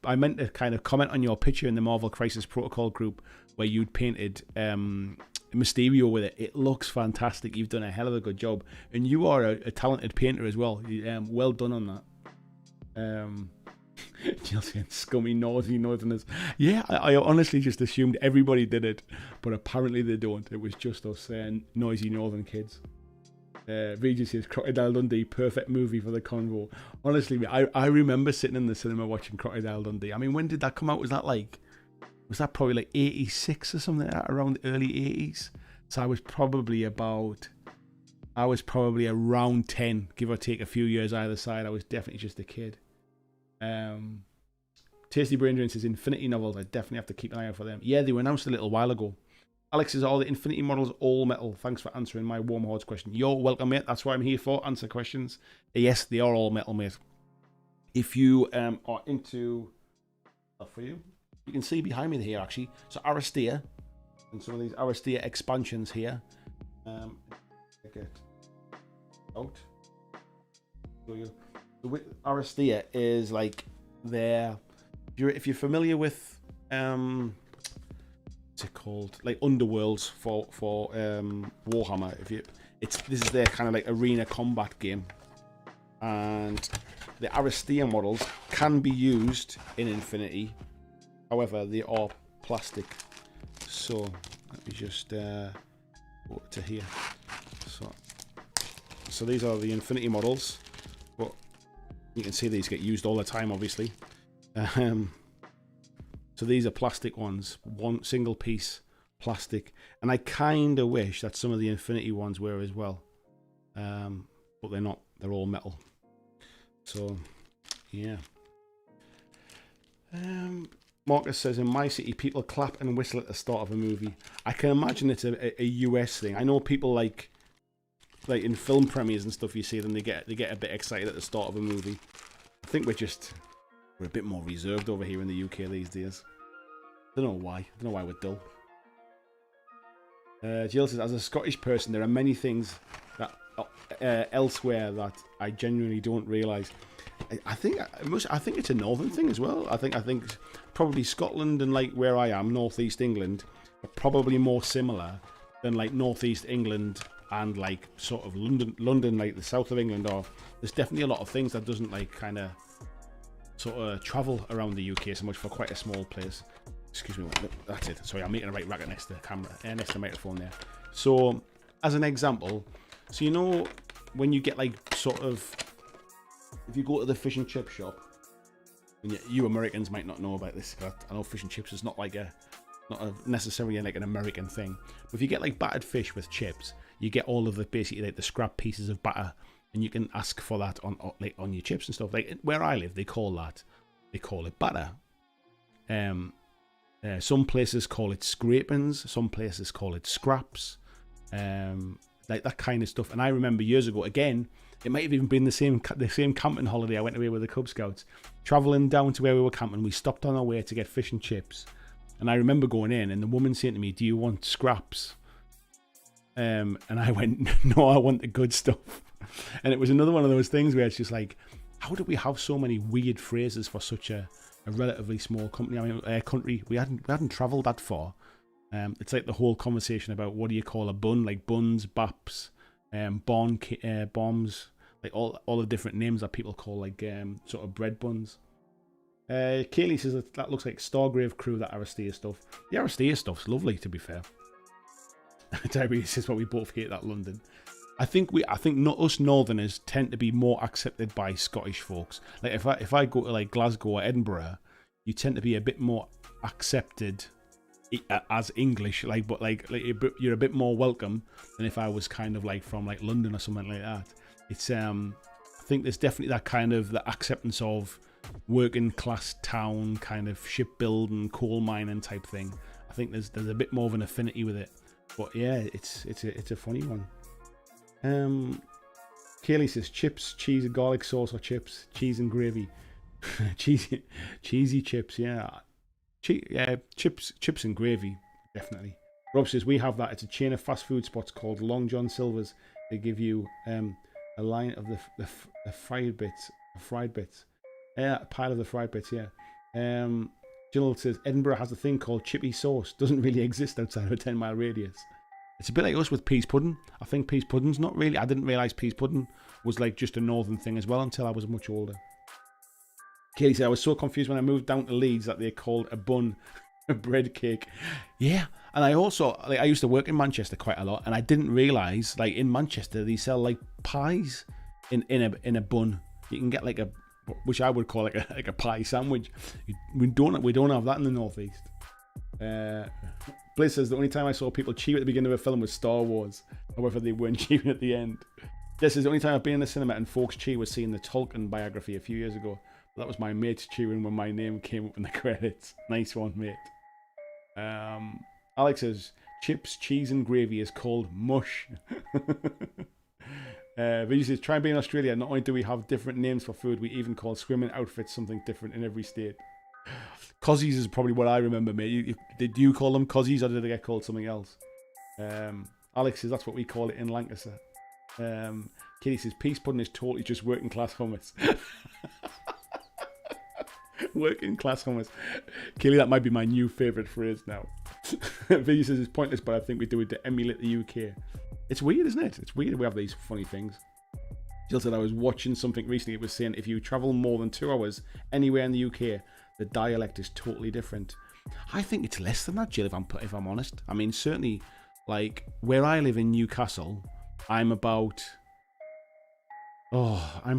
A: I meant to kind of comment on your picture in the Marvel Crisis Protocol group where you'd painted Mysterio with it. It looks fantastic. You've done a hell of a good job. And you are a talented painter as well. Well done on that. Jill saying scummy naughty northerners. Yeah, I honestly just assumed everybody did it, but apparently they don't. It was just us noisy northern kids. Regis says Crocodile Dundee, perfect movie for the convo. Honestly, I remember sitting in the cinema watching Crocodile Dundee. I mean, when did that come out? Was that probably like 86 or something like that, around the early 80s? So I was probably around 10, give or take a few years either side. I was definitely just a kid. Tasty Brain Drain says Infinity novels, I definitely have to keep an eye out for them. Yeah, they were announced a little while ago. Alex says, all the Infinity models all metal. Thanks for answering my Warm Hearts question. You're welcome, mate. That's what I'm here for. Answer questions. Yes, they are all metal, mate. If you are into stuff for you can see behind me here actually. So Aristea and some of these Aristea expansions here. Get out. Aristea is like their. If you're familiar with what's it called, like Underworlds for Warhammer. This is their kind of like arena combat game, and the Aristea models can be used in Infinity. However, they are plastic. So let me just go to here. So these are the Infinity models, but you can see these get used all the time, obviously. So these are plastic ones, one single piece plastic, and I kind of wish that some of the Infinity ones were as well, but they're not. They're all metal. So yeah. Marcus says, in my city, people clap and whistle at the start of a movie. I can imagine it's a US thing. I know people like in film premieres and stuff, you see them, they get a bit excited at the start of a movie. I think we're a bit more reserved over here in the UK these days. Don't know why. Don't know why we're dull. Jill says, as a Scottish person, there are many things that elsewhere that I genuinely don't realise. I think it's a northern thing as well. I think probably Scotland and like where I am, northeast England, are probably more similar than like northeast England and like sort of London, like the south of England. Or there's definitely a lot of things that doesn't like kind of sort of travel around the UK so much for quite a small place. Excuse me, that's it. Sorry, I'm making a right racket next to the camera, next to the microphone there. So, as an example, so you know when you get like sort of, if you go to the fish and chip shop, and you Americans might not know about this. I know fish and chips is not necessarily like an American thing. But if you get like battered fish with chips, you get all of the basically like the scrap pieces of batter, and you can ask for that on your chips and stuff. Like where I live, they call it batter. Some places call it scrapings, some places call it scraps, like that kind of stuff. And I remember years ago, again, it might have even been the same camping holiday I went away with the Cub Scouts, travelling down to where we were camping. We stopped on our way to get fish and chips, and I remember going in and the woman saying to me, "Do you want scraps?" And I went, "No, I want the good stuff." And it was another one of those things where it's just like, how do we have so many weird phrases for such a relatively small company? I mean, country. We hadn't travelled that far. It's like the whole conversation about what do you call a bun, like buns, baps, bombs, like all the different names that people call like sort of bread buns. Kaylee says that looks like Stargrave Crew, that Aristea stuff. The Aristea stuff's lovely, to be fair. Diabetes says, "Well, we both hate that London." I think us Northerners tend to be more accepted by Scottish folks. Like if I go to like Glasgow or Edinburgh, you tend to be a bit more accepted as English, but you're a bit more welcome than if I was kind of like from like London or something like that. It's I think there's definitely that kind of the acceptance of working class town kind of shipbuilding, coal mining type thing. I think there's a bit more of an affinity with it. But yeah, it's a funny one. Kaylee says chips, cheese and garlic sauce, or chips, cheese and gravy. cheesy chips, yeah. Chips and gravy, definitely. Rob says we have that. It's a chain of fast food spots called Long John Silver's. They give you a line of the fried bits. Yeah, a pile of the fried bits, yeah. Jill says Edinburgh has a thing called chippy sauce. Doesn't really exist outside of a 10-mile radius. It's a bit like us with peas pudding. I think peas pudding's not really... I didn't realise peas pudding was like just a northern thing as well until I was much older. Katie said, I was so confused when I moved down to Leeds that they called a bun a bread cake. Yeah, and I also... I used to work in Manchester quite a lot, and I didn't realise, like, in Manchester, they sell, like, pies in a bun. You can get, like, which I would call, like a pie sandwich. We don't have that in the northeast. Bliss says the only time I saw people cheer at the beginning of a film was Star Wars. However, they weren't cheering at the end. This is the only time I've been in the cinema and folks cheer was seeing the Tolkien biography a few years ago. That was my mates cheering when my name came up in the credits. Nice one, mate. Alex says chips, cheese and gravy is called mush. Vijay says try and be in Australia. Not only do we have different names for food, we even call swimming outfits something different in every state. Cozzies is probably what I remember, mate. Did you call them cozzies or did they get called something else? Alex says that's what we call it in Lancaster. Katie says peas pudding is totally just working class hummus. Working class hummus. Kelly, that might be my new favourite phrase now. Vijay says it's pointless, but I think we do it to emulate the UK. It's weird, isn't it? It's weird we have these funny things. Jill said, I was watching something recently. It was saying if you travel more than 2 hours anywhere in the UK, the dialect is totally different. I think it's less than that, Jill, if I'm honest. I mean, certainly, like, where I live in Newcastle, I'm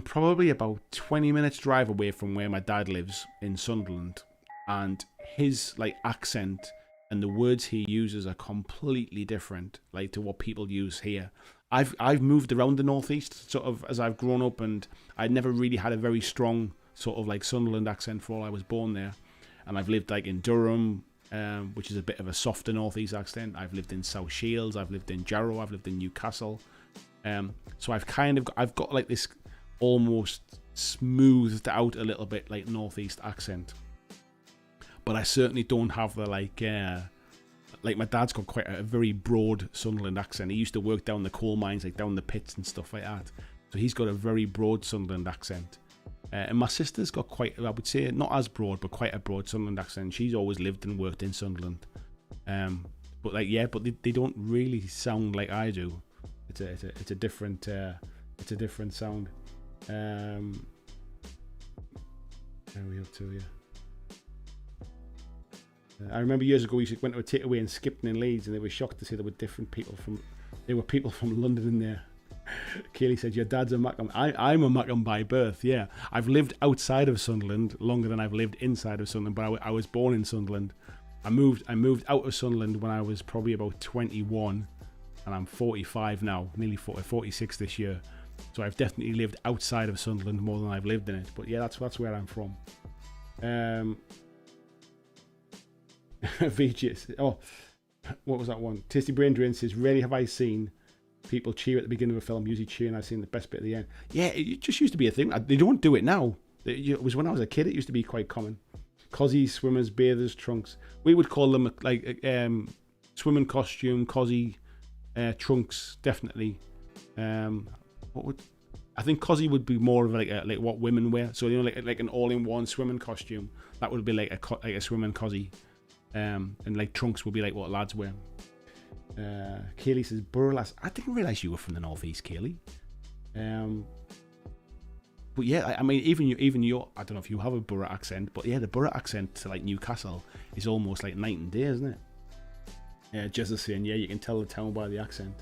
A: probably about 20 minutes drive away from where my dad lives in Sunderland. And his, like, accent and the words he uses are completely different, like, to what people use here. I've moved around the northeast sort of as I've grown up, and I never really had a very strong sort of like Sunderland accent for all I was born there. And I've lived like in Durham, which is a bit of a softer northeast accent. I've lived in South Shields, I've lived in Jarrow, I've lived in Newcastle. So I've got like this almost smoothed out a little bit like northeast accent. But I certainly don't have the like my dad's got quite a very broad Sunderland accent. He used to work down the coal mines, like down the pits and stuff like that. So he's got a very broad Sunderland accent. And my sister's got quite, I would say, not as broad, but quite a broad Sunderland accent. She's always lived and worked in Sunderland. But like, yeah, but they don't really sound like I do. It's a different sound. Where are we up to here? I remember years ago we went to a takeaway in Skipton in Leeds, and they were shocked to see there were people from London in there. Kaylee said, your dad's a Mackem. I'm a Mackem by birth, yeah. I've lived outside of Sunderland longer than I've lived inside of Sunderland, but I was born in Sunderland. I moved out of Sunderland when I was probably about 21, and I'm 45 now, nearly 46 this year. So I've definitely lived outside of Sunderland more than I've lived in it. But yeah, that's where I'm from. VGS. Oh, what was that one? Tasty Brain Drain says, rarely have I seen people cheer at the beginning of a film. Usually cheering, I've seen the best bit at the end. Yeah, it just used to be a thing. They don't do it now. It was when I was a kid, it used to be quite common. Cozzies, swimmers, bathers, trunks. We would call them like swimming costume, cozzy, trunks, definitely. I think cozzy would be more of like what women wear. So like an all-in-one swimming costume. That would be like a swimming cozzy. And like trunks would be like what lads wear. Kaylee says, Burlas. I didn't realise you were from the northeast, Kaylee. But yeah, I mean, even your, I don't know if you have a Borough accent, but yeah, the Borough accent to like Newcastle is almost like night and day, isn't it? Yeah, Jess is saying, yeah, you can tell the town by the accent.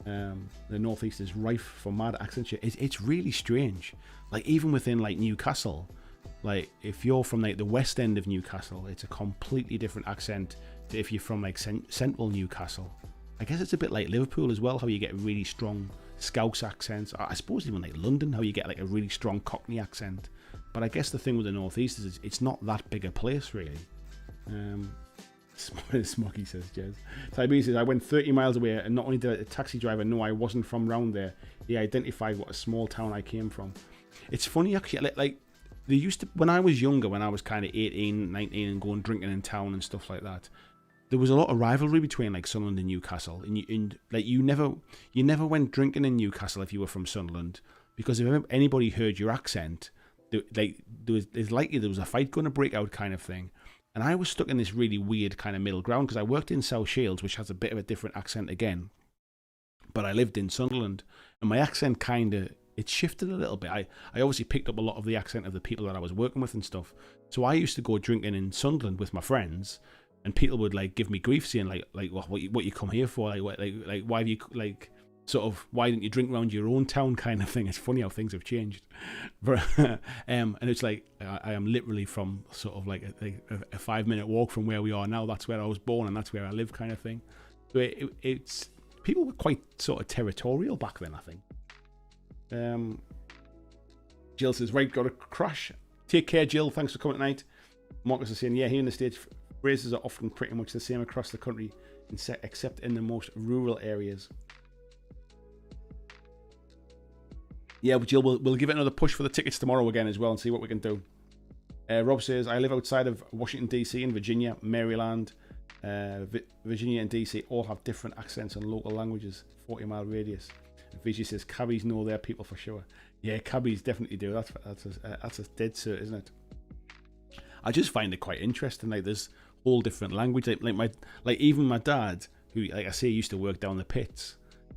A: The northeast is rife for mad accents. It's really strange. Like even within like Newcastle, like if you're from like the west end of Newcastle, it's a completely different accent to if you're from like central Newcastle. I guess it's a bit like Liverpool as well, how you get really strong Scouse accents. I suppose even like London, how you get like a really strong Cockney accent. But I guess the thing with the northeast is it's not that big a place really. Smoggy says, Jez. Tiberius says, I went 30 miles away, and not only did a taxi driver know I wasn't from round there, he identified what a small town I came from. It's funny actually, like they used to, when I was younger, when I was kind of 18, 19 and going drinking in town and stuff like that, there was a lot of rivalry between like Sunderland and Newcastle, and like you never went drinking in Newcastle if you were from Sunderland, because if anybody heard your accent, there's likely there was a fight going to break out kind of thing. And I was stuck in this really weird kind of middle ground because I worked in South Shields, which has a bit of a different accent again, but I lived in Sunderland, and my accent it shifted a little bit. I obviously picked up a lot of the accent of the people that I was working with and stuff. So I used to go drinking in Sunderland with my friends, and people would like give me grief saying like what you come here for, like why have you like sort of why didn't you drink around your own town kind of thing. It's funny how things have changed. But and it's like I am literally from sort of like a 5-minute walk from where we are now. That's where I was born and that's where I live kind of thing. So it's people were quite sort of territorial back then, I think. Jill says, right, got a crash. Take care, Jill. Thanks for coming tonight. Marcus is saying, yeah, here in the States, phrases are often pretty much the same across the country, except in the most rural areas. Yeah, but Jill, we'll give it another push for the tickets tomorrow again as well and see what we can do. Rob says, I live outside of Washington, D.C. in Virginia, Maryland. Virginia and D.C. all have different accents and local languages, 40-mile radius. And Vigi says, cabbies know their people for sure. Yeah, cabbies definitely do. That's a dead cert, isn't it? I just find it quite interesting. Like, there's whole different language. Like even my dad, who, like I say, used to work down the pits.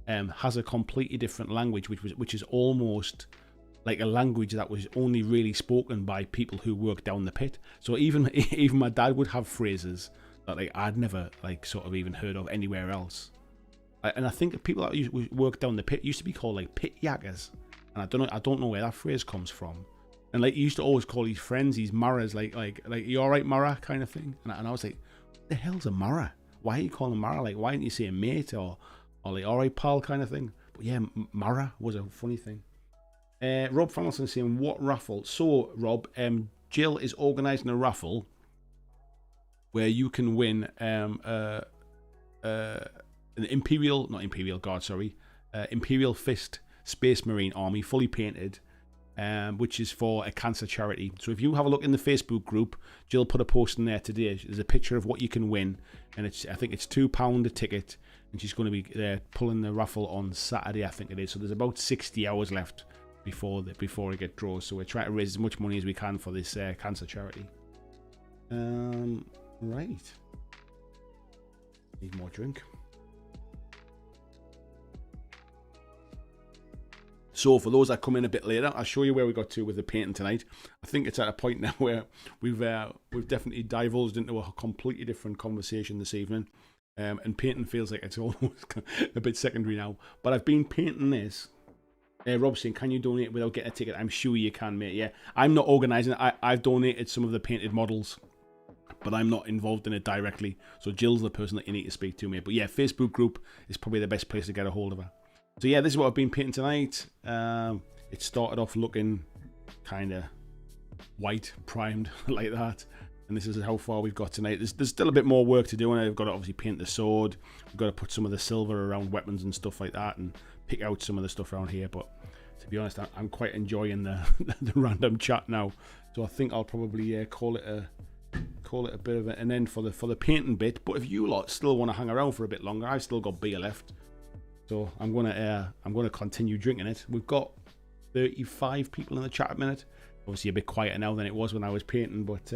A: has a completely different language, which is almost like a language that was only really spoken by people who work down the pit. So even my dad would have phrases that like I'd never like sort of even heard of anywhere else. And I think people that work down the pit used to be called like pit yackers, and I don't know where that phrase comes from. And like he used to always call his friends these Maras, like you all right, Mara, kind of thing. And I was like, what the hell's a Mara? Why are you calling Mara? Like, why didn't you say a mate or like all right, pal, kind of thing? But yeah, Mara was a funny thing. Rob Fanelson is saying, what raffle? So Rob, Jill is organising a raffle where you can win an Imperial Fist Space Marine army, fully painted, which is for a cancer charity. So if you have a look in the Facebook group, Jill put a post in there today. There's a picture of what you can win, and I think it's £2 a ticket, and she's going to be pulling the raffle on Saturday, I think it is. So there's about 60 hours left before it gets drawn. So we're trying to raise as much money as we can for this cancer charity. Right. Need more drink. So for those that come in a bit later, I'll show you where we got to with the painting tonight. I think it's at a point now where we've definitely divulged into a completely different conversation this evening. And painting feels like it's almost a bit secondary now. But I've been painting this. Rob's saying, can you donate without getting a ticket? I'm sure you can, mate. Yeah, I'm not organising it. I've donated some of the painted models, but I'm not involved in it directly. So Jill's the person that you need to speak to, mate. But yeah, Facebook group is probably the best place to get a hold of her. So yeah, this is what I've been painting tonight. It started off looking kind of white, primed like that. And this is how far we've got tonight. There's still a bit more work to do, and I've got to obviously paint the sword. We've got to put some of the silver around weapons and stuff like that, and pick out some of the stuff around here. But to be honest, I'm quite enjoying the random chat now. So I think I'll probably call it a bit of an end for the painting bit. But if you lot still want to hang around for a bit longer, I've still got beer left, so I'm gonna continue drinking it. We've got 35 people in the chat at the minute. Obviously a bit quieter now than it was when I was painting, but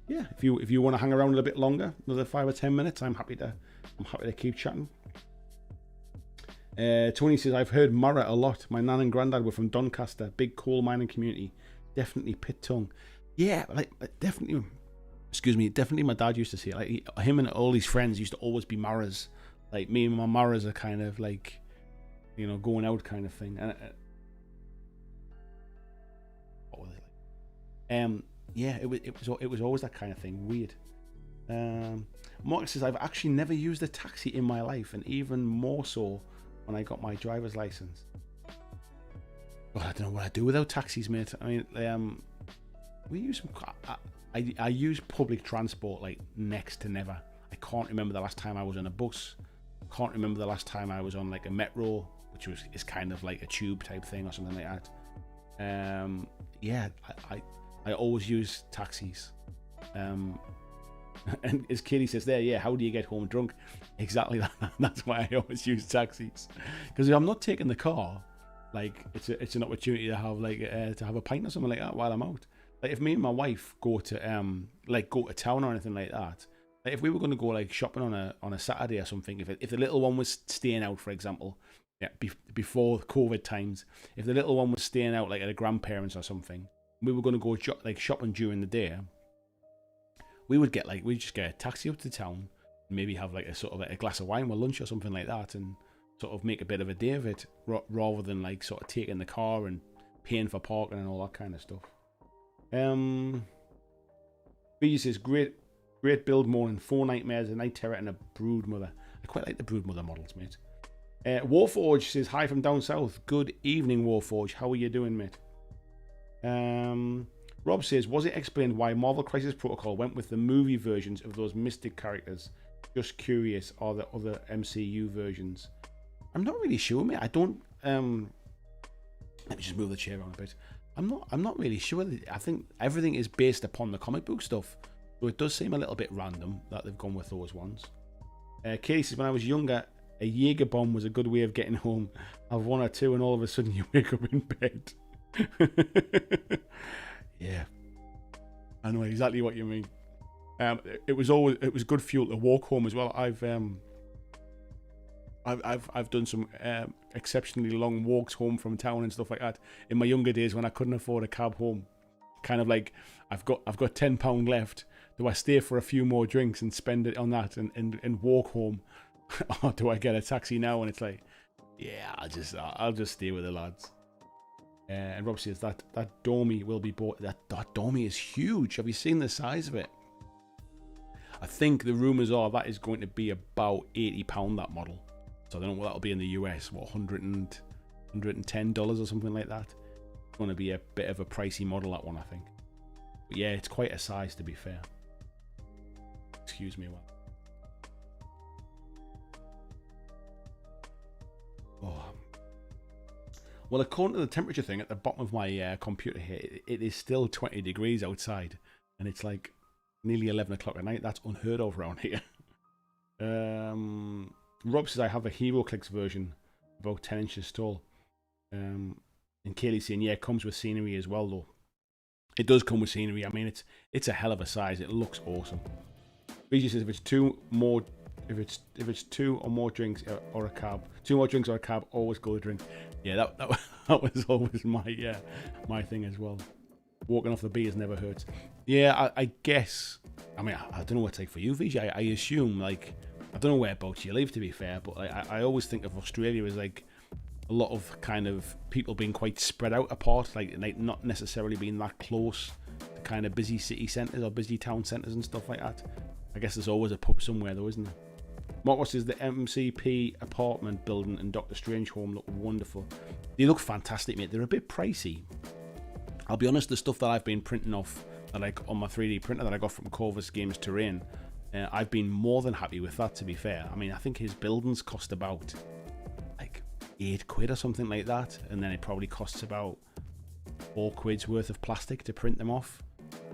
A: yeah, if you want to hang around a little bit longer, another 5 or 10 minutes, I'm happy to keep chatting. Tony says, I've heard Mara a lot. My nan and granddad were from Doncaster, big coal mining community. Definitely pit tongue. Yeah, like definitely. Excuse me, definitely. My dad used to say it. Like him and all his friends used to always be Maras. Like me and my Maras are kind of like, you know, going out kind of thing. And what were they like? Yeah, it was always that kind of thing. Weird. Mark says, I've actually never used a taxi in my life, and even more so when I got my driver's license. Well, I don't know what I do without taxis, mate. I mean, we use I use public transport like next to never. I can't remember the last time I was on a bus. I can't remember the last time I was on like a metro, which is kind of like a tube type thing or something like that. Yeah, I always use taxis. And as Katie says there, yeah, how do you get home drunk? Exactly that. That's why I always use taxis, because if I'm not taking the car, like it's an opportunity to have to have a pint or something like that while I'm out. Like if me and my wife go to town or anything like that, like if we were going to go like shopping on a Saturday or something, if the little one was staying out, for example, yeah, before COVID times, if the little one was staying out like at a grandparents or something, we were going to go shopping during the day, we'd just get a taxi up to town, and maybe have like a sort of a glass of wine with lunch or something like that, and sort of make a bit of a day of it, rather than like sort of taking the car and paying for parking and all that kind of stuff. B says, great build morning, 4 nightmares, a night terror, and a brood mother. I quite like the brood mother models, mate. Warforge says, hi from down south. Good evening, Warforge. How are you doing, mate? Rob says, was it explained why Marvel Crisis Protocol went with the movie versions of those Mystic characters? Just curious, are there other MCU versions? I'm not really sure, mate. I don't. Let me just move the chair around a bit. I'm not really sure. I think everything is based upon the comic book stuff, so it does seem a little bit random that they've gone with those ones. Katie says, when I was younger, a Jaeger bomb was a good way of getting home. Have 1 or 2, and all of a sudden you wake up in bed. Yeah, I know exactly what you mean. It was good fuel to walk home as well. I've done some exceptionally long walks home from town and stuff like that in my younger days when I couldn't afford a cab home. Kind of like I've got £10 left. Do I stay for a few more drinks and spend it on that and walk home, or do I get a taxi now? And it's like, yeah, I'll just stay with the lads. And Rob says that Dormy will be bought. That Dormy is huge. Have you seen the size of it? I think the rumours are that is going to be about £80, that model. So I don't know what that'll be in the US. What, $110 or something like that? It's going to be a bit of a pricey model, that one, I think. But yeah, it's quite a size, to be fair. Excuse me, well. Oh. Well, according to the temperature thing at the bottom of my computer here, it is still 20 degrees outside. And it's like nearly 11 o'clock at night. That's unheard of around here. Rob says I have a HeroClix version, about 10 inches tall. And Kaylee's saying, yeah, it comes with scenery as well, though. It does come with scenery. I mean, it's a hell of a size. It looks awesome. BG says if it's two or more drinks or a cab, always go to drink. Yeah, that was always my thing as well. Walking off the beers never hurts. Yeah, I guess. I mean, I don't know what it's like for you, VJ. I assume, like, I don't know whereabouts you live, to be fair, but like, I always think of Australia as like a lot of kind of people being quite spread out apart, like not necessarily being that close to kind of busy city centres or busy town centres and stuff like that. I guess there's always a pub somewhere, though, isn't there? Mark says the MCP apartment building and Doctor Strange home look wonderful. They look fantastic, mate. They're a bit pricey. I'll be honest, the stuff that I've been printing off on my 3D printer that I got from Corvus Games Terrain, I've been more than happy with that, to be fair. I mean, I think his buildings cost about like £8 or something like that, and then it probably costs about £4 worth of plastic to print them off.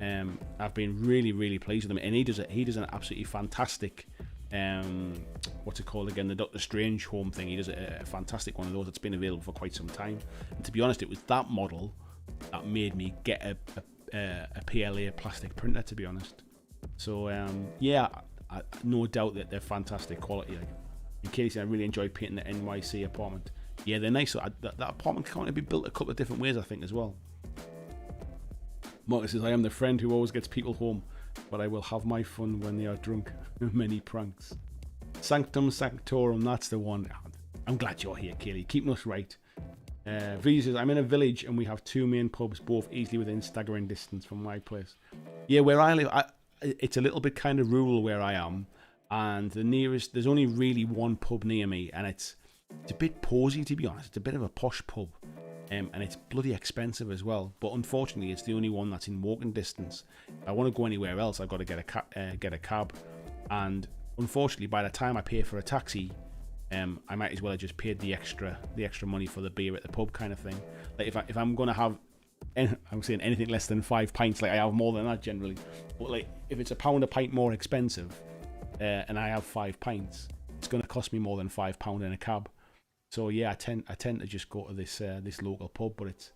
A: I've been really pleased with him, and he does an absolutely fantastic what's it called again, the Doctor Strange home thing. He does a fantastic one of those that's been available for quite some time, and to be honest, it was that model that made me get a PLA plastic printer, to be honest. So yeah, no doubt that they're fantastic quality. Like in case I really enjoyed painting the NYC apartment. Yeah, they're nice. So that apartment can be built a couple of different ways, I think, as well. Marcus says, I am the friend who always gets people home, but I will have my fun when they are drunk. Many pranks. Sanctum Sanctorum, that's the one. I'm glad you're here, Kaylee. Keeping us right. V says, I'm in a village and we have two main pubs, both easily within staggering distance from my place. Yeah, where I live, it's a little bit kind of rural where I am, and there's only really one pub near me, and it's a bit posy, to be honest. It's a bit of a posh pub. And it's bloody expensive as well. But unfortunately, it's the only one that's in walking distance. If I want to go anywhere else, I've got to get a cab. And unfortunately, by the time I pay for a taxi, I might as well have just paid the extra money for the beer at the pub, kind of thing. Like if I'm going to have, I'm saying anything less than 5 pints, like I have more than that generally. But like if it's £1 a pint more expensive, and I have 5 pints, it's going to cost me more than £5 in a cab. So yeah, I tend to just go to this local pub, but it's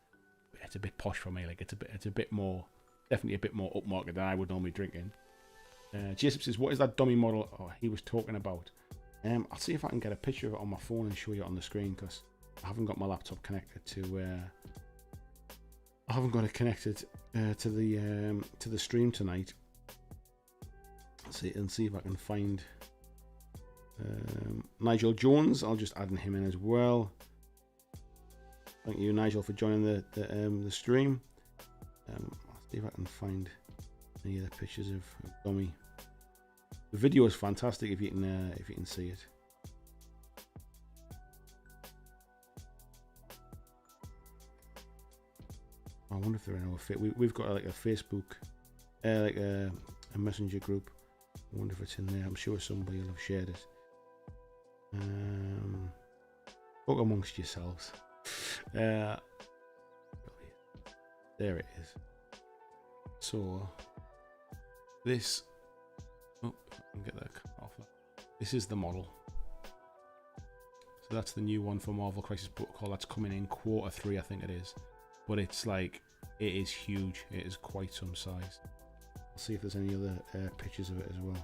A: a bit posh for me. Like it's a bit more, definitely a bit more upmarket than I would normally drink in. Jason says, what is that dummy model he was talking about? I'll see if I can get a picture of it on my phone and show you it on the screen, because I haven't got my laptop connected to. I haven't got it connected to the stream tonight. Let's see if I can find. Nigel Jones, I'll just add him in as well. Thank you, Nigel, for joining the stream. I'll see if I can find any of the pictures of Dummy. The video is fantastic if you can see it. I wonder if they're in our fit. We've got like a Facebook, like a messenger group. I wonder if it's in there. I'm sure somebody will have shared it. Talk amongst yourselves. There it is. So this, oh, I can get that off. This is the model. So that's the new one for Marvel Crisis Protocol. That's coming in Q3, I think it is. But it's like, it is huge. It is quite some size. I'll see if there's any other pictures of it as well.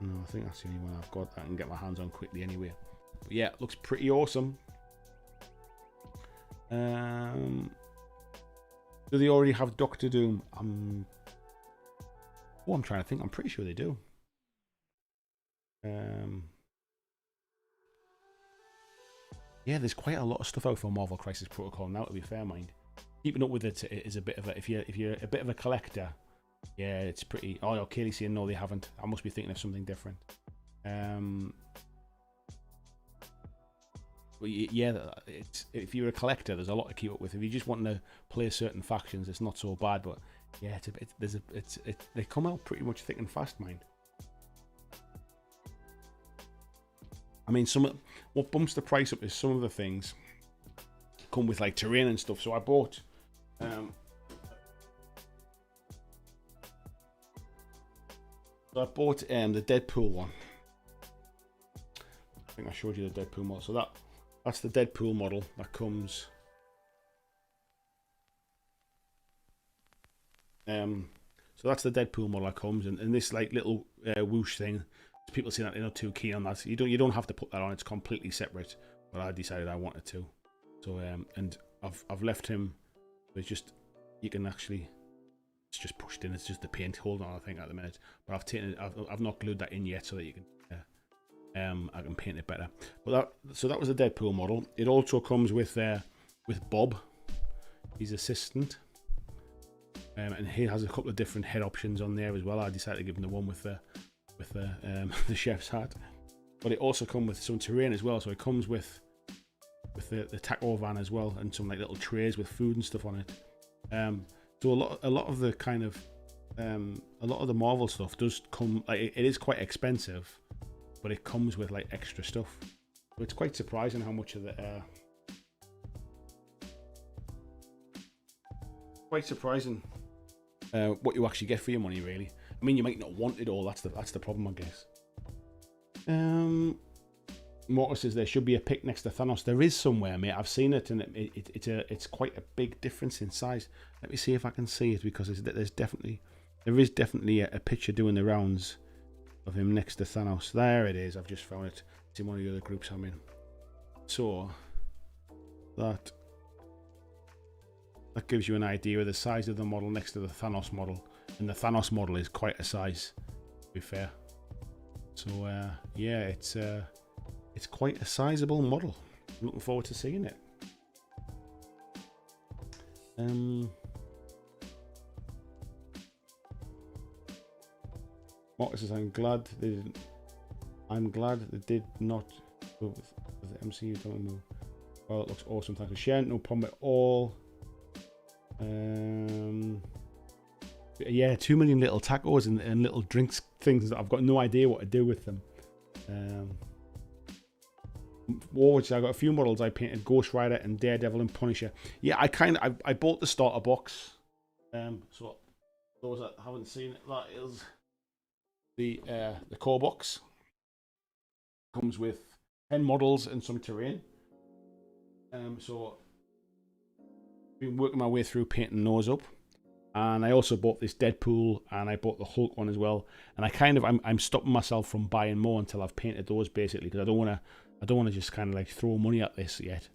A: No, I think that's the only one I've got that I can get my hands on quickly anyway. But yeah, it looks pretty awesome. Do they already have Doctor Doom? I'm trying to think. I'm pretty sure they do. Yeah, there's quite a lot of stuff out for Marvel Crisis Protocol now, to be fair, mind. Keeping up with it is a bit of a, if you're a bit of a collector, yeah, it's pretty. Oh, you're clearly saying no, they haven't. I must be thinking of something different. But yeah, it's, if you're a collector, there's a lot to keep up with. If you just want to play certain factions, it's not so bad. But yeah, they come out pretty much thick and fast, mind. I mean, what bumps the price up is some of the things come with like terrain and stuff. So I bought the Deadpool one. I think I showed you the Deadpool model. So that's the Deadpool model that comes. So that's the Deadpool model that comes, and this like little whoosh thing. People say that they're not too keen on that. You don't have to put that on. It's completely separate. But I decided I wanted to. So and I've left him. It's just you can actually. It's just pushed in. It's just the paint holder on, I think, at the minute. But I've not glued that in yet so that you can. I can paint it better. But that was the Deadpool model. It also comes with Bob, his assistant, and he has a couple of different head options on there as well. I decided to give him the one with the chef's hat. But it also comes with some terrain as well. So it comes with the taco van as well, and some like little trays with food and stuff on it. So a lot of the kind of a lot of the Marvel stuff does come, like it is quite expensive, but it comes with like extra stuff. So it's quite surprising how much of the quite surprising what you actually get for your money, really. I mean, you might not want it all. That's the problem, I guess. Mortis says there should be a pic next to Thanos. There is somewhere, mate. I've seen it, and it's quite a big difference in size. Let me see if I can see it, because there is definitely a picture doing the rounds of him next to Thanos. There it is. I've just found it. It's in one of the other groups I'm in. So that gives you an idea of the size of the model next to the Thanos model, and the Thanos model is quite a size, to be fair. So yeah, it's quite a sizable model. I'm looking forward to seeing it. Marcus says, I'm glad they did not go with the MCU. Don't know. Well, it looks awesome. Thanks for sharing. No problem at all. Yeah, 2 million little tacos and little drinks things that I've got no idea what to do with them. Which I got a few models I painted: Ghost Rider and Daredevil and Punisher. Yeah, I bought the starter box. So those that haven't seen it, that is the core box. Comes with 10 models and some terrain. So I've been working my way through painting those up. And I also bought this Deadpool, and I bought the Hulk one as well. And I'm stopping myself from buying more until I've painted those, basically, because I don't want to just kind of like throw money at this yet.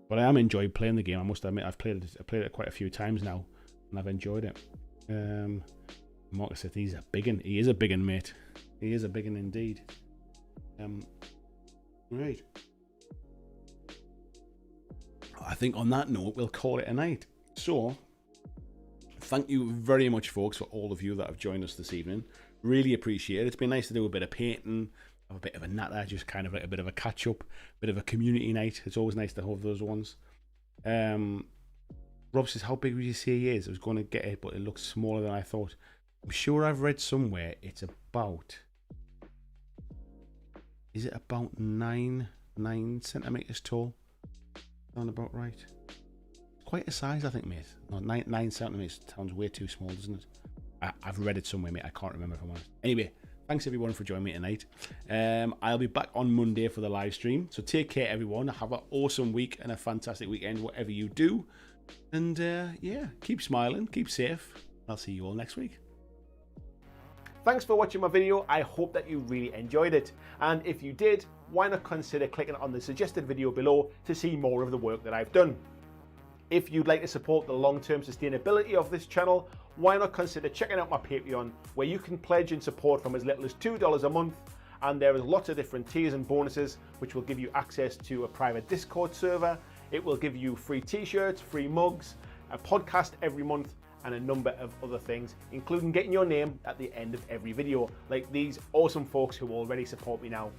A: But I am enjoying playing the game. I must admit, I've played it quite a few times now, and I've enjoyed it. Marcus said he's a big un. He is a big un, mate. He is a big un indeed. Right. I think on that note, we'll call it a night. So, thank you very much, folks, for all of you that have joined us this evening. Really appreciate it. It's been nice to do a bit of painting, have a bit of a natter, just kind of like a bit of a catch up, bit of a community night. It's always nice to have those ones. Rob says, how big would you say he is? I was going to get it, but it looks smaller than I thought. I'm sure I've read somewhere it's about... Is it about 9 centimeters tall? Sound about right? Quite a size, I think, mate. No, 9 centimeters sounds way too small, doesn't it? I've read it somewhere, mate. I can't remember if I'm honest. Anyway, thanks everyone for joining me tonight. I'll be back on Monday for the live stream. So take care, everyone. Have an awesome week and a fantastic weekend, whatever you do. And yeah, keep smiling, keep safe. I'll see you all next week.
B: Thanks for watching my video. I hope that you really enjoyed it. And if you did, why not consider clicking on the suggested video below to see more of the work that I've done. If you'd like to support the long-term sustainability of this channel, why not consider checking out my Patreon, where you can pledge and support from as little as $2 a month. And there is lots of different tiers and bonuses, which will give you access to a private Discord server. It will give you free t-shirts, free mugs, a podcast every month, and a number of other things, including getting your name at the end of every video, like these awesome folks who already support me now.